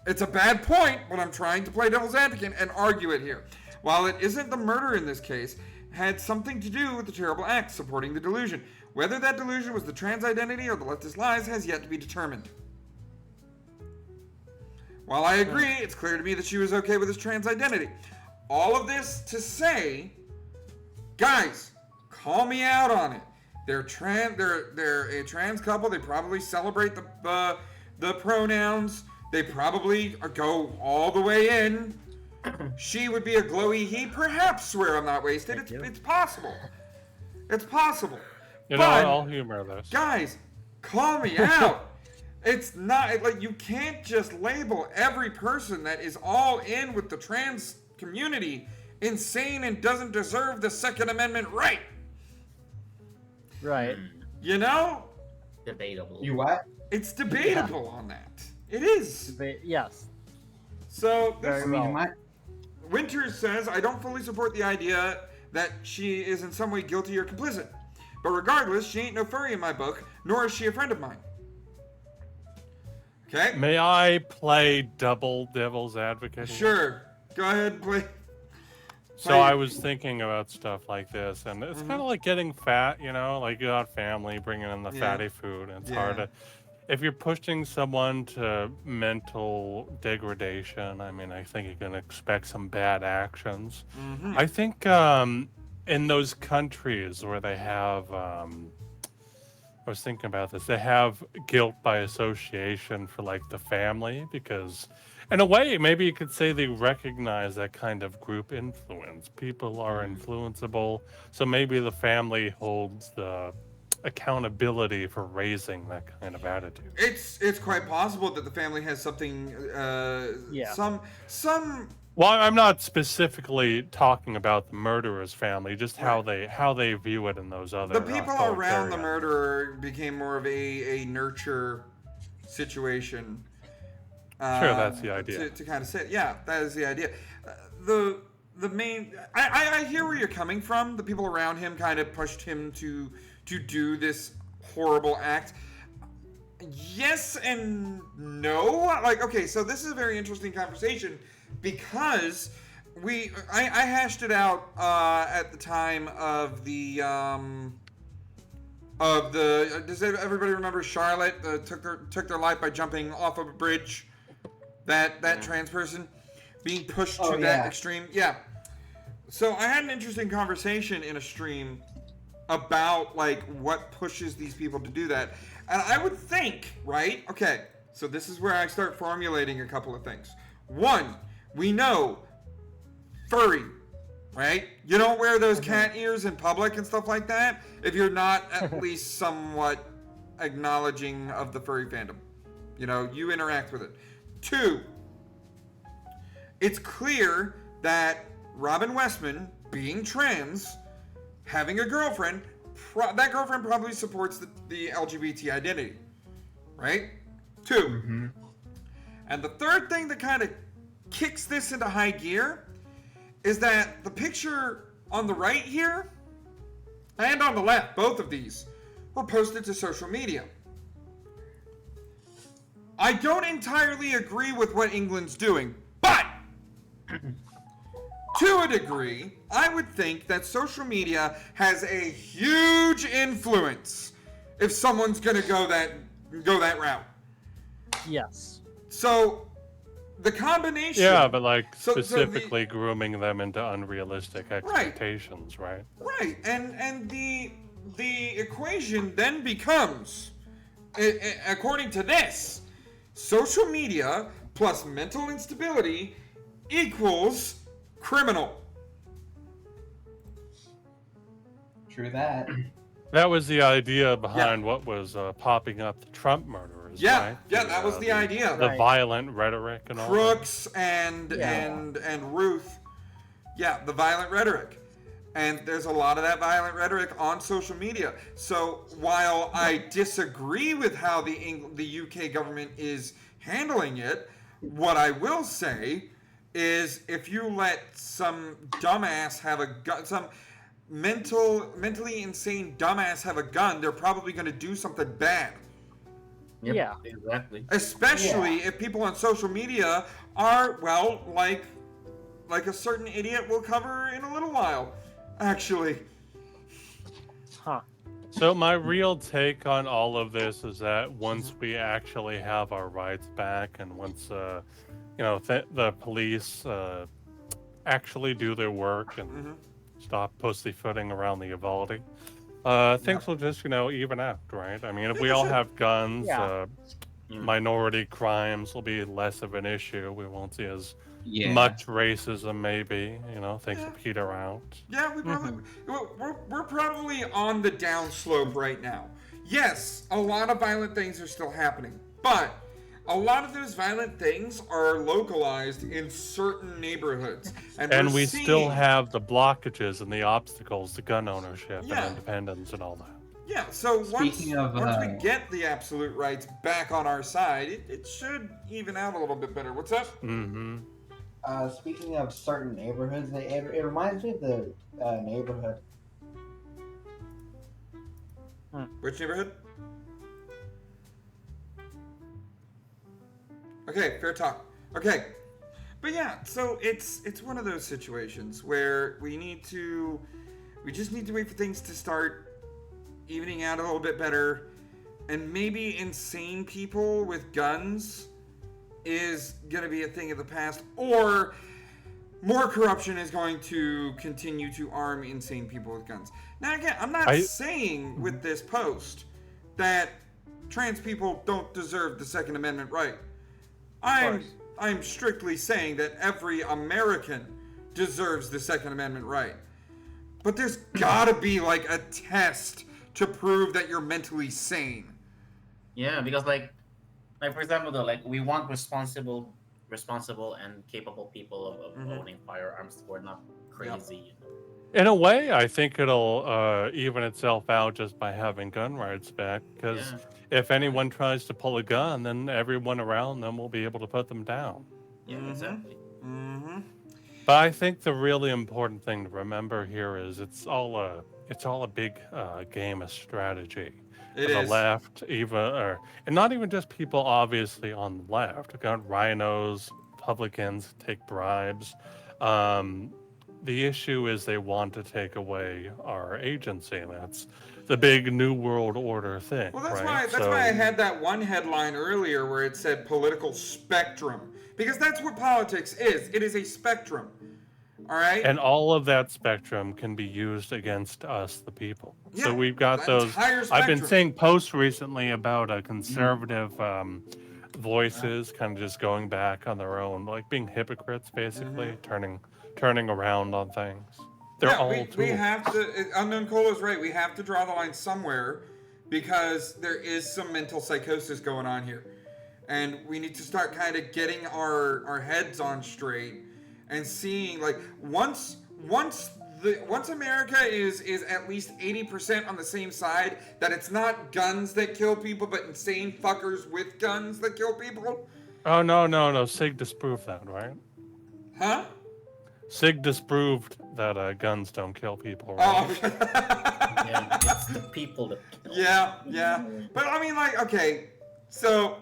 S2: It's a bad point, but I'm trying to play devil's advocate and argue it here. While it isn't the murder in this case, had something to do with the terrible act supporting the delusion. Whether that delusion was the trans identity or the leftist lies has yet to be determined. While I agree, it's clear to me that she was okay with his trans identity. All of this to say, guys, call me out on it. They're a trans couple. They probably celebrate the pronouns. They probably go all the way in. She would be a glowy he. Perhaps swear I'm not wasted. It's possible. It's possible.
S11: You know, I'll humor this.
S2: Guys, call me out. It's not like you can't just label every person that is all in with the trans community insane and doesn't deserve the Second Amendment right.
S10: Right.
S2: You know?
S6: Debatable.
S8: You what?
S2: It's debatable on that. It is.
S10: Yes.
S2: So,
S10: Very well.
S2: Winters says, I don't fully support the idea that she is in some way guilty or complicit. But regardless, she ain't no furry in my book, nor is she a friend of mine. Okay?
S11: May I play double devil's advocate?
S2: Sure. Go ahead and play.
S11: So I was thinking about stuff like this, and it's kind of like getting fat, you know? Like you got family bringing in the fatty food, and it's hard to... If you're pushing someone to mental degradation, I mean, I think you can expect some bad actions. I think in those countries where they have, I was thinking about this, they have guilt by association for like the family, because in a way, maybe you could say they recognize that kind of group influence. People are influenceable, so maybe the family holds the accountability for raising that kind of attitude.
S2: It's quite possible that the family has something, some.
S11: Well, I'm not specifically talking about the murderer's family, just how they view it in those other.
S2: The people around the murderer became more of a nurture situation.
S11: Sure, that's the idea.
S2: To kind of say, yeah, that is the idea. The main, I hear where you're coming from. The people around him kind of pushed him to do this horrible act. Yes and no. Like, okay, so this is a very interesting conversation because I hashed it out at the time of the does everybody remember Charlotte took their life by jumping off of a bridge? That trans person being pushed to that extreme. Yeah. So I had an interesting conversation in a stream about like what pushes these people to do that. And I would think, right? Okay, so this is where I start formulating a couple of things. One, we know furry, right? You don't wear those cat ears in public and stuff like that if you're not at least somewhat acknowledging of the furry fandom. You know, you interact with it. Two, it's clear that Robin Westman, being trans, having a girlfriend, that girlfriend probably supports the LGBT identity, right? Two. And the third thing that kind of kicks this into high gear is that the picture on the right here and on the left, both of these, were posted to social media. I don't entirely agree with what England's doing, but to a degree, I would think that social media has a huge influence if someone's gonna go that route.
S10: Yes.
S2: So the combination.
S11: Yeah, but like specifically grooming them into unrealistic expectations, right?
S2: Right, and the equation then becomes, according to this, social media plus mental instability equals criminal.
S8: True that.
S11: That was the idea behind what was popping up the Trump murderers, right?
S2: Yeah, that was the idea.
S11: The violent rhetoric and all that.
S2: Crooks and Ruth. Yeah, the violent rhetoric. And there's a lot of that violent rhetoric on social media. So while I disagree with how the UK government is handling it, what I will say is if you let some dumbass have a gun, some mentally insane dumbass have a gun, they're probably going to do something bad.
S6: Yep, yeah, exactly.
S2: Especially if people on social media are, well, like a certain idiot we'll cover in a little while, actually.
S10: Huh.
S11: So my real take on all of this is that once we actually have our rights back, and once the police actually do their work and stop pussyfooting around the Uvalde, things will just even out, right? I mean, if we all have guns, minority crimes will be less of an issue. We won't see as much racism, maybe. Things will peter out.
S2: Yeah, we're probably on the downslope right now. Yes, a lot of violent things are still happening, but a lot of those violent things are localized in certain neighborhoods.
S11: And we still have the blockages and the obstacles to gun ownership and independence and all that.
S2: Yeah, so once we get the absolute rights back on our side, it should even out a little bit better. What's up?
S8: Speaking of certain neighborhoods, it reminds me of the neighborhood.
S2: Which neighborhood? Okay, fair talk. Okay. But yeah, so it's one of those situations where we just need to wait for things to start evening out a little bit better, and maybe insane people with guns is gonna be a thing of the past, or more corruption is going to continue to arm insane people with guns. Now, again, I'm not saying with this post that trans people don't deserve the Second Amendment right. I'm strictly saying that every American deserves the Second Amendment right. But there's gotta be like a test to prove that you're mentally sane.
S6: Yeah, because like for example, though, like we want responsible and capable people of owning firearms. We're not crazy. You know?
S11: In a way, I think it'll even itself out just by having gun rights back. Because if anyone tries to pull a gun, then everyone around them will be able to put them down.
S6: Yeah, exactly.
S11: But I think the really important thing to remember here is it's all a big game of strategy.
S2: It
S11: the
S2: is.
S11: left, and not even just people obviously on the left. We've got rhinos, Republicans take bribes. The issue is they want to take away our agency, and that's the big New World Order thing.
S2: Well, that's
S11: right?
S2: why I had that one headline earlier where it said political spectrum, because that's what politics is. It is a spectrum. All right.
S11: And all of that spectrum can be used against us, the people.
S2: Yeah,
S11: so we've got those. I've been seeing posts recently about conservative voices kind of just going back on their own, like being hypocrites, basically, turning around on things. They're all tools.
S2: We have to. Unknown Cole is right. We have to draw the line somewhere, because there is some mental psychosis going on here, and we need to start kind of getting our heads on straight and seeing, like, once America is at least 80% on the same side, that it's not guns that kill people, but insane fuckers with guns that kill people.
S11: Oh no! Sig disproved that, right?
S2: Huh?
S11: Sig disproved that guns don't kill people, right?
S2: Oh.
S6: Yeah, it's the people that kill.
S2: Yeah. But I mean, like, okay, so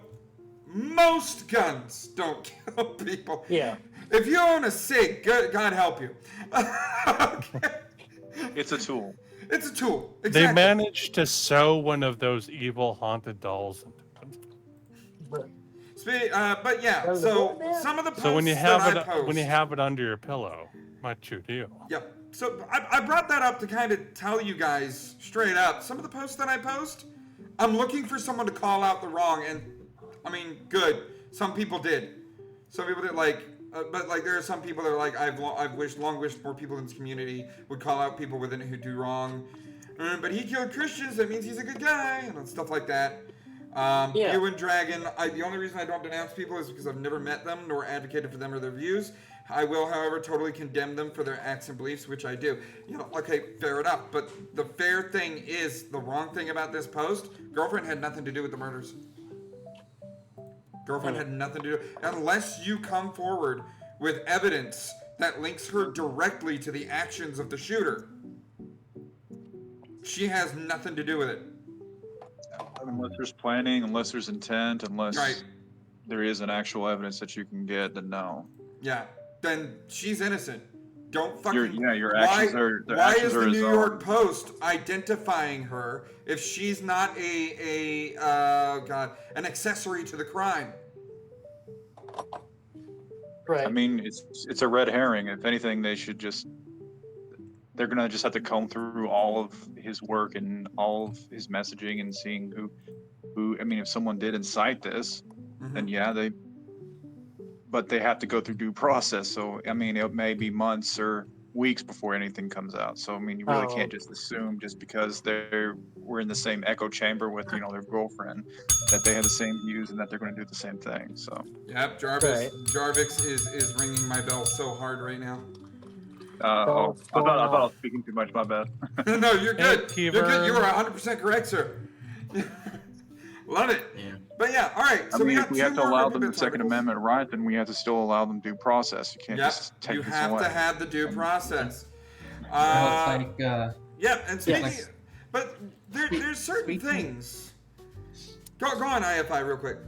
S2: most guns don't kill people.
S10: Yeah.
S2: If you own a Sig, God help you. Okay.
S16: It's a tool.
S2: It's a tool. Exactly.
S11: They managed to sew one of those evil haunted dolls into
S2: but yeah, so some of the posts
S11: so when you have it under your pillow, what you do?
S2: Yep. So I brought that up to kind of tell you guys straight up. Some of the posts that I post, I'm looking for someone to call out the wrong, and I mean, good. Some people did. Some people did, like, but like there are some people that are like, I've long wished more people in this community would call out people within it who do wrong. But he killed Christians. That means he's a good guy, and stuff like that. You and Dragon, the only reason I don't denounce people is because I've never met them nor advocated for them or their views. I will, however, totally condemn them for their acts and beliefs, which I do. Okay, fair enough. But the fair thing is, the wrong thing about this post, girlfriend had nothing to do with the murders. Girlfriend had nothing to do, unless you come forward with evidence that links her directly to the actions of the shooter. She has nothing to do with it.
S16: Unless there's planning, unless there's intent, unless there is an actual evidence that you can get, then no.
S2: Yeah, then she's innocent. Don't fucking.
S16: Your actions are.
S2: Why is the New York Post identifying her if she's not an accessory to the crime?
S10: Right.
S16: I mean, it's a red herring. If anything, they're gonna just have to comb through all of his work and all of his messaging and seeing who. I mean, if someone did incite this, then but they have to go through due process. So I mean, it may be months or weeks before anything comes out. So I mean, you really can't just assume just because we're in the same echo chamber with their girlfriend that they have the same views and that they're going to do the same thing. So
S2: yep, Jarvix is ringing my bell so hard right now.
S16: I thought I was speaking too much. My bad.
S2: No, you're good. You're good. You are 100% correct, sir. Love it. Yeah. But yeah, all right. So
S16: if we have to allow them the Second Amendment right, then we have to still allow them due process. You can't just take this away.
S2: You have to have the due process. And speaking, but there's certain things. Go on, IFI, real quick.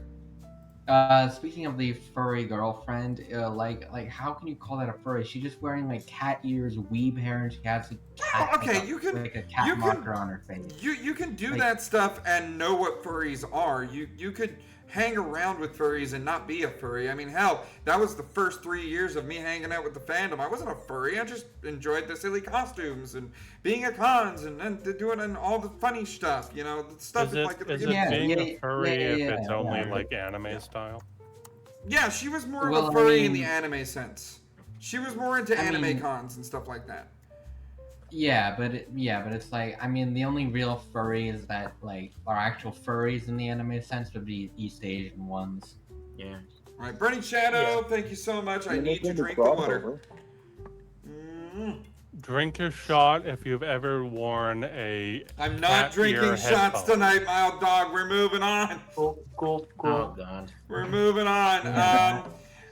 S8: Speaking of the furry girlfriend, like how can you call that a furry? She's just wearing like cat ears, weeb hair, and she has a cat. Like a cat marker on her face.
S2: You can do that stuff and know what furries are. You could hang around with furries and not be a furry. I mean, hell, that was the first 3 years of me hanging out with the fandom. I wasn't a furry. I just enjoyed the silly costumes and being at cons and doing and all the funny stuff, you know, the stuff
S11: Is
S2: that's
S11: it,
S2: like at the
S11: is it
S2: beginning.
S11: being a furry if it's only like anime style?
S2: Yeah, she was more of
S8: Well,
S2: a
S8: I
S2: furry in the
S8: mean-
S2: anime sense. She was more into anime
S8: mean-
S2: cons and stuff like that.
S8: Yeah, but it's like, I mean, the only real furries that like are actual furries in the anime sense would be East Asian ones.
S6: Yeah.
S2: All right, Burning Shadow, thank you so much. I need to drink the water.
S11: Drink a shot if you've ever worn a.
S2: I'm not
S11: cat
S2: drinking
S11: ear
S2: shots
S11: headphone.
S2: tonight, Mild Dog. We're moving on.
S6: Oh God.
S2: We're moving on.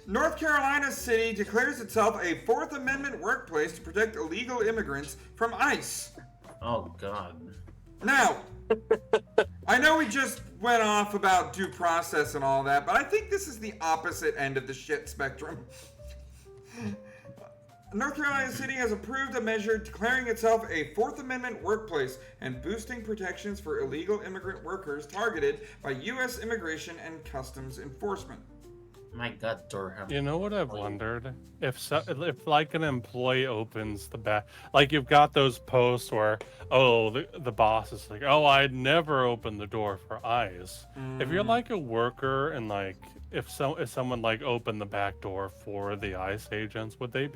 S2: North Carolina City declares itself a Fourth Amendment workplace to protect illegal immigrants from ICE.
S6: Oh God.
S2: Now, I know we just went off about due process and all that, but I think this is the opposite end of the shit spectrum. North Carolina City has approved a measure declaring itself a Fourth Amendment workplace and boosting protections for illegal immigrant workers targeted by U.S. Immigration and Customs Enforcement.
S6: My God, Durham.
S11: You know what I've wondered? If like an employee opens the back, like you've got those posts where, oh, the boss is like, oh, I'd never open the door for ICE. If you're like a worker and like, if someone like opened the back door for the ICE agents, would it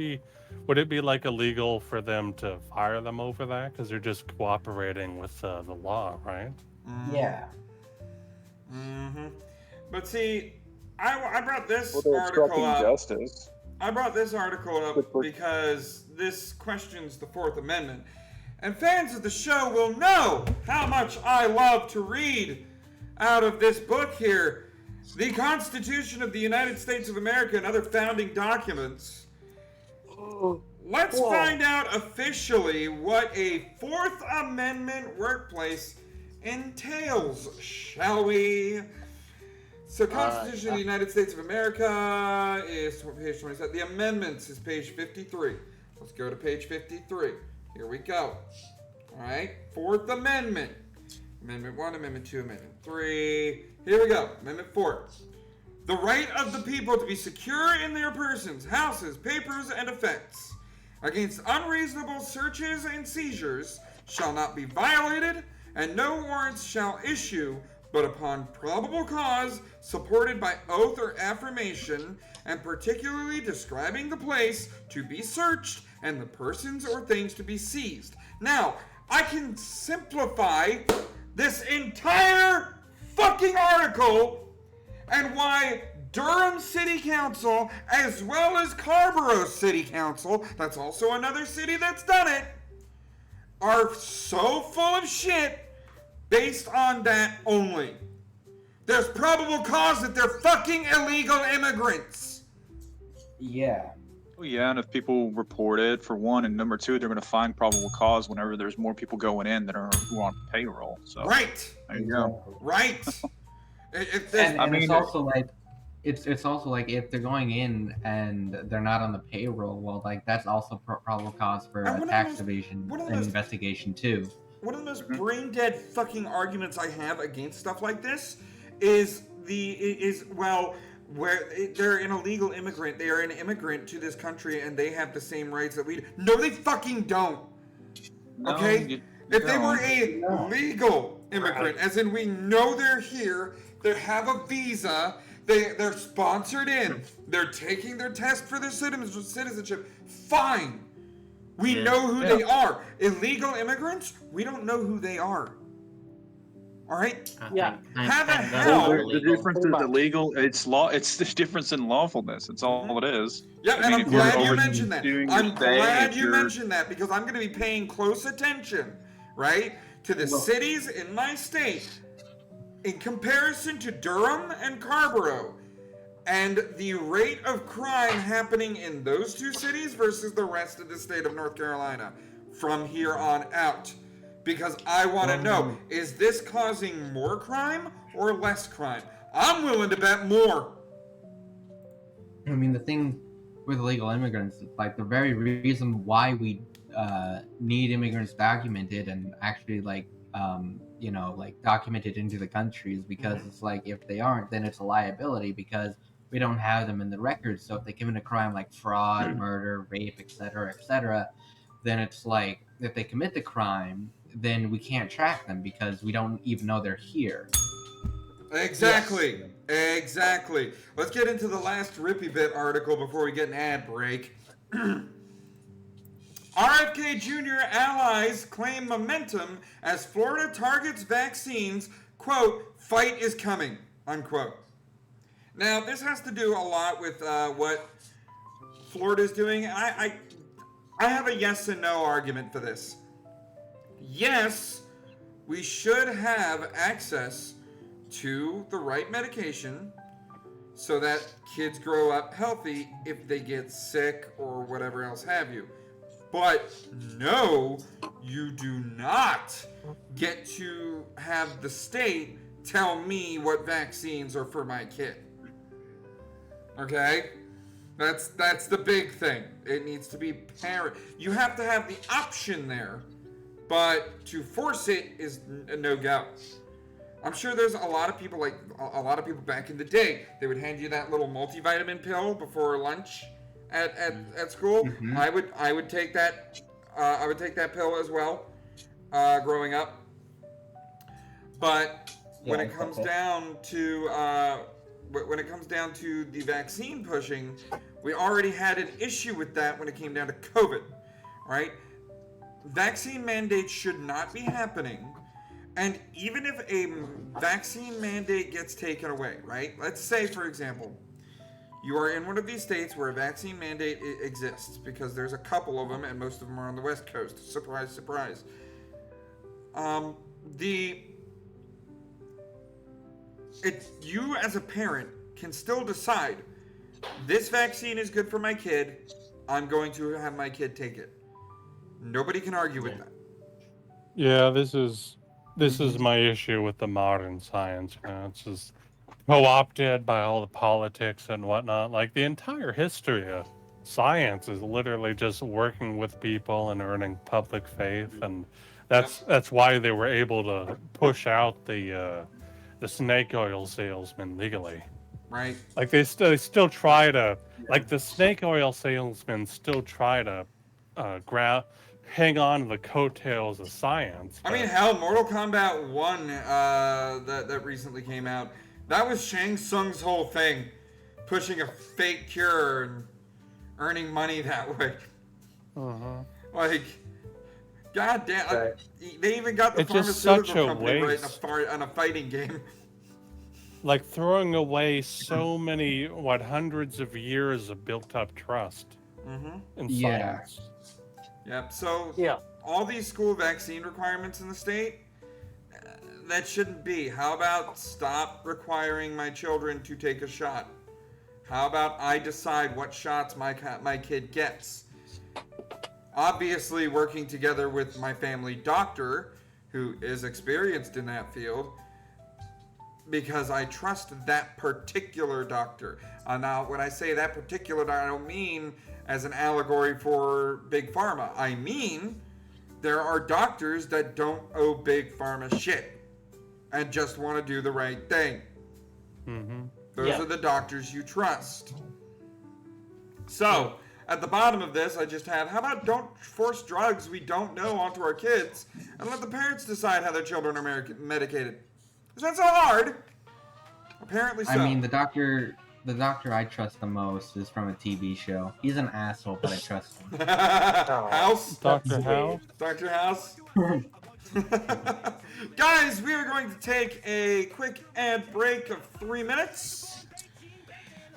S11: be like illegal for them to fire them over that? Because they're just cooperating with the law, right?
S8: Yeah.
S2: But see, I brought this
S16: They're
S2: article
S16: obstructing
S2: up.
S16: justice.
S2: I brought this article up because this questions the Fourth Amendment. And fans of the show will know how much I love to read out of this book here, the Constitution of the United States of America and other founding documents. Let's find out officially what a Fourth Amendment workplace entails, shall we? So, Constitution of the United States of America is page 27. The amendments is page 53. Let's go to page 53. Here we go. All right, Fourth Amendment. Amendment 1, Amendment 2, Amendment 3. Here we go. Amendment 4. The right of the people to be secure in their persons, houses, papers, and effects against unreasonable searches and seizures shall not be violated, and no warrants shall issue but upon probable cause supported by oath or affirmation, and particularly describing the place to be searched and the persons or things to be seized. Now, I can simplify this entire fucking article and why Durham City Council, as well as Scarborough City Council, that's also another city that's done it, are so full of shit based on that only. There's probable cause that they're fucking illegal immigrants.
S8: Yeah.
S16: Well, yeah, and if people report it, for one, and number two, they're going to find probable cause whenever there's more people going in that are who are on payroll. So
S2: Right.
S16: there you go.
S2: Right.
S8: And it's also like, it's also like if they're going in and they're not on the payroll, well, like that's also probable cause for tax evasion and investigation too.
S2: One of the most brain dead fucking arguments I have against stuff like this is where they're an illegal immigrant. They are an immigrant to this country and they have the same rights that we do. No, they fucking don't. Okay? If they were a legal immigrant, as in we know they're here, they have a visa, they're sponsored in, they're taking their test for their citizenship, fine. We know who they are. Illegal immigrants, we don't know who they are. All right?
S10: Yeah.
S2: How the hell?
S16: The difference is illegal. It's law. It's the difference in lawfulness. It's all it is.
S2: Yeah, and I'm glad you mentioned that. I'm glad you
S16: you're-
S2: mentioned that because I'm going to be paying close attention, right, to the cities in my state in comparison to Durham and Scarborough and the rate of crime happening in those two cities versus the rest of the state of North Carolina from here on out. Because I want to know, is this causing more crime or less crime? I'm willing to bet more.
S8: I mean, the thing with illegal immigrants, like the very reason why we need immigrants documented and actually like documented into the countries, because it's like if they aren't, then it's a liability because we don't have them in the records. So if they commit a crime like fraud, murder, rape, etc., then it's like if they commit the crime, then we can't track them because we don't even know they're here.
S2: Exactly. Exactly. Let's get into the last Rippy Bit article before we get an ad break. RFK Jr. allies claim momentum as Florida targets vaccines, quote, fight is coming, unquote. Now, this has to do a lot with what Florida's doing. I have a yes and no argument for this. Yes, we should have access to the right medication so that kids grow up healthy if they get sick or whatever else have you. But no, you do not get to have the state tell me what vaccines are for my kid. Okay? That's the big thing. It needs to be parent. You have to have the option there, but to force it is a no-go. I'm sure there's a lot of people back in the day, they would hand you that little multivitamin pill before lunch at school.
S8: Mm-hmm.
S2: I would take that. I would take that pill as well, growing up. But when it comes down to the vaccine pushing, we already had an issue with that when it came down to COVID, right? Vaccine mandates should not be happening. And even if a vaccine mandate gets taken away, right? Let's say, for example, you are in one of these states where a vaccine mandate exists, because there's a couple of them, and most of them are on the West Coast. Surprise, surprise. You as a parent can still decide, this vaccine is good for my kid, I'm going to have my kid take it. Nobody can argue with that.
S11: Yeah, this is my issue with the modern science. It's just co-opted by all the politics and whatnot. Like, the entire history of science is literally just working with people and earning public faith, and that's why they were able to push out the snake oil salesman legally.
S2: Right.
S11: Like, they still try to, like, the snake oil salesmen still try to hang on to the coattails of science.
S2: I mean, hell, Mortal Kombat 1 that recently came out, that was Shang Tsung's whole thing, pushing a fake cure and earning money that way. Like, goddamn, they even got the
S11: It's just
S2: pharmaceutical
S11: such a
S2: company
S11: waste.
S2: right on a fighting game.
S11: Like, throwing away so many, hundreds of years of built-up trust in science.
S2: Yep. So all these school vaccine requirements in the state, that shouldn't be. How about stop requiring my children to take a shot? How about I decide what shots my kid gets? Obviously, working together with my family doctor, who is experienced in that field, because I trust that particular doctor. Now, when I say that particular doctor, I don't mean as an allegory for Big Pharma. I mean, there are doctors that don't owe Big Pharma shit and just want to do the right thing. Those are the doctors you trust. So, at the bottom of this, I just had, how about don't force drugs we don't know onto our kids and let the parents decide how their children are medicated? Is that so hard? Apparently so.
S8: I mean, the doctor I trust the most is from a TV show. He's an asshole, but I trust him.
S2: House?
S11: Dr. House?
S2: Dr. House? Guys, we are going to take a quick ad break of 3 minutes.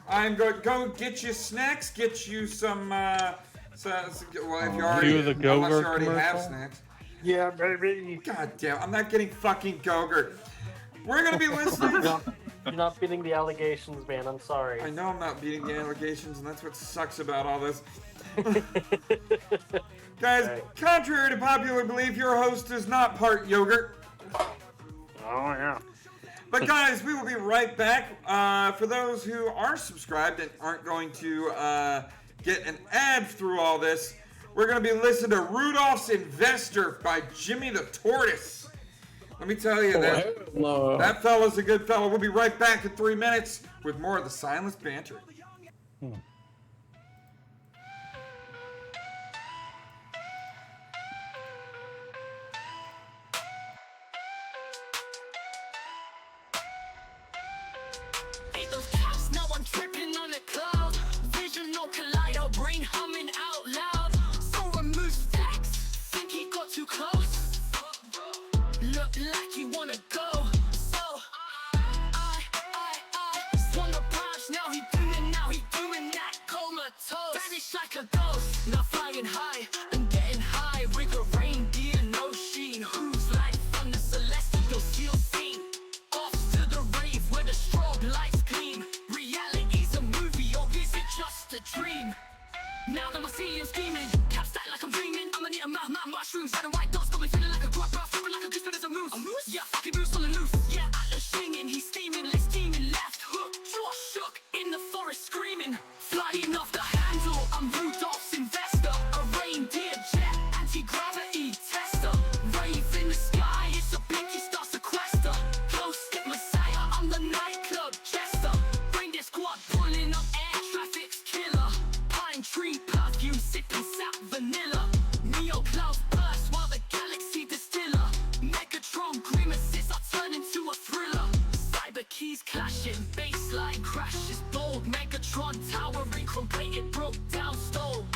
S2: I'm going to go get you snacks, get you some, well, if you already, unless you already have snacks.
S7: Yeah, baby.
S2: God damn, I'm not getting fucking Go-Gurt. We're going to be listening.
S10: You're not beating the allegations, man. I'm sorry.
S2: I know I'm not beating the allegations, and that's what sucks about all this. Guys, contrary to popular belief, your host is not part yogurt.
S7: Oh, yeah.
S2: But guys, we will be right back. For those who are subscribed and aren't going to get an ad through all this, we're going to be listening to Rudolph's Investor by Jimmy the Tortoise. Let me tell you that fella's a good fella. We'll be right back in 3 minutes with more of the Silenced Banter.
S3: Now I'm tripping on a cloud. Vision no collider, brain humming out loud. So remove stacks, think he got too close. Look like he wanna go. So I swung a punch. Now he doing that comatose. Vanish like a ghost, now flying high and getting high with a reindeer, no sheen. Who's like from the celestial steel scene? Off to the rave where the strobe lights gleam. Reality's a movie, or is it just a dream? Now that I see him scheming, cap stack like I'm dreaming. I'ma need my mushrooms and white dots got me feeling like a grub, feeling like a goose, but it's a moose. Yeah, fucking moose on the loose. Yeah, Atlas singing, he's steaming, let's steaming. Left hook, jaw shook in the forest screaming. Flying off the handle, I'm Rudolph's investor. A reindeer jet, anti-gravity tester. Rave in the sky, it's a pinky star sequester. Ghost stick messiah, I'm the nightclub jester. Reindeer squad pulling up air traffic's killer. Pine tree perfume, sipping sap vanilla. Neo cloud burst while the galaxy distiller. Megatron grimaces are turning to a thriller. Cyber keys clashing, baseline crashes bold. Megatron towering, crumpated, broke down, stole.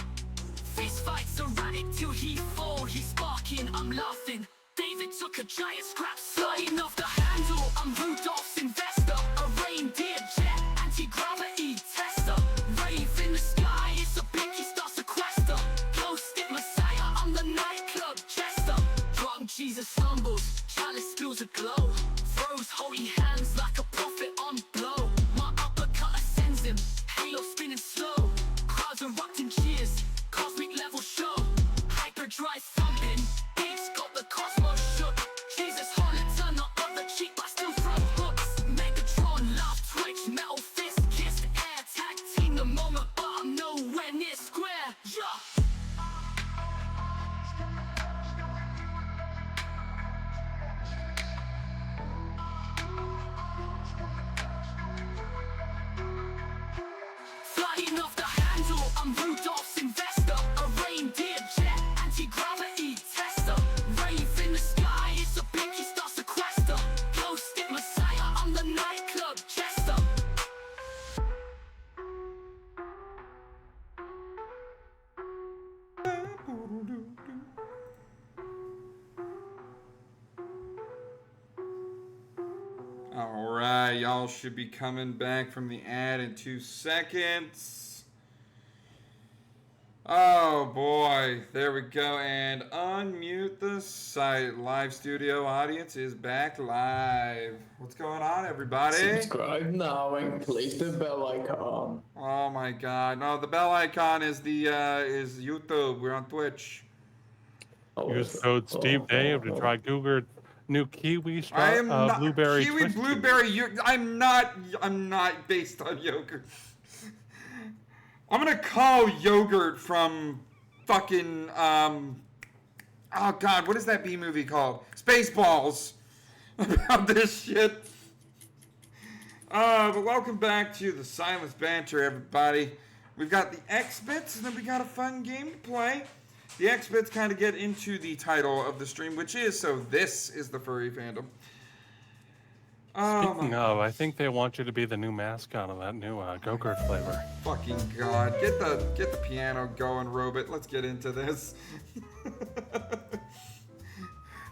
S3: Fist fights erratic till he fall. He's sparking, I'm laughing. David took a giant scrap, sliding off the handle. I'm Rudolph's investor. A reindeer jet, anti-gravity tester. Rave in the sky, it's a pinky star sequester. Ghost stick messiah, I'm the nightclub jester. Drunk Jesus humbles, chalice spills a glow. Throws holy hands like a prophet on blow. My uppercut ascends him, halo spinning slow. Crowds erupting cheers, cosmic level show. Hyperdrive thumping, Dave's got the cosmos shook. Jesus Hornet turn the other cheek, but still throw hooks. Megatron laugh, twitch, metal fist kissed. Air tag team the moment, but I'm nowhere near square. Yeah. Flying off the handle, I'm Rudolph's investor. A reindeer jet, anti-gravity tester. Rave in the sky, it's a pinky star sequester. Ghost stick messiah, I'm the nightclub jester.
S2: Alright, y'all should be coming back from the ad in 2 seconds. Oh boy, there we go, and unmute the site. Live studio audience is back live. What's going on, everybody?
S15: Subscribe now and click the bell icon.
S2: Oh my god, no, the bell icon is the is YouTube. We're on Twitch.
S11: Use code Steve Dave to try Google new kiwi
S2: I am not
S11: blueberry
S2: kiwi
S11: twist.
S2: blueberry. I'm not based on yogurt. I'm gonna call yogurt from fucking oh god, what is that B movie called? Spaceballs. About this shit. But welcome back to the Silenced Banter, everybody. We've got the X-Bits, and then we got a fun game to play. The X-Bits kind of get into the title of the stream, which is, so this is the Furry Fandom.
S11: Speaking of, I think they want you to be the new mascot of that new go-kart flavor.
S2: Fucking god. Get the piano going, Robot. Let's get into this.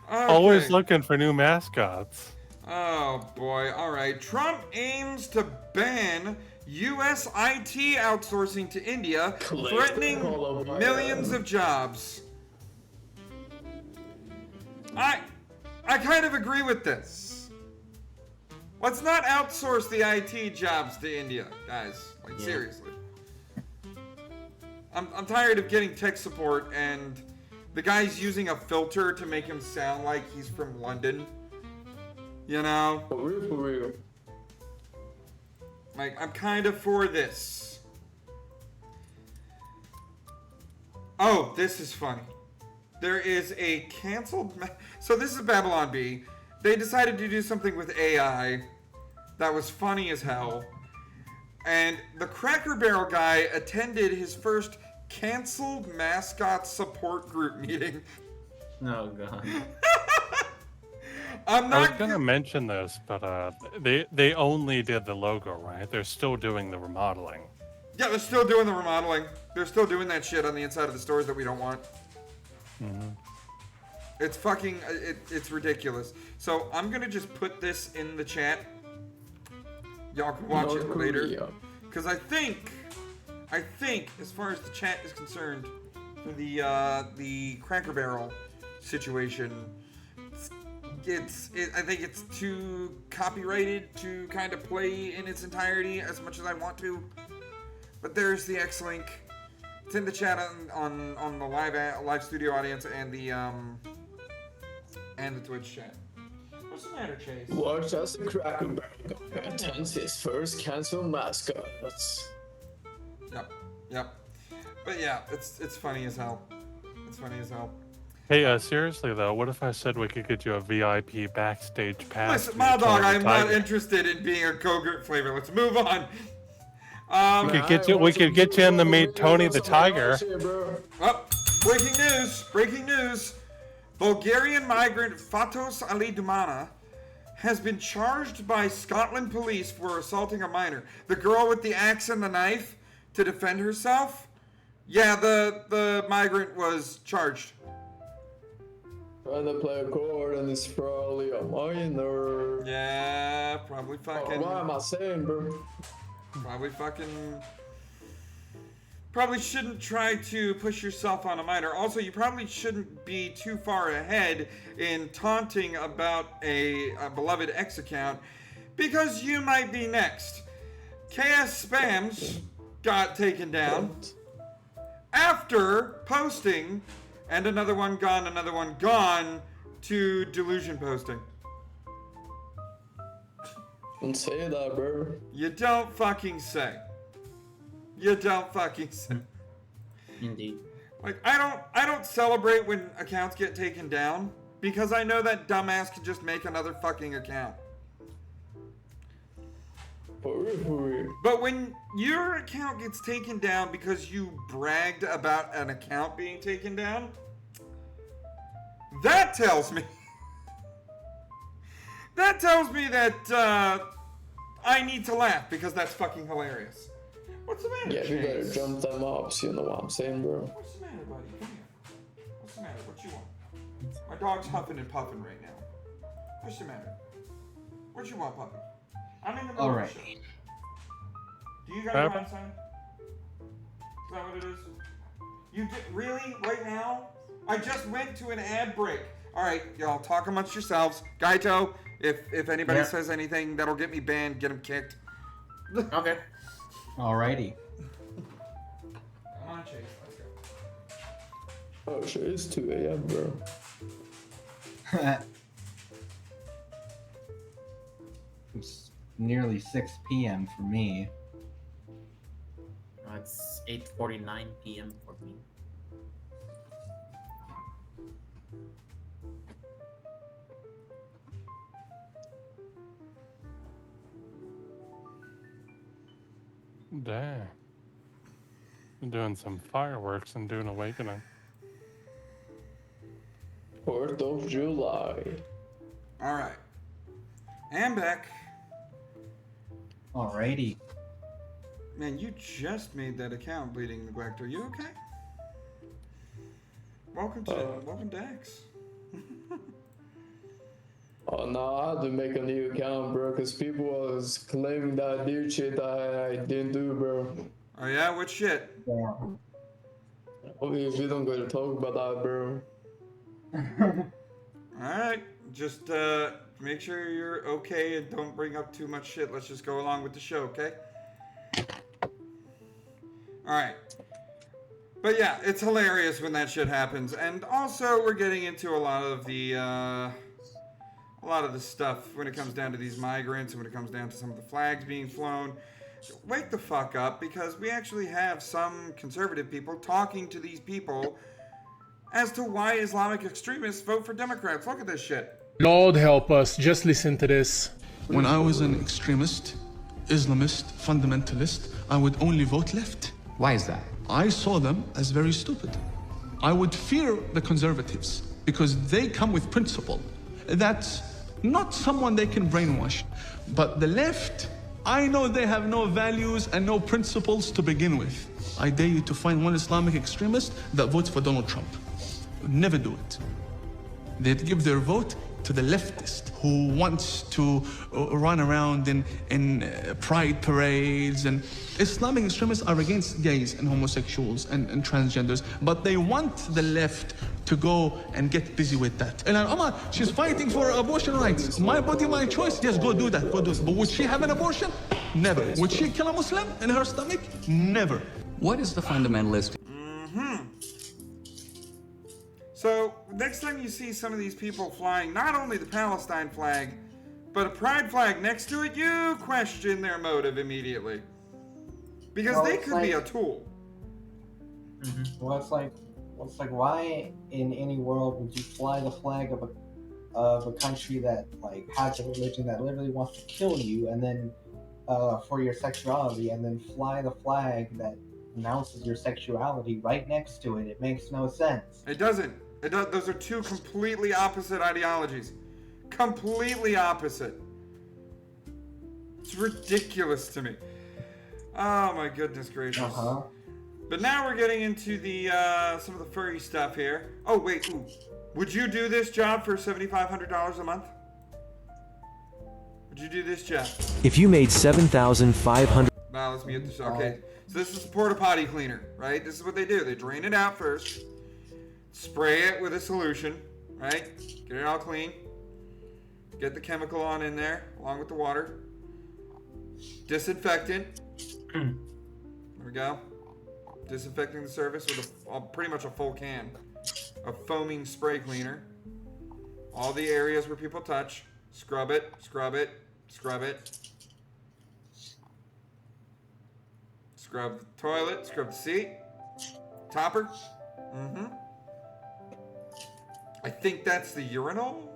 S11: Always looking for new mascots.
S2: Oh boy. Alright. Trump aims to ban U.S. IT outsourcing to India, threatening millions of jobs. I kind of agree with this. Let's not outsource the IT jobs to India, guys. Like, seriously. I'm tired of getting tech support and the guy's using a filter to make him sound like he's from London. You know?
S15: For real.
S2: Like, I'm kind of for this. Oh, this is funny. There is a canceled... So this is Babylon Bee. they decided to do something with AI that was funny as hell. And the Cracker Barrel guy attended his first canceled mascot support group meeting.
S6: Oh god.
S2: I'm
S11: I was
S2: not
S11: gonna mention this, but they only did the logo, right? They're still doing the remodeling.
S2: Yeah, they're still doing the remodeling. They're still doing that shit on the inside of the stores that we don't want.
S11: Mm-hmm.
S2: It's fucking, it's ridiculous. So I'm gonna just put this in the chat. Y'all can watch it later. Because I think, as far as the chat is concerned, for the Cracker Barrel situation, I think it's too copyrighted to kind of play in its entirety as much as I want to. But there's the X link. It's in the chat on the live studio audience and the Twitch chat. What's the matter, Chase?
S15: Watch as the Cracker Barrel attends his first canceled mascot.
S2: Yep. But yeah, it's funny as hell. It's funny as hell.
S11: Hey, seriously though, what if I said we could get you a VIP backstage pass?
S2: Listen, my dog, I'm not interested in being a Go-Gurt flavor. Let's move on.
S11: We could get you in to meet Tony the Tiger.
S2: Oh, breaking news. Bulgarian migrant Fatos Ali Dumana has been charged by Scotland police for assaulting a minor. The girl with the axe and the knife to defend herself? Yeah, the migrant was charged.
S15: Trying to play a chord and it's probably a minor.
S2: Yeah, probably fucking.
S15: What am I saying, bro?
S2: Probably shouldn't try to push yourself on a minor. Also, you probably shouldn't be too far ahead in taunting about a beloved ex account, because you might be next. KS Spams got taken down after posting, and another one gone to delusion posting.
S15: Don't say that, bro.
S2: You don't fucking say.
S6: Indeed.
S2: Like, I don't celebrate when accounts get taken down, because I know that dumbass can just make another fucking account. But when your account gets taken down because you bragged about an account being taken down, that tells me that I need to laugh, because that's fucking hilarious. What's the matter,
S15: Yeah,
S2: Chase?
S15: we better jump them up, you know what I'm saying, bro?
S2: What's the matter, buddy? Come here. What's the matter? What you want? My dog's huffing and puffing right now. What's the matter? What you want, puppy? I'm in the middle of the show. Do you got your mind sign? Is that what it is? You did, really? Right now? I just went to an ad break. Alright, y'all, talk amongst yourselves. Gaito, if anybody says anything that'll get me banned, get him kicked.
S6: Okay.
S8: Alrighty.
S2: Come on, Chase, let's go.
S15: Oh shit, it's 2 a.m., bro.
S8: It's nearly 6 p.m. for me.
S6: It's 8:49 p.m. for me.
S11: Damn. I'm doing some fireworks and doing awakening.
S15: 4th of July.
S2: Alright. And back.
S8: Alrighty.
S2: Man, you just made that account, Bleeding Neglect. Are you okay? Welcome to X.
S15: Oh no, I had to make a new account, bro, because people was claiming that I did shit I didn't do, bro.
S2: Oh yeah? What shit?
S8: Yeah.
S15: Obviously, we don't go to talk about that, bro.
S2: Alright, just make sure you're okay and don't bring up too much shit. Let's just go along with the show, okay? Alright. But yeah, it's hilarious when that shit happens. And also, we're getting into a lot of the stuff when it comes down to these migrants and when it comes down to some of the flags being flown. Wake the fuck up, because we actually have some conservative people talking to these people as to why Islamic extremists vote for Democrats. Look at this shit.
S17: Lord help us, just listen to this.
S18: When I was an extremist, Islamist, fundamentalist, I would only vote left.
S19: Why is that?
S18: I saw them as very stupid. I would fear the conservatives because they come with principle. That's not someone they can brainwash. But the left, I know they have no values and no principles to begin with. I dare you to find one Islamic extremist that votes for Donald Trump. Never do it. They'd give their vote to the leftist who wants to run around in pride parades. And Islamic extremists are against gays and homosexuals and transgenders, but they want the left to go and get busy with that. And Omar, she's fighting for abortion rights. My body, my choice. Yes, go do that, go do it. But would she have an abortion? Never. Would she kill a Muslim in her stomach? Never.
S19: What is the fundamentalist?
S2: So, next time you see some of these people flying not only the Palestine flag, but a pride flag next to it, you question their motive immediately. Because
S20: Well,
S2: they
S20: it's
S2: could be a
S20: like-
S2: tool.
S20: Well, it's like, why in any world would you fly the flag of a country that like has a religion that literally wants to kill you, and then for your sexuality, and then fly the flag that announces your sexuality right next to it? It makes no sense.
S2: It doesn't. Those are two completely opposite ideologies. Completely opposite. It's ridiculous to me. Oh my goodness gracious. But now we're getting into the some of the furry stuff here. Oh wait, ooh. Would you do this job for $7,500 a month? Would you do this job?
S21: If you made 7,500.
S2: Wow, let's mute this. Okay, so this is a porta potty cleaner, right? This is what they do. They drain it out first, spray it with a solution, right? Get it all clean. Get the chemical on in there, along with the water. Disinfectant. There we go. Disinfecting the surface with pretty much a full can of foaming spray cleaner. All the areas where people touch. Scrub it, scrub it, scrub it. Scrub the toilet, scrub the seat. Topper. I think that's the urinal.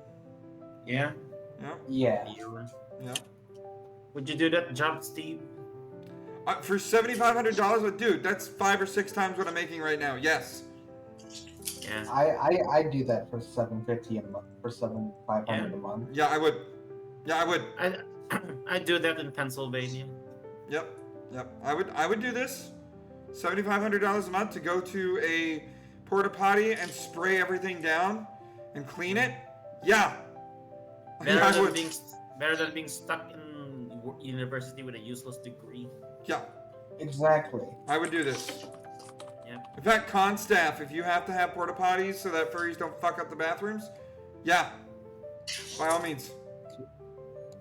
S6: Yeah.
S2: Yeah.
S20: Yeah.
S2: Yeah.
S6: Would you do that job, Steve?
S2: For $7,500, dude, that's 5 or 6 times what I'm making right now. Yes.
S6: Yeah.
S20: I do that for $750 a month, for $7,500 a month.
S2: Yeah, I would. Yeah, I would.
S6: I do that in Pennsylvania.
S2: Yep. I would do this. $7,500 a month to go to a porta potty and spray everything down and clean it. Yeah.
S6: Better than being stuck in university with a useless degree.
S2: Yeah.
S20: Exactly.
S2: I would do this.
S6: Yeah.
S2: In fact, con staff, if you have to have porta potties so that furries don't fuck up the bathrooms, yeah. By all means.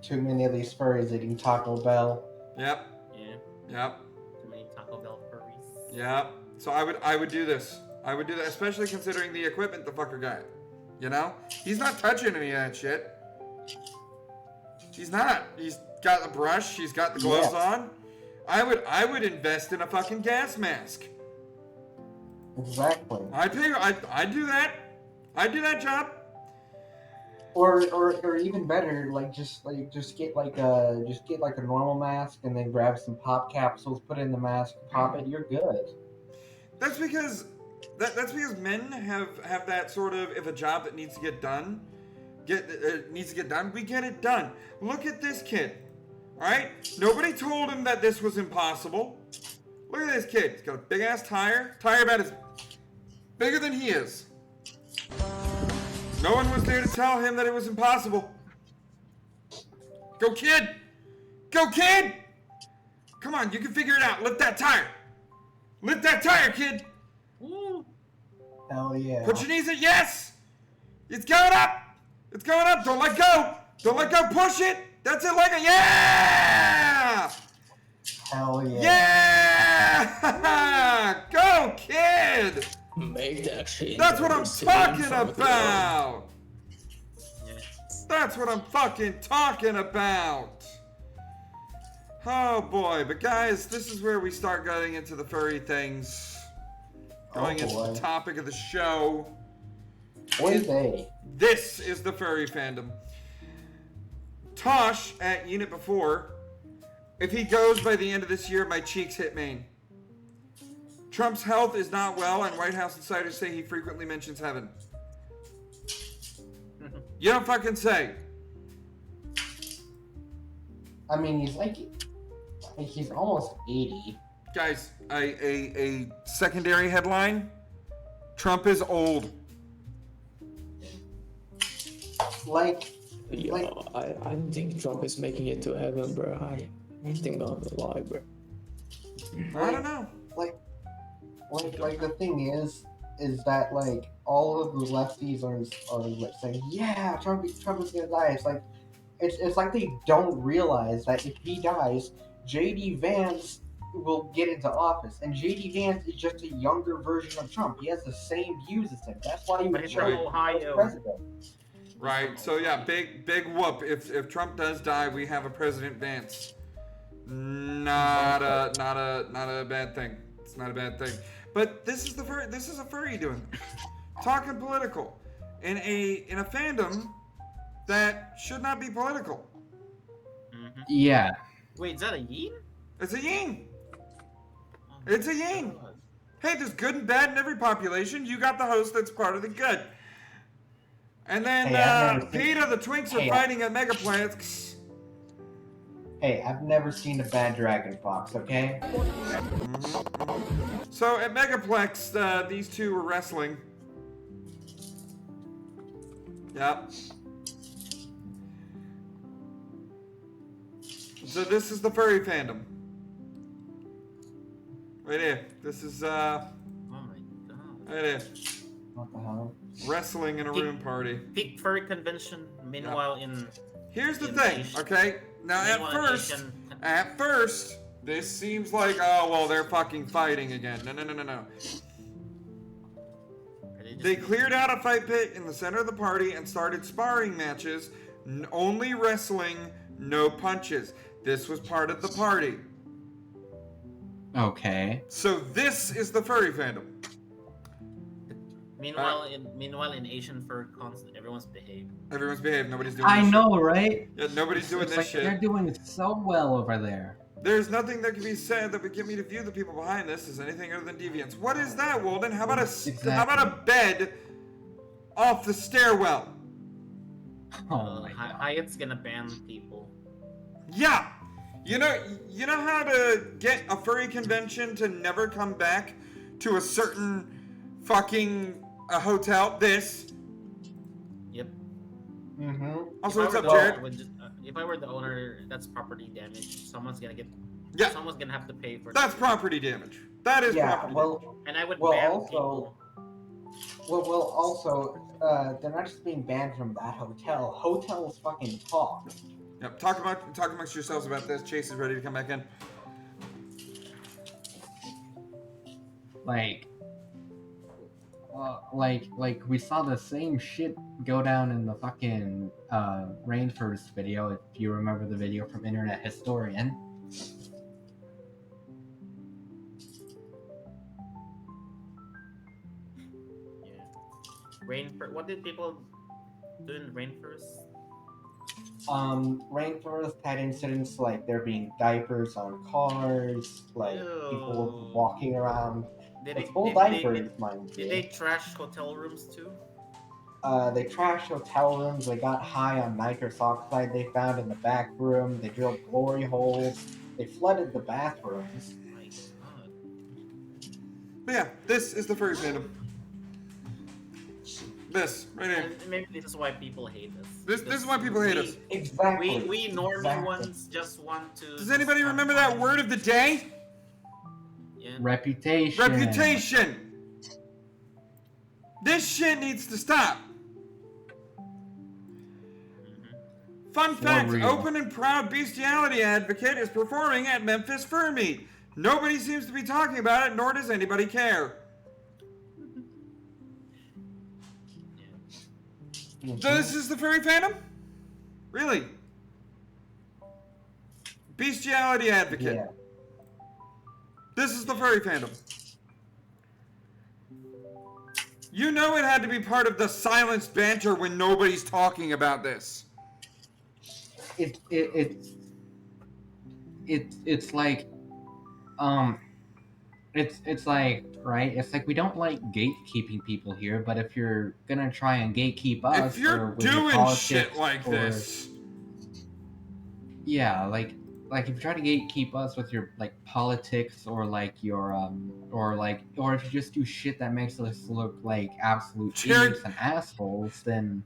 S20: Too many of these furries eating Taco Bell.
S2: Yep.
S6: Yeah.
S2: Yep.
S6: Too many Taco Bell furries.
S2: Yep. So I would do this. I would do that, especially considering the equipment the fucker got. You know? He's not touching any of that shit. He's not. He's got the brush. He's got the gloves on. I would invest in a fucking gas mask.
S20: Exactly.
S2: I'd do that. I'd do that job.
S20: Or even better, just get like a normal mask and then grab some pop capsules, put it in the mask, pop it, you're good.
S2: That's because men have that sort of, if a job that needs to get done, we get it done. Look at this kid. Alright? Nobody told him that this was impossible. Look at this kid. He's got a big ass tire. Tire about as bigger than he is. No one was there to tell him that it was impossible. Go kid! Go kid! Come on, you can figure it out. Lift that tire. Lift that tire, kid.
S6: Woo.
S20: Hell yeah.
S2: Put your knees in. Yes! It's going up! It's going up. Don't let go. Don't let go. Push it. That's it. Like a yeah!
S20: Hell yeah.
S2: Yeah! Go, kid!
S22: Make that shit.
S2: That's what I'm talking about. That's what I'm fucking talking about. Oh boy, but guys, this is where we start getting into the furry things. Going into the topic of the show.
S20: Oy vey.
S2: This is the furry fandom. Tosh at Unit Before. If he goes by the end of this year, my cheeks hit Maine. Trump's health is not well, and White House insiders say he frequently mentions heaven. You don't fucking say.
S20: I mean, he's almost 80.
S2: Guys, a secondary headline. Trump is old.
S15: I don't think Trump is making it to heaven, bro. I think I'm a lie, bro.
S2: I don't know.
S20: Like the thing is that like all of the lefties are like saying, yeah, Trump is gonna die. It's like they don't realize that if he dies, J.D. Vance will get into office, and J.D. Vance is just a younger version of Trump. He has the same views as him. That's why he was
S6: Ohio.
S20: president.
S2: Right. So yeah, big whoop. If Trump does die, we have a President Vance. Not a bad thing. It's not a bad thing. But this is a furry doing talking political in a fandom that should not be political.
S8: Yeah.
S6: Wait, is that a yin?
S2: It's a yin. It's a yin. Hey, there's good and bad in every population. You got the host that's part of the good. And then PETA, the Twinks are fighting at Mega Planets.
S20: Hey, I've never seen a bad Dragon Fox, okay?
S2: So at Megaplex, these two were wrestling. Yep. So this is the furry fandom. Right here. This is
S6: oh my god.
S2: right here.
S20: What the hell?
S2: Wrestling in a room party.
S6: Peak furry convention. Meanwhile,
S2: here's the thing, okay? Now at first, this seems like, oh well, they're fucking fighting again. No. They cleared out a fight pit in the center of the party and started sparring matches. Only wrestling, no punches. This was part of the party.
S8: Okay.
S2: So this is the furry fandom.
S6: Meanwhile, in Asian fur cons, everyone's behaved.
S2: Everyone's behaved. Nobody's doing.
S8: I
S2: this
S8: know,
S2: shit.
S8: right?
S2: Yeah, nobody's doing
S8: It's
S2: this
S8: like
S2: shit.
S8: They're doing so well over there.
S2: There's nothing that can be said that would get me to view the people behind this as anything other than deviance. What is that, Walden? How about a bed off the stairwell?
S8: Oh my god.
S6: Hyatt's gonna ban people.
S2: Yeah. You know how to get a furry convention to never come back to a certain fucking hotel? This.
S6: Yep.
S20: Mm-hmm.
S2: Also, what's up, Jared?
S6: If I were the owner, that's property damage. Someone's gonna get.
S2: Yeah.
S6: Someone's gonna have to pay for.
S2: That's property damage. That is property damage.
S6: And I would ban people.
S20: They're not just being banned from that hotel. Hotels fucking talk.
S2: Yep. Talk amongst yourselves about this. Chase is ready to come back in.
S8: Like we saw the same shit go down in the fucking Rainforest video, if you remember the video from Internet Historian.
S6: What did people do in Rainforest?
S20: Rainforest had incidents like there being diapers on cars, like people walking around. Full diapers, mind you.
S6: Did they trash hotel rooms too?
S20: They trashed hotel rooms. They got high on nitrous oxide they found in the back room. They drilled glory holes. They flooded the bathrooms.
S6: My god.
S2: But yeah, this is the furry fandom. This, right here.
S6: Maybe this is why people hate us.
S2: This is why people hate us.
S20: Exactly.
S6: We normie ones just want to.
S2: Does anybody remember that word of the day?
S6: Yeah.
S8: Reputation.
S2: Reputation. This shit needs to stop. Fun fact,
S8: real.
S2: open and proud bestiality advocate is performing at Memphis Fur Meet. Nobody seems to be talking about it, nor does anybody care. This is the furry fandom? Really? Bestiality advocate.
S20: Yeah.
S2: This is the furry fandom. You know it had to be part of the silenced banter when nobody's talking about this.
S8: It's like it's like, right, it's like we don't like gatekeeping people here, but if you're gonna try and gatekeep us,
S2: If you're
S8: or with your
S2: doing shit
S8: politics,
S2: like
S8: or,
S2: this,
S8: yeah, like if you try to gatekeep us with your like politics, or like your or if you just do shit that makes us look like absolute idiots and assholes, then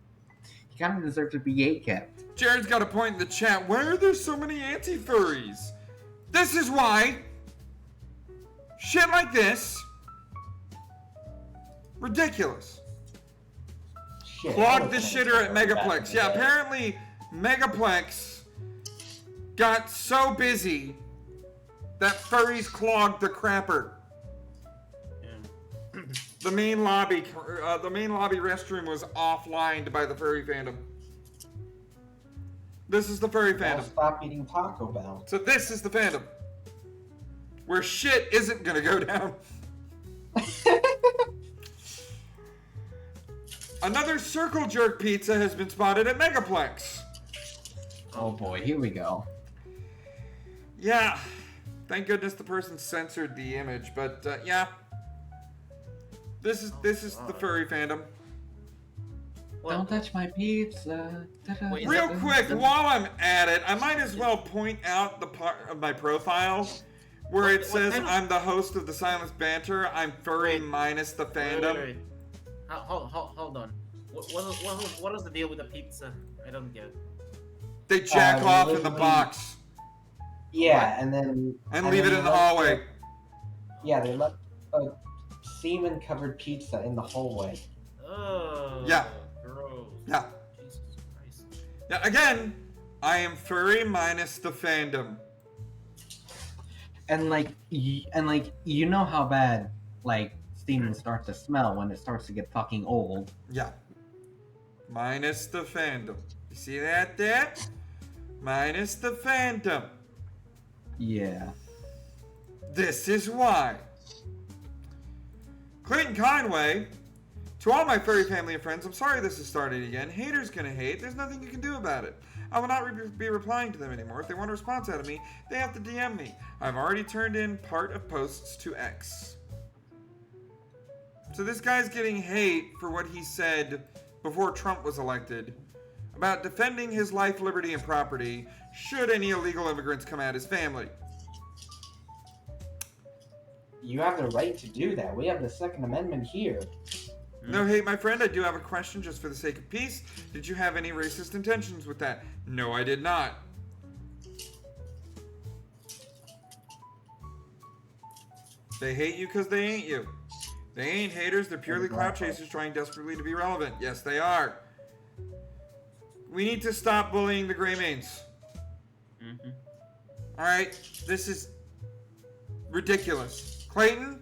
S8: you kind of deserve to be gatekept.
S2: Jared's got a point in the chat. Why are there so many anti-furries? This is why. Shit like this. Ridiculous.
S20: Shit,
S2: Clogged the shitter at Megaplex. Yeah, apparently Megaplex got so busy that furries clogged the crapper. The main lobby restroom was offlined by the furry fandom. This is the furry fandom.
S20: Stop eating Taco Bell.
S2: So this is the fandom. Where shit isn't gonna go down. Another circle jerk pizza has been spotted at Megaplex.
S8: Oh boy, here we go.
S2: Yeah. Thank goodness the person censored the image, but yeah. This is the furry fandom.
S8: Don't touch my pizza.
S2: Real quick, while I'm at it, I might as well point out the part of my profile where it says I'm the host of the Silenced Banter. I'm furry minus the fandom.
S6: Wait. Hold on. What is the deal with the pizza? I don't get it.
S2: They jack off in the box.
S20: Yeah, and then...
S2: And leave it in the hallway.
S20: Yeah, they left a semen-covered pizza in the hallway.
S6: Oh.
S2: Yeah.
S6: Gross.
S2: Yeah.
S6: Jesus Christ.
S2: Yeah, again, I am furry minus the fandom.
S8: And like, you know how bad like semen starts to smell when it starts to get fucking old.
S2: Yeah. Minus the fandom. You see that there? Minus the fandom.
S8: Yeah.
S2: This is why. Clayton Conway, to all my furry family and friends, I'm sorry this is starting again. Haters gonna hate. There's nothing you can do about it. I will not be replying to them anymore. If they want a response out of me, they have to DM me. I've already turned in part of posts to X. So this guy's getting hate for what he said before Trump was elected about defending his life, liberty, and property should any illegal immigrants come at his family.
S20: You have the right to do that. We have the Second Amendment here.
S2: No hate, my friend. I do have a question just for the sake of peace. Did you have any racist intentions with that? No, I did not. They hate you because they ain't you. They ain't haters. They're purely clout chasers trying desperately to be relevant. Yes, they are. We need to stop bullying the gray mains. Alright? This is ridiculous. Clayton,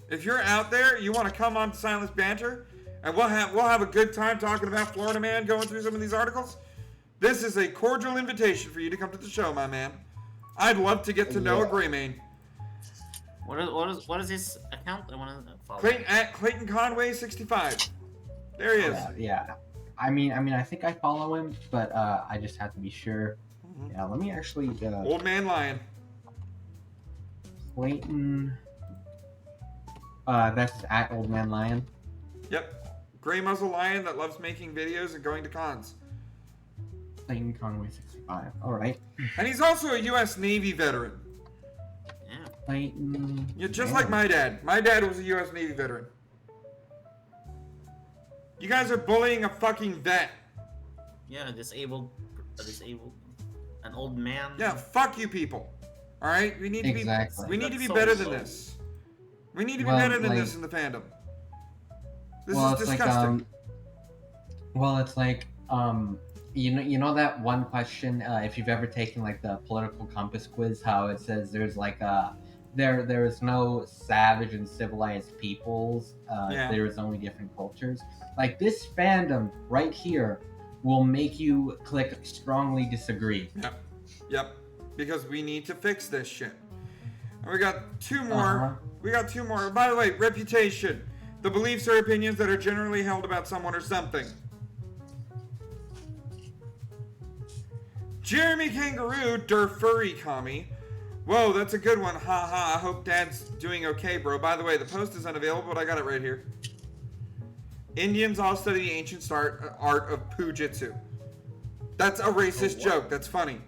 S2: if you're out there, you want to come on to Silenced Banter, and we'll have a good time talking about Florida Man, going through some of these articles. This is a cordial invitation for you to come to the show, my man. I'd love to get to know a gray main.
S6: What is his account? I want to follow.
S2: Clayton Conway 65. There he is.
S8: Yeah. I mean, I think I follow him, but I just have to be sure. Yeah, let me actually.
S2: Old Man Lion.
S8: Clayton. That's at Old Man Lion.
S2: Yep. Gray muzzle lion that loves making videos and going to cons.
S8: Clayton Conway 65. All right.
S2: And he's also a U.S. Navy veteran.
S6: Yeah.
S8: Clayton.
S2: Yeah, just like my dad. My dad was a U.S. Navy veteran. You guys are bullying a fucking vet.
S6: Yeah, disabled, an old man.
S2: Yeah, fuck you people. All right, we need to be better than this. We need to be better than this in the fandom. This is disgusting.
S8: It's like you know that one question, if you've ever taken like the political compass quiz, how it says there's like there is no savage and civilized peoples. There is only different cultures. Like this fandom right here will make you click strongly disagree.
S2: Yep. Because we need to fix this shit. And we got two more. We got two more. By the way, reputation. the beliefs or opinions that are generally held about someone or something. Jeremy Kangaroo, Der Furry Kami. Whoa, that's a good one. Ha ha. I hope Dad's doing okay, bro. By the way, the post is unavailable, but I got it right here. Indians all study the ancient art of Pujitsu. That's a racist joke. That's funny.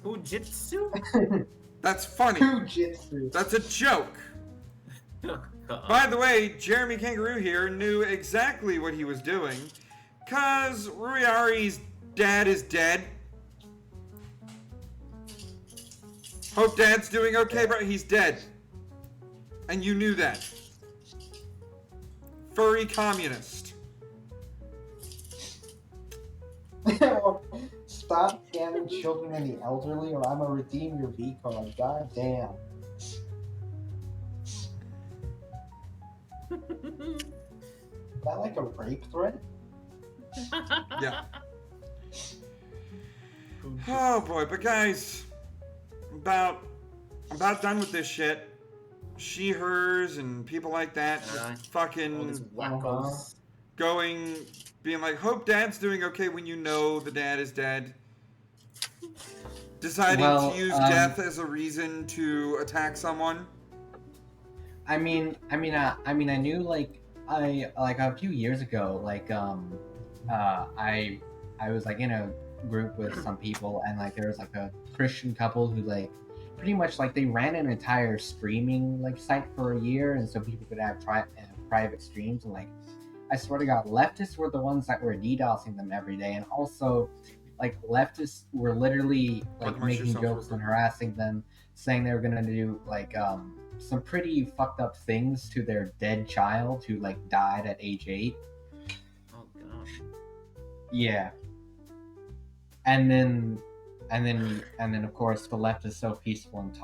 S6: Pujitsu?
S2: That's funny.
S20: Pujitsu.
S2: That's a joke. By the way, Jeremy Kangaroo here knew exactly what he was doing, cause Ruiari's dad is dead. Hope Dad's doing okay, bro. He's dead. And you knew that. Furry communist.
S20: Stop scamming children and the elderly, or I'm gonna redeem your V card. God damn. Is that like a rape threat?
S2: Yeah. Oh boy, but guys, I'm about done with this shit. She, hers, and people like that just fucking being like, hope Dad's doing okay when you know the dad is dead. Deciding to use death as a reason to attack someone.
S8: I knew like a few years ago, I was like in a group with some people, and like there was like a Christian couple who like pretty much like they ran an entire streaming like site for a year, and so people could have private streams, and like I swear to God, leftists were the ones that were DDoSing them every day, and also like leftists were literally like making jokes and harassing them, saying they were gonna do like some pretty fucked up things to their dead child who like died at age 8.
S6: Oh gosh.
S8: Yeah. And then of course the left is so peaceful and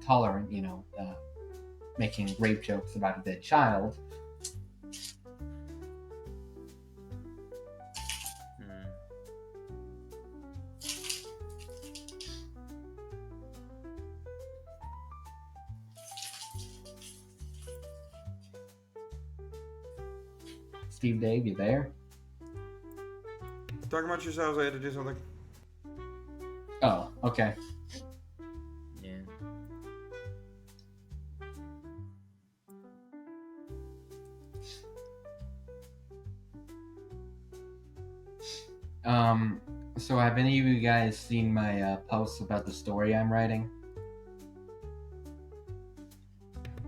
S8: tolerant, you know, making rape jokes about a dead child. Steve Dave, you there?
S2: Talking about yourselves, I had to do something.
S8: Oh, okay.
S6: Yeah.
S8: So have any of you guys seen my posts about the story I'm writing?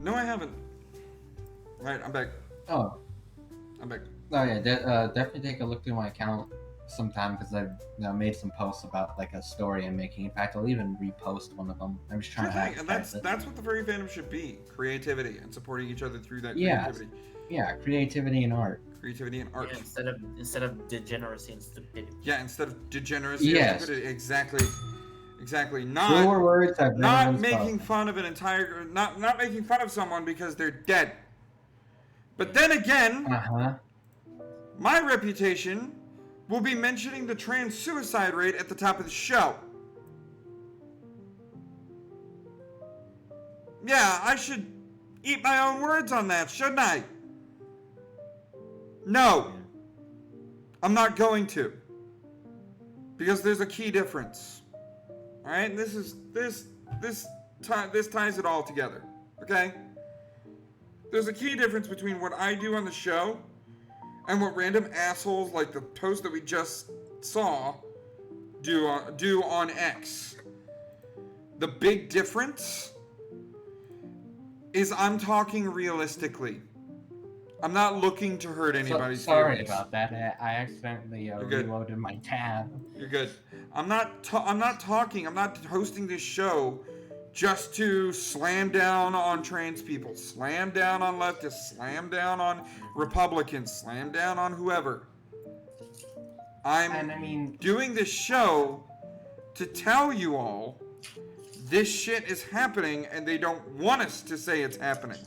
S2: No, I haven't. Right, I'm back.
S8: Oh.
S2: I'm back.
S8: Oh yeah, definitely take a look through my account sometime, because I've made some posts about like a story I'm making. In fact, I'll even repost one of them. I'm just trying to
S2: Thing, and that's what the furry fandom should be: creativity and supporting each other through that creativity.
S8: Yeah, creativity and art.
S2: Creativity and art.
S6: Yeah, instead of degeneracy and stupidity.
S2: Yeah, instead of degeneracy and stupidity. Exactly.
S8: Truer words have
S2: not making fun of not making fun of someone because they're dead. But then again, my reputation will be mentioning the trans suicide rate at the top of the show. Yeah, I should eat my own words on that, shouldn't I? No. I'm not going to. Because there's a key difference. Alright? This ties it all together. Okay? There's a key difference between what I do on the show and what random assholes like the post that we just saw do on X. The big difference is I'm talking realistically. I'm not looking to hurt anybody's
S8: Sorry
S2: feelings.
S8: about that. I accidentally reloaded my tab.
S2: You're good. I'm not hosting this show just to slam down on trans people, slam down on leftists, slam down on Republicans, slam down on whoever. I'm doing this show to tell you all this shit is happening and they don't want us to say it's happening.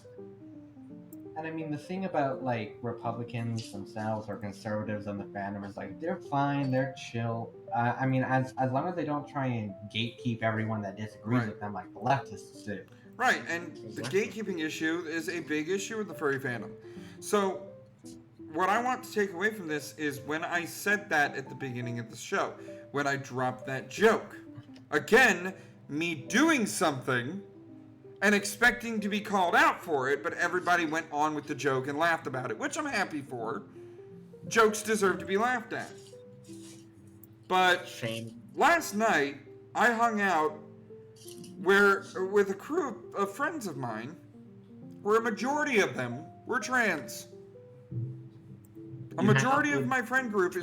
S8: And I mean, the thing about like Republicans themselves or conservatives in the fandom is like they're fine, they're chill. I mean, as long as they don't try and gatekeep everyone that disagrees with them, like the leftists do.
S2: Right, and the gatekeeping issue is a big issue with the furry fandom. So, what I want to take away from this is when I said that at the beginning of the show, when I dropped that joke. Again, me doing something and expecting to be called out for it, but everybody went on with the joke and laughed about it, which I'm happy for. Jokes deserve to be laughed at. But last night, I hung out with a crew of friends of mine where a majority of them were trans. A majority of my friend group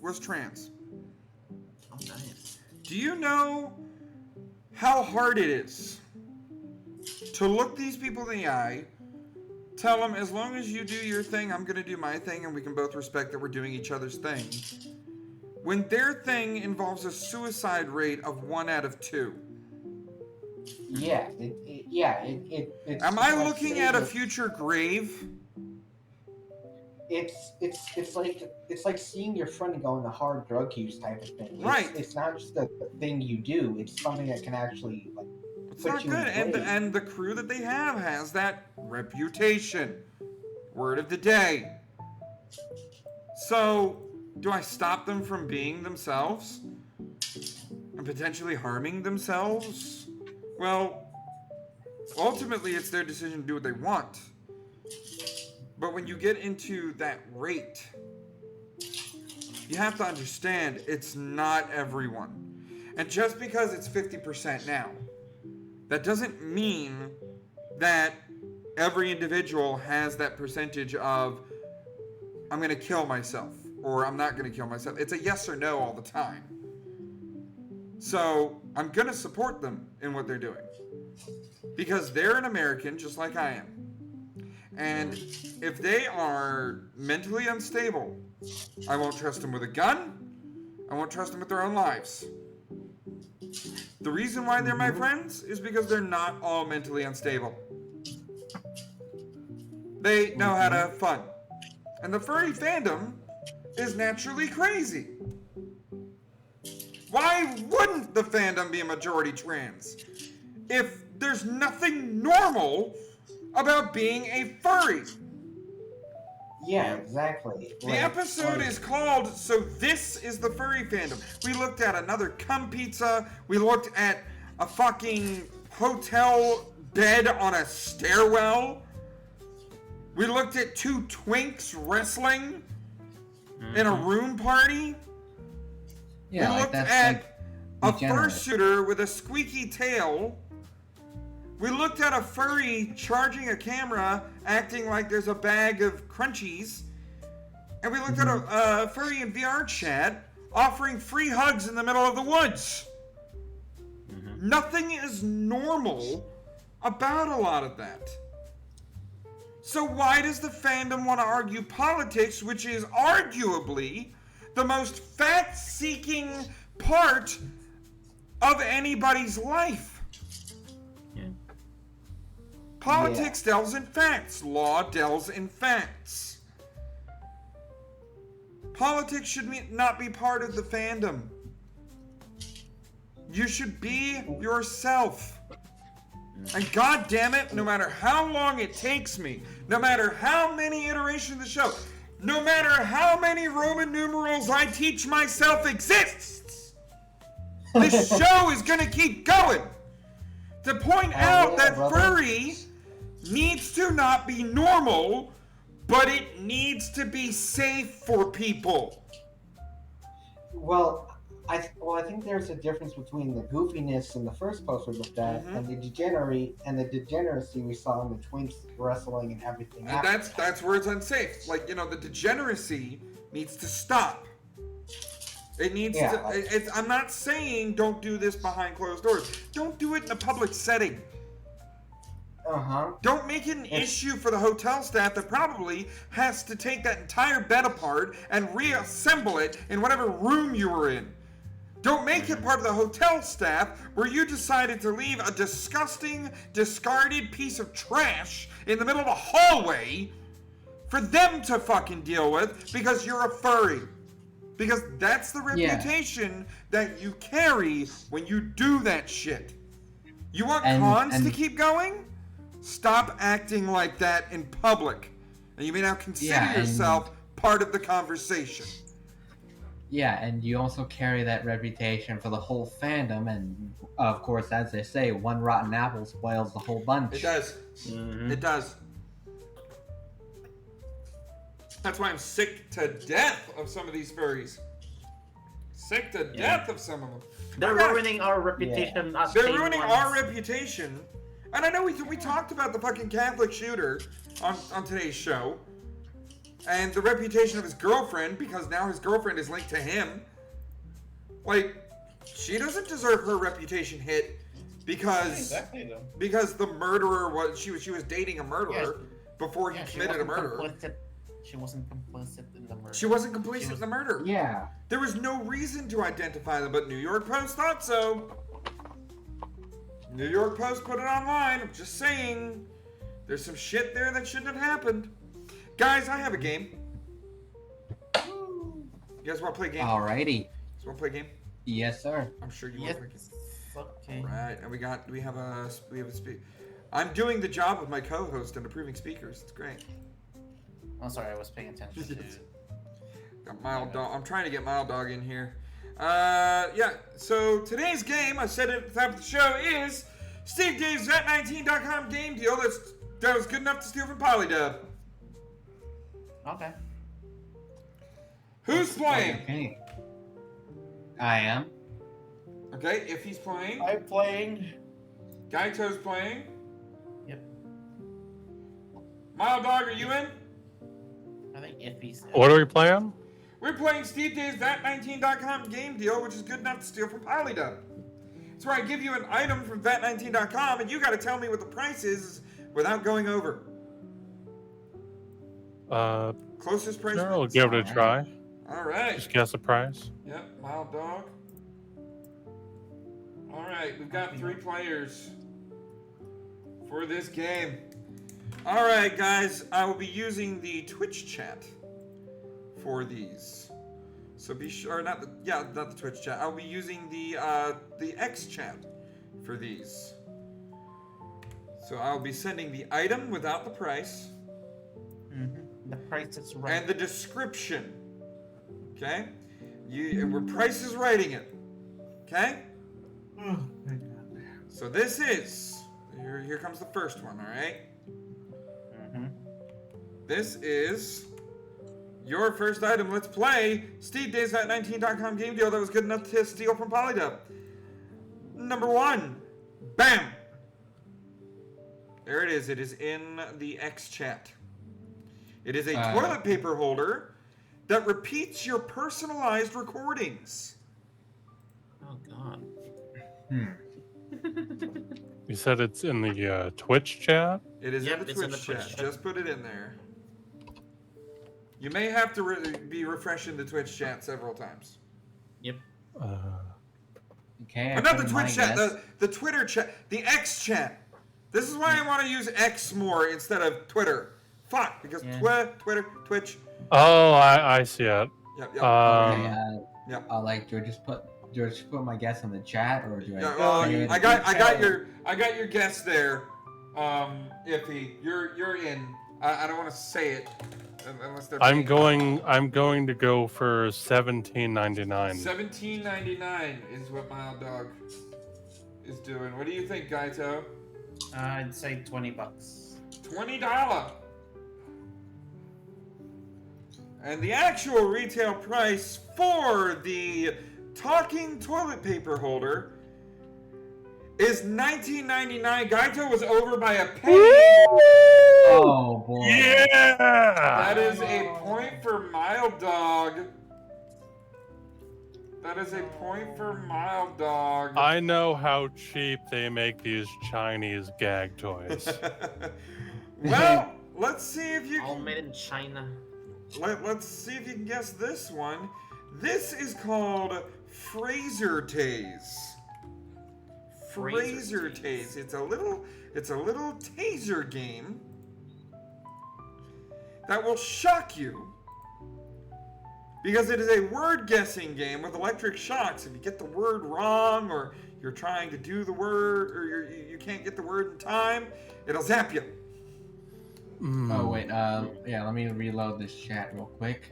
S2: was trans.
S6: Oh, nice.
S2: Do you know how hard it is to look these people in the eye, tell them, as long as you do your thing, I'm going to do my thing, and we can both respect that we're doing each other's thing, when their thing involves a suicide rate of 1 out of 2?
S20: Yeah, it's
S2: Am I looking at a future grave?
S20: It's like seeing your friend go into hard drug use type of thing.
S2: Right.
S20: It's not just a thing you do. It's something that can actually like.
S2: It's not good, and the crew that they have has that reputation. Word of the day. So, do I stop them from being themselves? And potentially harming themselves? Well, ultimately it's their decision to do what they want. But when you get into that rate, you have to understand it's not everyone. And just because it's 50% now, that doesn't mean that every individual has that percentage of, I'm going to kill myself, or I'm not going to kill myself. It's a yes or no all the time. So I'm going to support them in what they're doing. Because they're an American just like I am. And if they are mentally unstable, I won't trust them with a gun. I won't trust them with their own lives. The reason why they're my friends is because they're not all mentally unstable. They know how to have fun. And the furry fandom is naturally crazy. Why wouldn't the fandom be a majority trans? If there's nothing normal about being a furry.
S20: Yeah, exactly.
S2: The episode is called So This is the Furry Fandom. We looked at another cum pizza. We looked at a fucking hotel bed on a stairwell. We looked at 2 twinks wrestling in a room party.
S8: Yeah,
S2: we looked at a fursuiter with a squeaky tail. We looked at a furry charging a camera, acting like there's a bag of crunchies. And we looked at a furry in VR chat, offering free hugs in the middle of the woods. Nothing is normal about a lot of that. So why does the fandom want to argue politics, which is arguably the most fact-seeking part of anybody's life? Politics delves in facts. Law delves in facts. Politics should not be part of the fandom. You should be yourself. And god damn it, no matter how long it takes me, no matter how many iterations of the show, no matter how many Roman numerals I teach myself exists, this show is gonna keep going. To point out that furry needs to not be normal, but it needs to be safe for people.
S20: Well, I think there's a difference between the goofiness in the first post we looked at and the degeneracy we saw in the twinks wrestling and everything.
S2: And that's where it's unsafe. Like, you know, the degeneracy needs to stop. It needs to. I'm not saying don't do this behind closed doors. Don't do it in a public setting. Don't make it an issue for the hotel staff that probably has to take that entire bed apart and reassemble it in whatever room you were in. Don't make it part of the hotel staff where you decided to leave a disgusting, discarded piece of trash in the middle of a hallway for them to fucking deal with because you're a furry. Because that's the reputation that you carry when you do that shit. You want cons to keep going? Stop acting like that in public. And you may now consider yourself part of the conversation.
S8: Yeah, and you also carry that reputation for the whole fandom, and of course, as they say, one rotten apple spoils the whole bunch.
S2: It does. It does. That's why I'm sick to death of some of these furries. Sick to death of some of them.
S6: They're ruining our reputation.
S2: They're ruining our reputation. And I know we talked about the fucking Catholic shooter on today's show. And the reputation of his girlfriend, because now his girlfriend is linked to him. Like, she doesn't deserve her reputation hit because the murderer she was dating a murderer before he committed a murder.
S6: She wasn't complicit in the murder.
S2: She wasn't complicit in the murder.
S8: Yeah.
S2: There was no reason to identify them, but New York Post thought so. New York Post put it online. I'm just saying. There's some shit there that shouldn't have happened. Guys, I have a game. You guys want to play a game?
S8: Alrighty.
S2: You guys want to play a game?
S8: Yes, sir.
S2: I'm sure you want to play a game.
S6: Okay.
S2: Right, and we have a speak. I'm doing the job of my co-host and approving speakers. It's great.
S6: I'm sorry, I was paying attention to.
S2: Got Mild Dog. I'm trying to get Mild Dog in here. Yeah. So today's game, I said it at the top of the show, is Steve Dave's Vet19.com game deal that was good enough to steal from Polydub.
S6: Okay.
S2: Who's playing?
S8: Okay. I am.
S2: Okay, if he's playing.
S6: I'm playing.
S2: Gaito's playing.
S6: Yep.
S2: Mild Dog, are you in?
S6: I think if he's.
S11: What are we playing?
S2: We're playing Steve Dave's Vet19.com game deal, which is good enough to steal from Polydub. It's where I give you an item from Vet19.com, and you got to tell me what the price is without going over. Closest price.
S11: Sure, we'll give it a try.
S2: All right.
S11: Just guess the price.
S2: Yep, Mild Dog. All right, we've got 3 players for this game. All right, guys, I will be using the Twitch chat for these. So be sure, not the Twitch chat. I'll be using the X chat for these. So I'll be sending the item without the price.
S6: The price is right.
S2: And the description. Okay? And we're Price is writing it. Okay?
S6: Oh my God.
S2: So this is here comes the first one, alright? This is your first item. Let's play Steve Dave's Vet19.com game deal that was good enough to steal from Polydub. Number 1. Bam! There it is. It is in the X chat. It is a toilet paper holder that repeats your personalized recordings.
S6: Oh God.
S11: You said it's in the Twitch chat?
S2: It is in the Twitch chat. Just put it in there. You may have to be refreshing the Twitch chat several times.
S6: Yep.
S8: Okay.
S2: But not the Twitch chat, the Twitter chat, the X chat. This is why I want to use X more instead of Twitter. Fuck, because Twitter, Twitch.
S11: Oh, I see it.
S2: Yep.
S8: Yep. Like, do I just put my guess in the chat, or do
S2: I? I got your guess there. Iffy, you're in. I don't want to say it unless they're.
S11: I'm going to go for $17.99.
S2: $17.99 is what Mild Dog is doing. What do you think, Gaito?
S6: I'd say $20.
S2: $20. And the actual retail price for the talking toilet paper holder is $19.99. Gaito was over by a penny.
S8: Oh boy!
S11: Yeah.
S2: That is a point for Mild Dog. That is a point for Mild Dog.
S11: I know how cheap they make these Chinese gag toys.
S2: Well, let's see if you
S6: All
S2: can.
S6: made in China.
S2: Let's see if you can guess this one. This is called Fraser Tase. Fraser Tase. It's a little taser game that will shock you. Because it is a word guessing game with electric shocks. If you get the word wrong or you're trying to do the word, or you can't get the word in time, it'll zap you.
S8: Oh wait, yeah, let me reload this chat real quick.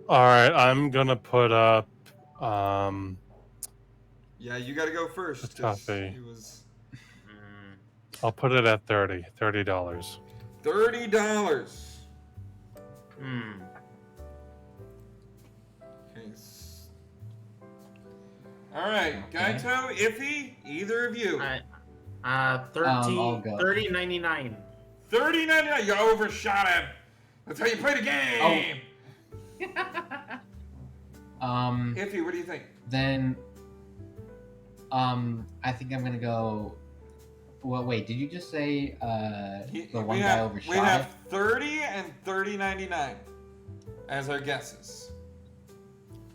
S11: All right, I'm gonna put up.
S2: Yeah, you got to go first. 'Cause
S11: Toughy.
S2: it was
S11: I'll put it at $30.
S2: $30. Okay. All right, Gaito, Iffy, either of you.
S6: 30.99.
S2: $30.99. You overshot him. That's how you play the game. Iffy, what do you think?
S8: Then, I think I'm gonna go. Well, wait. Did you just say the one guy overshot?
S2: We have 30 and $30.99 as our guesses.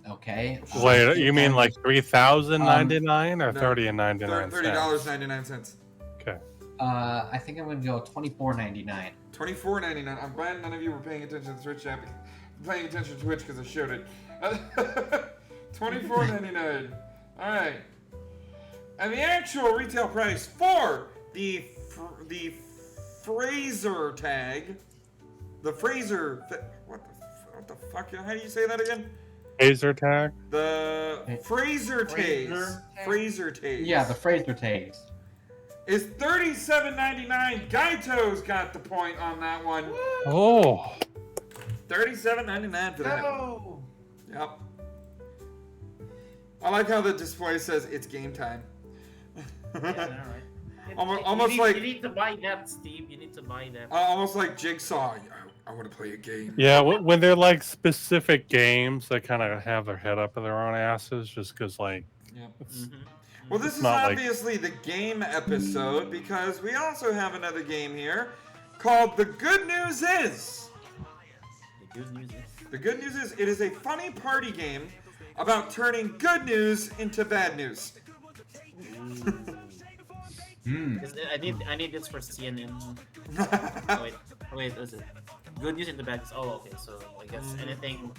S8: Okay.
S11: Wait, you mean like $3,099 or 30 and 99 cents?
S2: $30.99.
S11: Okay.
S8: I think I'm gonna go $24.99.
S2: $24.99. I'm glad none of you were paying attention to the Twitch chat. I'm paying attention to Twitch because I showed it. $24.99. All right. And the actual retail price for the Fraser tag, what the fuck? How do you say that again?
S11: Fraser tag?
S2: The Fraser tags. Fraser tags.
S8: Yeah, the Fraser tags.
S2: Is $37.99. Gaito's got the point on that one.
S11: Oh.
S2: $37.99 for that.
S6: No.
S2: Yep. I like how the display says it's game time.
S6: Yeah,
S2: Almost like
S6: you need to buy that, Steve. You need to buy that.
S2: almost like Jigsaw. I want to play a game.
S11: Yeah, when they're like specific games, they kind of have their head up in their own asses just because, like.
S2: Yep. Well, this is obviously the game episode because we also have another game here called The Good News Is. The Good News Is it is a funny party game about turning good news into bad news.
S6: I need this for CNN. wait, is it good news in the bad news? Oh, okay. So I guess anything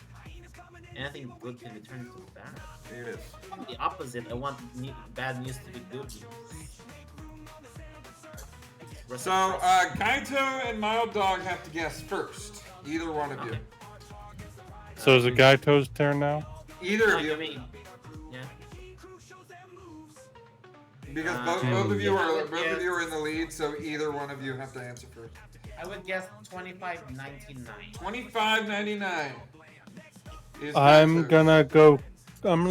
S6: good can be turned into bad.
S2: It is.
S6: The opposite. I want bad news to be good news.
S2: So Gaito and Mild Dog have to guess first. Either one of you.
S11: So is it Gaito's turn now?
S2: Either of you.
S6: Yeah.
S2: Because both of you are in the lead, so either one of you have to answer first.
S6: I would guess $25.99.
S2: $25.99.
S11: I'm gonna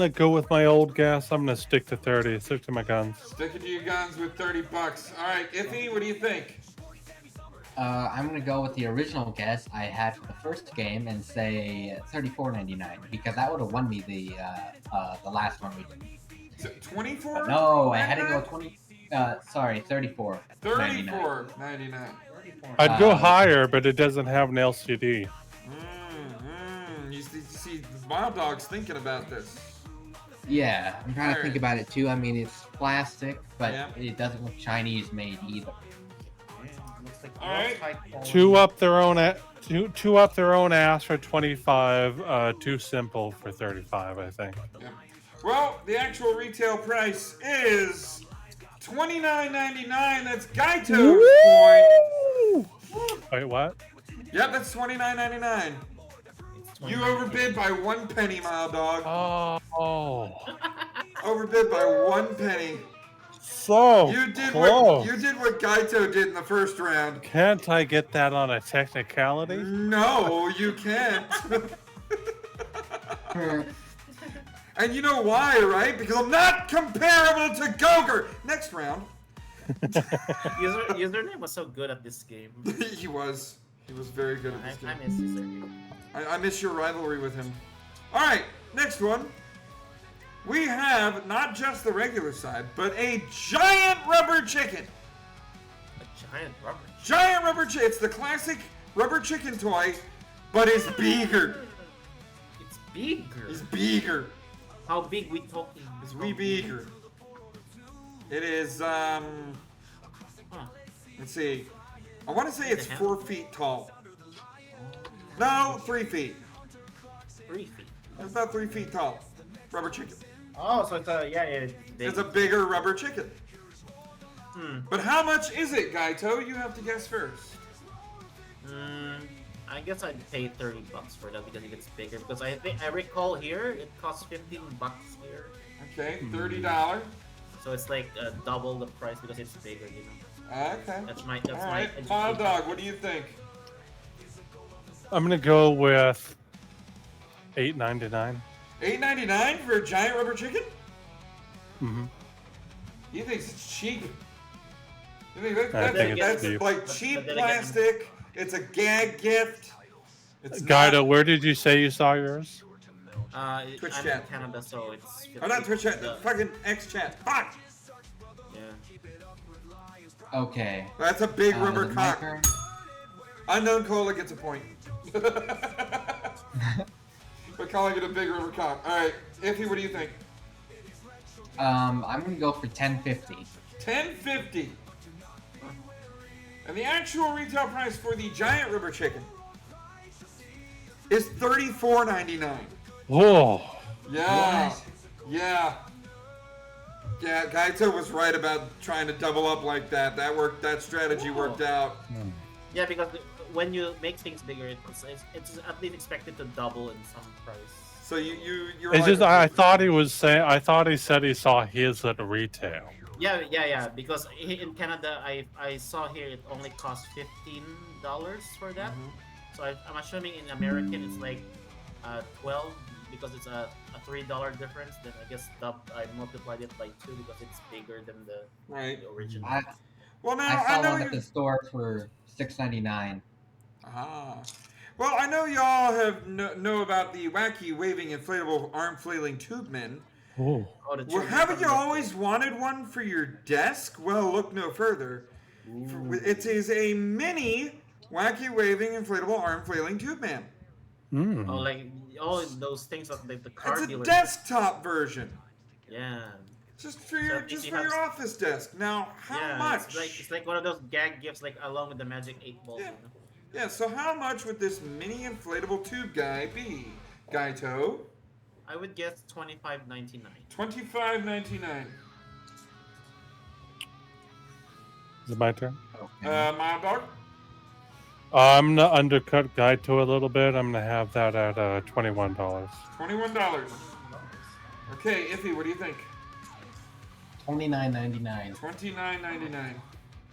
S11: go with my old guess. I'm gonna stick to 30. Stick to my guns.
S2: Stick it to your guns with $30. All right, Iffy, what do you think?
S8: I'm gonna go with the original guess I had for the first game and say $34.99 because that would have won me the last one we did.
S2: So 24?
S8: No, I had to go 20. Sorry, 34.
S2: $34.99.
S11: I'd go higher, but it doesn't have an LCD.
S2: You see, Wild Dog's thinking about this.
S8: Yeah, I'm trying to think about it too. I mean, it's plastic, but it doesn't look Chinese made either.
S2: All right.
S11: Two up their own ass for 25. Too simple for 35, I think.
S2: Yeah. Well, the actual retail price is $29.99. That's Gaito's point.
S11: Wait, what?
S2: Yep, that's $29.99. You overbid by 1 penny, Mild Dog.
S11: Oh.
S2: Overbid by 1 penny.
S11: So
S2: you did
S11: close.
S2: You did what Gaito did in the first round.
S11: Can't I get that on a technicality?
S2: No, you can't. And you know why, right? Because I'm not comparable to Gogurt. Next round.
S6: Username was so good at this game.
S2: He was very good at this game.
S6: I miss Username.
S2: I miss your rivalry with him. All right, next one. We have not just the regular side, but a giant rubber chicken.
S6: A giant rubber chicken?
S2: Giant rubber chicken. It's the classic rubber chicken toy, but it's bigger.
S6: It's bigger?
S2: It's bigger.
S6: How big we talking?
S2: It's way bigger. It is, let's see. I want to say it's 4 feet tall. No, 3 feet.
S6: 3 feet.
S2: It's about 3 feet tall. rubber chicken.
S6: Oh, so it's a
S2: It's a bigger rubber chicken. But how much is it, Gaito? You have to guess first.
S6: I guess I'd pay $30 for that because it gets bigger. Because I recall here it costs $15 here.
S2: Okay, $30.
S6: So it's like double the price because it's bigger, you know.
S2: Okay.
S6: That's my
S2: All right, Mild Dog, what do you think?
S11: I'm gonna go with $8.99.
S2: $8.99 for a giant rubber chicken?
S11: Mm-hmm.
S2: He thinks it's cheap. You think
S11: I think it's
S2: that's
S11: cheap.
S2: like cheap plastic. It's a gag gift. It's
S11: Guido, where did you say you saw yours?
S2: Twitch
S6: I'm
S2: chat.
S6: in Canada, so it's.
S2: Oh, not Twitch chat. Fucking X chat. Fuck.
S6: Yeah.
S8: Okay.
S2: That's a big rubber
S8: is it my
S2: cock.
S8: turn?
S2: Unknown Cola gets a point. But calling it a big rubber cock. All right, Iffy, what do you think?
S8: I'm gonna go for $10.50.
S2: $10.50. And the actual retail price for the giant rubber chicken is $34.99.
S11: Whoa.
S2: Yeah.
S8: What?
S2: Yeah. Yeah, Gaito was right about trying to double up like that. That worked. That strategy worked out.
S6: Yeah, because when you make things bigger, it's at least expected to double in some price.
S2: So you're.
S11: It's
S2: like,
S11: just I thought he was saying. I thought he said he saw his at retail.
S6: Yeah. Because in Canada, I saw here it only costs $15 for that. So I'm assuming in American it's like 12 because it's a $3 difference. Then I guess I multiplied it by 2 because it's bigger than the original.
S2: Well, now
S8: I saw
S2: know
S8: one
S2: you.
S8: at the store for $6.99.
S2: Ah. Well, I know y'all have know about the wacky waving inflatable arm flailing tube men.
S11: Oh.
S2: Well, haven't you always wanted one for your desk? Well, look no further. It is a mini wacky waving inflatable arm flailing tube man.
S6: Oh, like those things that the car
S2: It's a
S6: dealers.
S2: desktop version.
S6: Yeah.
S2: Just for your office desk. Now, how much?
S6: It's like one of those gag gifts, like along with the magic 8 balls.
S2: Yeah.
S6: You know?
S2: Yeah. So how much would this mini inflatable tube guy be, Gaito?
S6: I would guess $25.99.
S2: $25.99.
S11: Is it my turn?
S2: My dog.
S11: I'm gonna undercut Gaito a little bit. I'm gonna have that at $21.
S2: $21. Okay, Iffy, what do you think?
S8: $29.99.
S2: $29.99.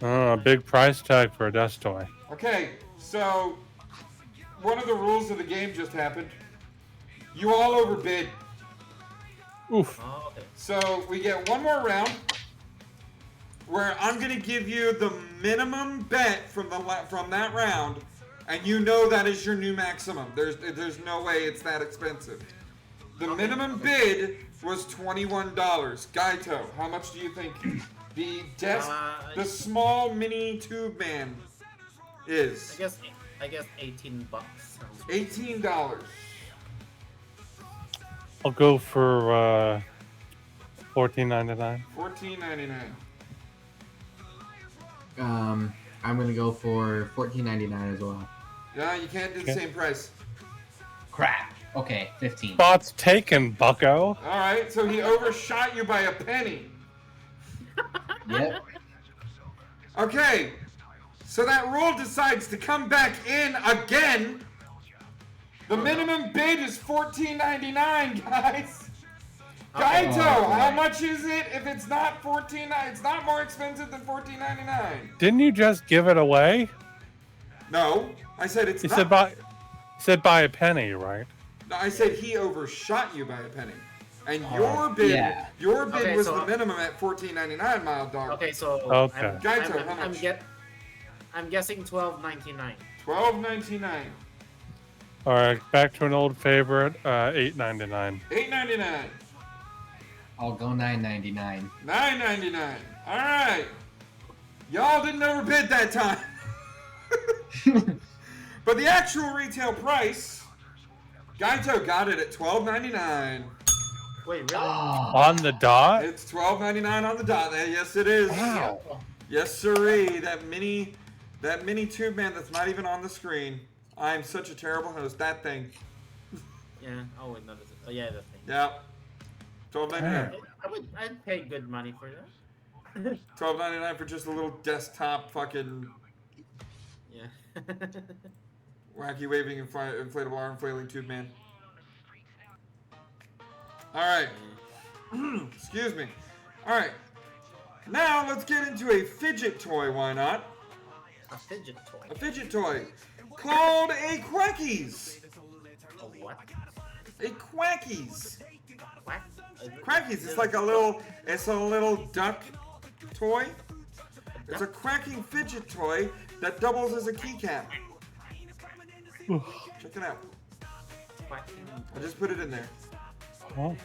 S11: Oh, a big price tag for a desk toy.
S2: Okay, so one of the rules of the game just happened. You all overbid.
S11: Oof.
S6: Oh, okay.
S2: So we get one more round where I'm gonna give you the minimum bet from that round, and you know that is your new maximum. There's no way it's that expensive. The minimum bid was $21. Gaito, how much do you think the the small mini tube man is?
S6: I guess $18.
S2: $18.
S11: I'll go for $14.99.
S2: $14.99.
S8: I'm gonna go for $14.99 as well.
S2: Yeah, you can't do the same price.
S8: Crap. Okay, 15.
S11: Spot's taken, bucko.
S2: All right, so he overshot you by a penny.
S8: Yep.
S2: Okay, so that rule decides to come back in again. The minimum bid is $14.99, guys. Gaito, how much is it if it's not $14.99? It's not more expensive than $14.99.
S11: Didn't you just give it away?
S2: No, I said it's
S11: You
S2: not.
S11: said by a penny, right?
S2: No, I said he overshot you by a penny. And your bid,
S8: yeah.
S2: your bid
S6: Okay,
S2: was
S6: so
S2: the minimum at $14.99, Mild Dog.
S6: Okay, so
S11: Okay.
S2: Gaito, how much?
S6: I'm guessing $12.99.
S2: $12.99.
S11: All right, back to an old favorite, $8.99.
S2: $8.99.
S8: I'll go $9.99.
S2: $9.99. All right. Y'all didn't overbid that time. But the actual retail price, Gaito got it at $12.99.
S6: Wait, really?
S11: On the dot?
S2: It's $12.99 on the dot. Yes, it is.
S11: Wow.
S2: Yes, sirree. That mini tube man that's not even on the screen. I'm such a terrible host. That thing.
S6: Yeah. Oh wait, no. Oh yeah, that thing.
S2: Yep. $12.99.
S6: I'd pay good money for that.
S2: $12.99 for just a little desktop fucking
S6: Yeah.
S2: wacky waving inflatable arm flailing tube man. All right. Excuse me. All right. Now let's get into a fidget toy. Why not?
S6: A fidget toy.
S2: A fidget toy called a Quackies.
S6: A what?
S2: A Quackies.
S6: Quack?
S2: Quackies. It's like a little. It's a little duck toy. It's a quacking fidget toy that doubles as a keycap. Check it out. I just put it in there.
S11: Oh.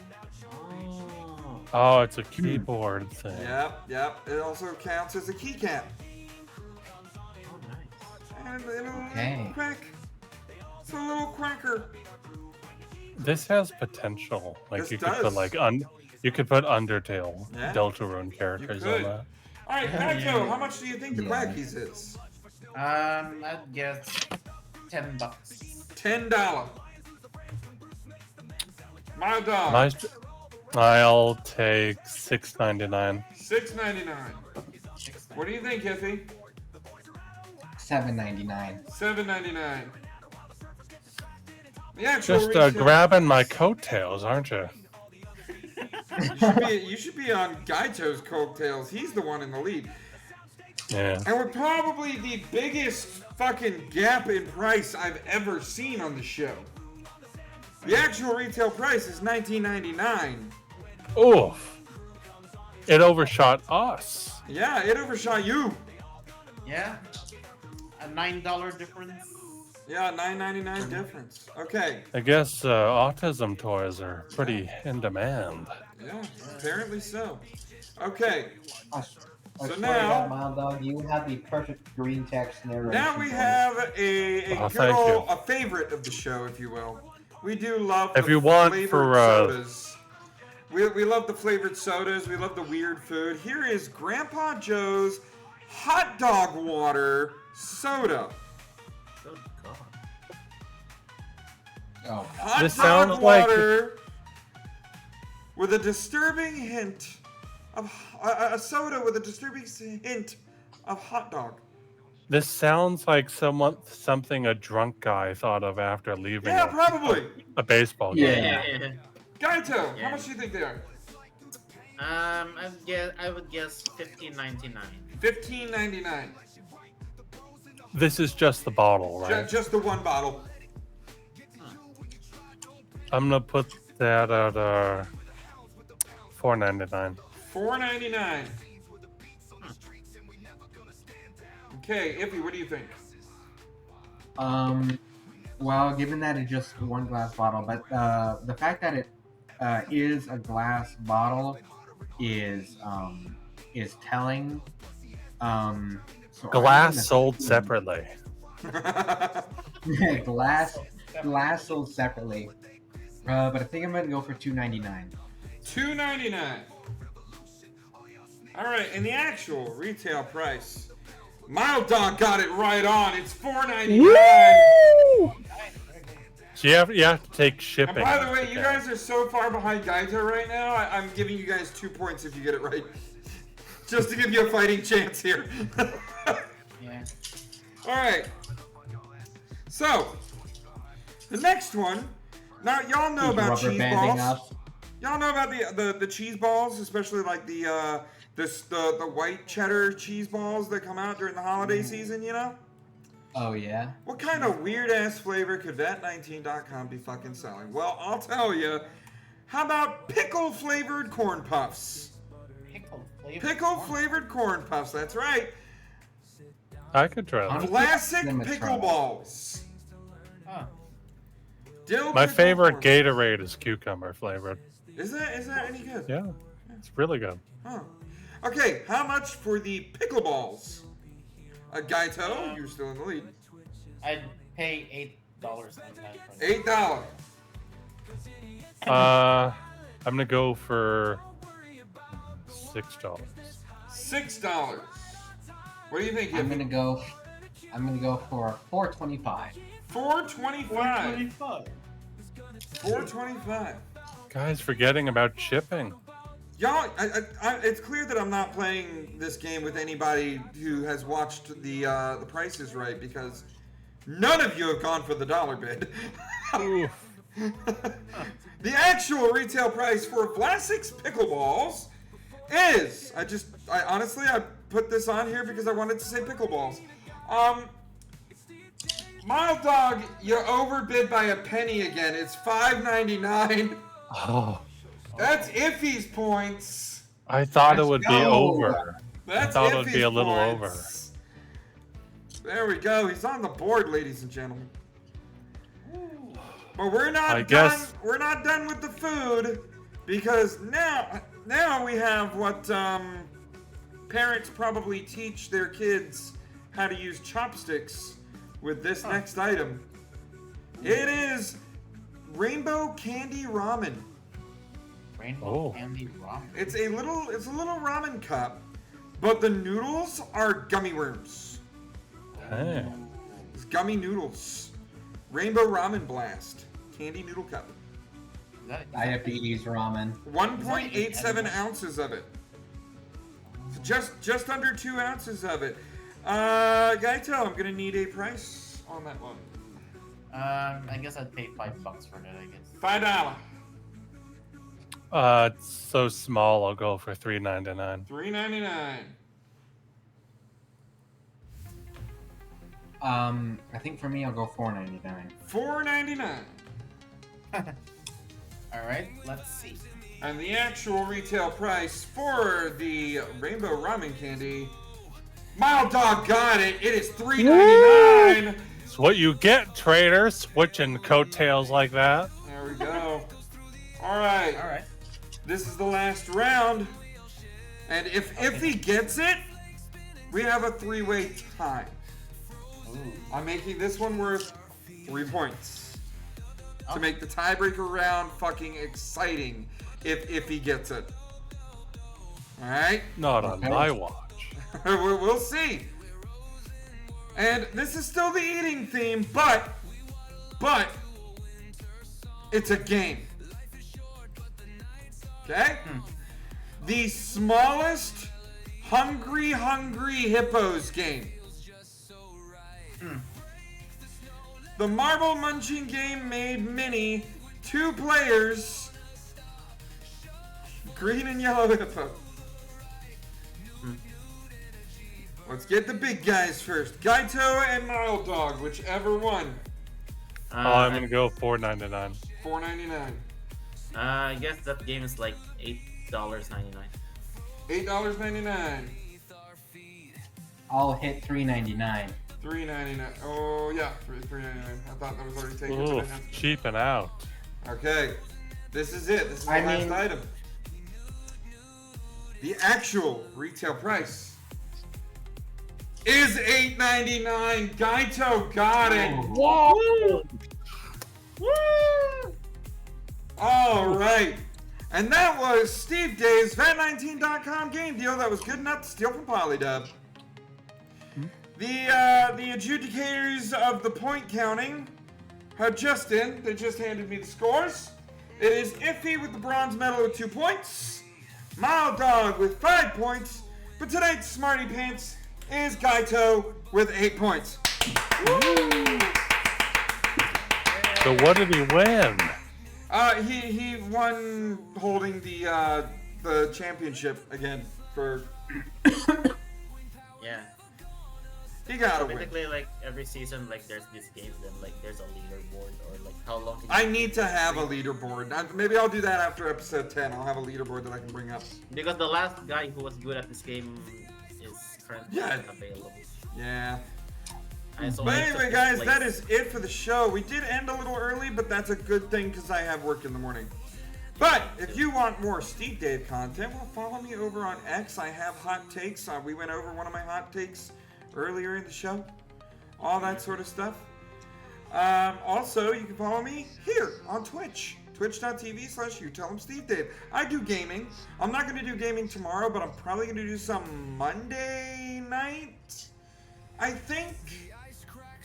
S11: Oh, it's a keyboard thing.
S2: Yep. It also counts as a keycap. And it'll quack. It's a little quacker.
S11: This has potential. Like
S2: This
S11: you could
S2: does.
S11: put like you could put Undertale,
S2: Yeah.
S11: Deltarune characters on that.
S2: All right, Kaito, how much do you think the Quackies is?
S6: I'd guess $10.
S2: $10. My dog.
S11: I'll take $6.99.
S2: $6.99. What do you think, Hiffy?
S8: $7.99.
S2: $7.99. The actual
S11: Just
S2: retail-
S11: grabbing my coattails, aren't you?
S2: You should be on Gaito's coattails. He's the one in the lead.
S11: Yeah.
S2: And we're probably the biggest fucking gap in price I've ever seen on the show. The actual retail price is $19.99.
S11: Oof. It overshot us.
S2: Yeah, it overshot you.
S6: Yeah. A $9 difference.
S2: Yeah, $9.99 difference. Okay.
S11: I guess autism toys are pretty in demand.
S2: Yeah, apparently so. Okay.
S20: I
S2: So
S20: swear to
S2: now-
S20: God, Mild Dog, you have the perfect green text narration.
S2: Now we have a
S11: Oh,
S2: good
S11: thank
S2: old,
S11: you.
S2: a favorite of the show, if you will. We do love
S11: If
S2: the
S11: you want
S2: flavored
S11: for,
S2: sodas. We love the flavored sodas. We love the weird food. Here is Grandpa Joe's hot dog water soda.
S6: Good God.
S8: Oh,
S2: Hot
S11: This
S2: dog
S11: sounds like-
S2: water with a disturbing hint of a soda with a disturbing hint of hot dog.
S11: This sounds like something a drunk guy thought of after leaving
S2: Yeah, probably.
S11: a baseball game.
S6: Yeah.
S2: Gaito,
S6: Yeah.
S2: how much do you think they are?
S6: I would guess $15.99.
S2: $15.99.
S11: This is just the bottle, right?
S2: Just the one bottle.
S11: I'm gonna put that at $4.99.
S2: $4.99. Okay, Iffy, what do you think?
S20: Well, given that it's just one glass bottle, but the fact that it is a glass bottle is telling. So
S11: Glass sold separately.
S20: glass sold separately. But I think I'm gonna go for $2.99.
S2: $2.99. All right, and the actual retail price. Mild Dog got it right on. It's $4.99.
S11: So you have to take shipping.
S2: And by the way, you guys are so far behind Gaito right now. I'm giving you guys 2 points if you get it right, just to give you a fighting chance here.
S6: Yeah.
S2: All right. So the next one. Now y'all know
S20: He's
S2: about
S20: rubber
S2: cheese
S20: banding
S2: balls.
S20: us.
S2: Y'all know about the cheese balls, especially like the white cheddar cheese balls that come out during the holiday season. You know.
S8: Oh yeah.
S2: What kind of weird ass flavor could that19.com be fucking selling? Well, I'll tell you. How about pickle flavored corn puffs? Pickle flavored corn puffs. That's right.
S11: I could try that.
S2: Classic pickle balls. Dill
S11: My
S2: pickle
S11: favorite
S2: corn-
S11: Gatorade is cucumber flavored.
S2: Is that any good?
S11: Yeah, it's really good.
S2: Huh. Okay, how much for the pickle balls? Gaito, you're still in the lead.
S6: I'd pay $8.99 for that.
S2: $8.
S11: I'm gonna go for $6.
S2: $6. What do you think?
S20: I'm gonna go for $4.25.
S2: $4.25. $4.25.
S11: Guys, forgetting about shipping.
S2: Y'all, it's clear that I'm not playing this game with anybody who has watched the Price is Right, because none of you have gone for the dollar bid. The actual retail price for Vlasik's pickleballs is, I honestly put this on here because I wanted to say pickleballs. Mild Dog, you overbid by a penny again. It's $5.99.
S11: Oh.
S2: That's Iffy's points.
S11: I thought it would be over.
S2: That's
S11: I thought it would be a
S2: Iffy's
S11: little
S2: points. There we go. He's on the board, ladies and gentlemen. But we're not done. We're not done with the food, because now we have what parents probably teach their kids how to use chopsticks with this next item. It is rainbow candy ramen.
S6: Rainbow candy ramen.
S2: It's a little ramen cup, but the noodles are gummy worms.
S11: Hey.
S2: It's gummy noodles. Rainbow ramen blast. Candy noodle cup.
S8: Diabetes ramen.
S2: 1.87 ounces of it. So just under 2 ounces of it. Gaito, I'm gonna need a price on that one.
S6: I guess I'd pay $5 for that. I guess
S2: $5.
S11: It's so small. I'll go for $3.99.
S2: $3.99.
S8: I think for me, I'll go $4.99.
S2: $4.99.
S6: All right, let's see.
S2: And the actual retail price for the rainbow ramen candy, Mild Dog got it. It is $3.99.
S11: It's what you get, trader, switching coattails like that.
S2: There we go. All right. This is the last round, and if he gets it, we have a 3-way tie. I'm making this one worth 3 points to make the tiebreaker round fucking exciting. If he gets it, all right.
S11: Not on my watch.
S2: We'll see. And this is still the eating theme, but it's a game. Okay? The smallest hungry hippos game. The marble munching game made mini, 2 players, green and yellow hippo. Let's get the big guys first. Gaito and Mild Dog, whichever one.
S11: I'm gonna go $4.99.
S2: $4.99.
S6: I guess that game is like $8.99.
S2: $8.99.
S8: I'll hit $3.99.
S2: $3.99. Oh yeah, $3.99. I thought that was already taken.
S11: Ooh, cheaping out.
S2: Okay, this is it. This is the last item. The actual retail price is $8.99. Gaito got it.
S10: Whoa!
S2: Woo! All right. And that was Steve Dave's Vat19.com game deal that was good enough to steal from Polydub. The adjudicators of the point counting have just in. They just handed me the scores. It is Iffy with the bronze medal with 2 points. Mild Dog with 5 points. But tonight's Smarty Pants is Gaito with 8 points. Woo!
S11: So what did he win?
S2: He won holding the championship again for.
S6: Yeah.
S2: He got to win.
S6: Basically, like every season, like there's this game, then like there's a leaderboard, or like how long.
S2: I need to have a leaderboard. Maybe I'll do that after episode 10. I'll have a leaderboard that I can bring up.
S6: Because the last guy who was good at this game is currently unavailable.
S2: Yeah.
S6: So
S2: but anyway, guys, that is it for the show. We did end a little early, but that's a good thing because I have work in the morning. But if you want more Steve Dave content, well, follow me over on X. I have hot takes. We went over one of my hot takes earlier in the show. All that sort of stuff. Also, you can follow me here on Twitch. Twitch.tv/YouTellHimSteveDave. I do gaming. I'm not going to do gaming tomorrow, but I'm probably going to do some Monday night, I think.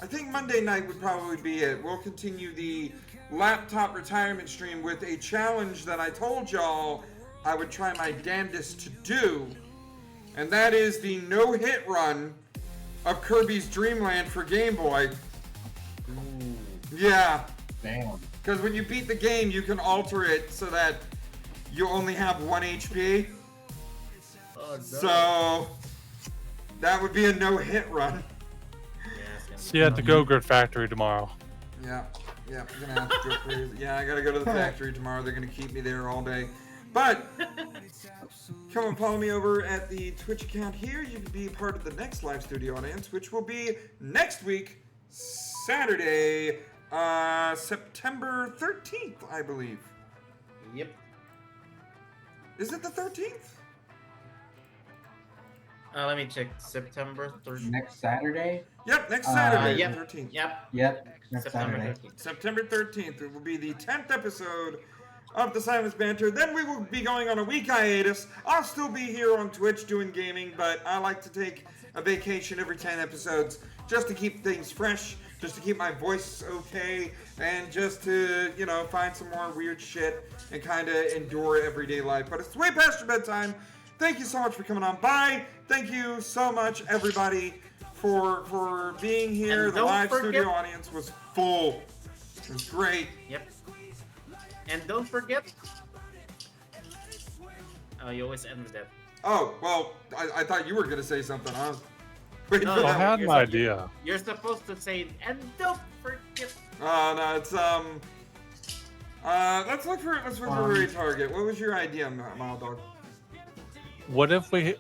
S2: I think Monday night would probably be it. We'll continue the laptop retirement stream with a challenge that I told y'all I would try my damnedest to do, and that is the no-hit run of Kirby's Dream Land for Game Boy.
S8: Ooh.
S2: Yeah.
S8: Damn.
S2: Because when you beat the game, you can alter it so that you only have 1 HP.
S6: Oh, no.
S2: So that would be a no-hit run.
S11: See you at the Go-Gurt factory tomorrow.
S2: Yeah, I'm gonna have to go crazy. Yeah, I gotta go to the factory tomorrow. They're gonna keep me there all day. But come and follow me over at the Twitch account here. You can be part of the next live studio audience, which will be next week, Saturday, September 13th, I believe.
S6: Yep.
S2: Is it the 13th?
S6: Let me check. September 13th.
S8: Next Saturday?
S2: Yep, next Saturday,
S6: Yep.
S2: 13th.
S8: Yep, next
S6: September
S8: Saturday.
S6: 13th.
S2: September 13th. It will be the 10th episode of the Silence Banter. Then we will be going on a week hiatus. I'll still be here on Twitch doing gaming, but I like to take a vacation every 10 episodes just to keep things fresh, just to keep my voice okay, and just to, you know, find some more weird shit and kind of endure everyday life. But it's way past your bedtime. Thank you so much for coming on by. Thank you so much, everybody, for being here.
S6: And
S2: the
S6: don't
S2: live
S6: forget-
S2: studio audience was full. It was great.
S6: Yep. And don't forget. Oh, you always end with that.
S2: Oh, well, I thought you were going to say something. I was waiting
S6: No,
S2: for
S6: no,
S2: that.
S11: I had
S6: you're
S11: an
S6: supposed-
S11: idea.
S6: You're supposed to say, and don't forget.
S2: Oh, no, it's, let's look for Ray Target. What was your idea, Mild Dog?
S11: What if we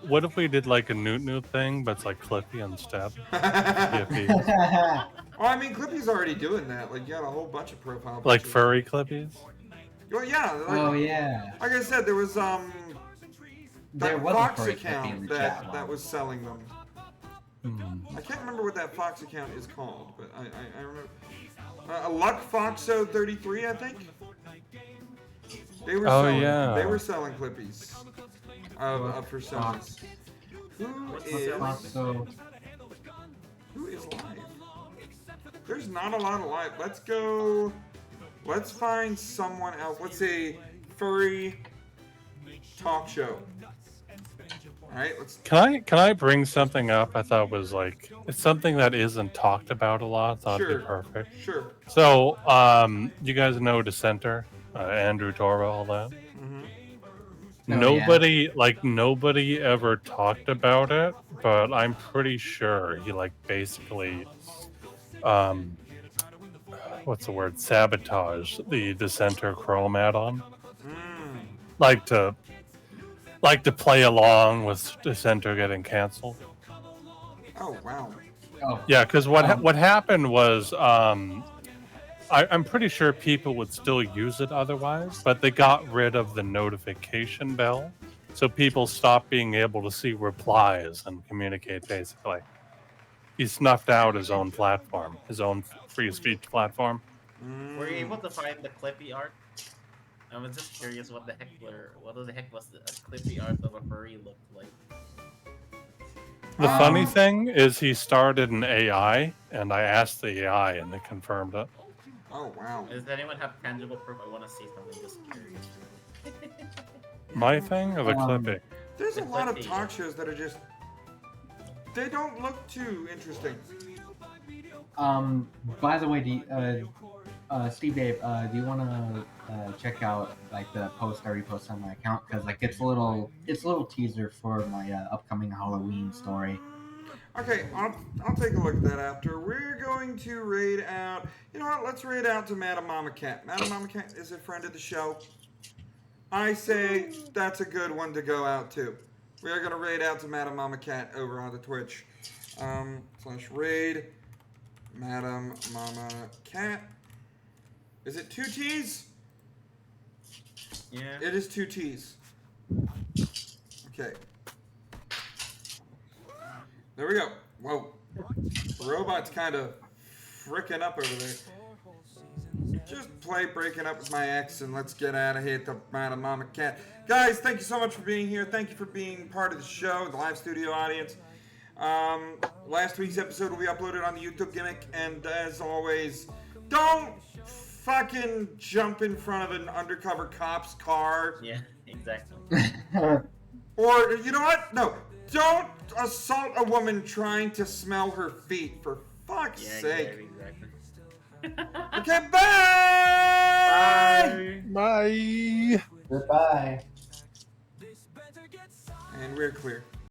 S11: did like a Newt thing, but it's like Clippy instead? Clippy.
S2: Well, I mean, Clippy's already doing that. Like, you got a whole bunch of profile
S11: Like
S2: pictures.
S11: furry Clippies?
S2: Well, yeah. Like,
S8: Oh, yeah.
S2: Like I said, there was,
S8: There
S2: that
S8: was a
S2: Fox
S8: furry Clippy in
S2: account
S8: the chat
S2: that was selling them.
S11: Hmm.
S2: I can't remember what that Fox account is called, but I remember. A Luck Foxo 33, I think. They were
S11: Oh,
S2: selling,
S11: yeah.
S2: They were selling Clippies for Sony's. Who is live? There's not a lot of live. Let's find someone else. Let's say Furry talk show. All right, let's.
S11: Can I bring something up? I thought was like it's something that isn't talked about a lot. Thought it'd be perfect.
S2: Sure.
S11: So, you guys know Dissenter, Andrew Torva, all that. Nobody ever talked about it, but I'm pretty sure he like basically, what's the word? Sabotage the Dissenter Chrome add-on. Like to play along with Dissenter getting canceled.
S2: Oh wow.
S11: Yeah, because what happened was I'm pretty sure people would still use it otherwise, but they got rid of the notification bell, so people stopped being able to see replies and communicate. Basically, he snuffed out his own platform, his own free speech platform.
S6: Were you able to find the Clippy art? I was just curious what the heck was the Clippy art of a furry looked like.
S11: The funny thing is he started an AI, and I asked the AI, and they confirmed it.
S2: Oh wow.
S6: Does anyone have tangible proof? I want to see something. Just curious.
S11: My thing or the Clippy?
S2: There's a lot of talk shows that are just. They don't look too interesting.
S8: By the way, Steve Dave, do you want to check out like the post I repost on my account? Because like it's a little teaser for my upcoming Halloween story.
S2: Okay, I'll take a look at that after. We're going to raid out. You know what? Let's raid out to Madam Mama Cat. Madam Mama Cat is a friend of the show. I say that's a good one to go out to. We are going to raid out to Madam Mama Cat over on the Twitch. /raid Madam Mama Cat. Is it 2 T's?
S6: Yeah.
S2: It is 2 T's. Okay. There we go. Whoa. The robot's kind of fricking up over there. Just play Breaking Up with My Ex and let's get out of here to Madam Mama Cat. Guys, thank you so much for being here. Thank you for being part of the show, the live studio audience. Last week's episode will be uploaded on the YouTube Gimmick, and as always, don't fucking jump in front of an undercover cop's car.
S6: Yeah, exactly.
S2: Or, you know what? No, don't assault a woman trying to smell her feet, for fuck's sake.
S6: Exactly.
S2: Okay, bye!
S7: Bye.
S20: Goodbye.
S2: And we're clear.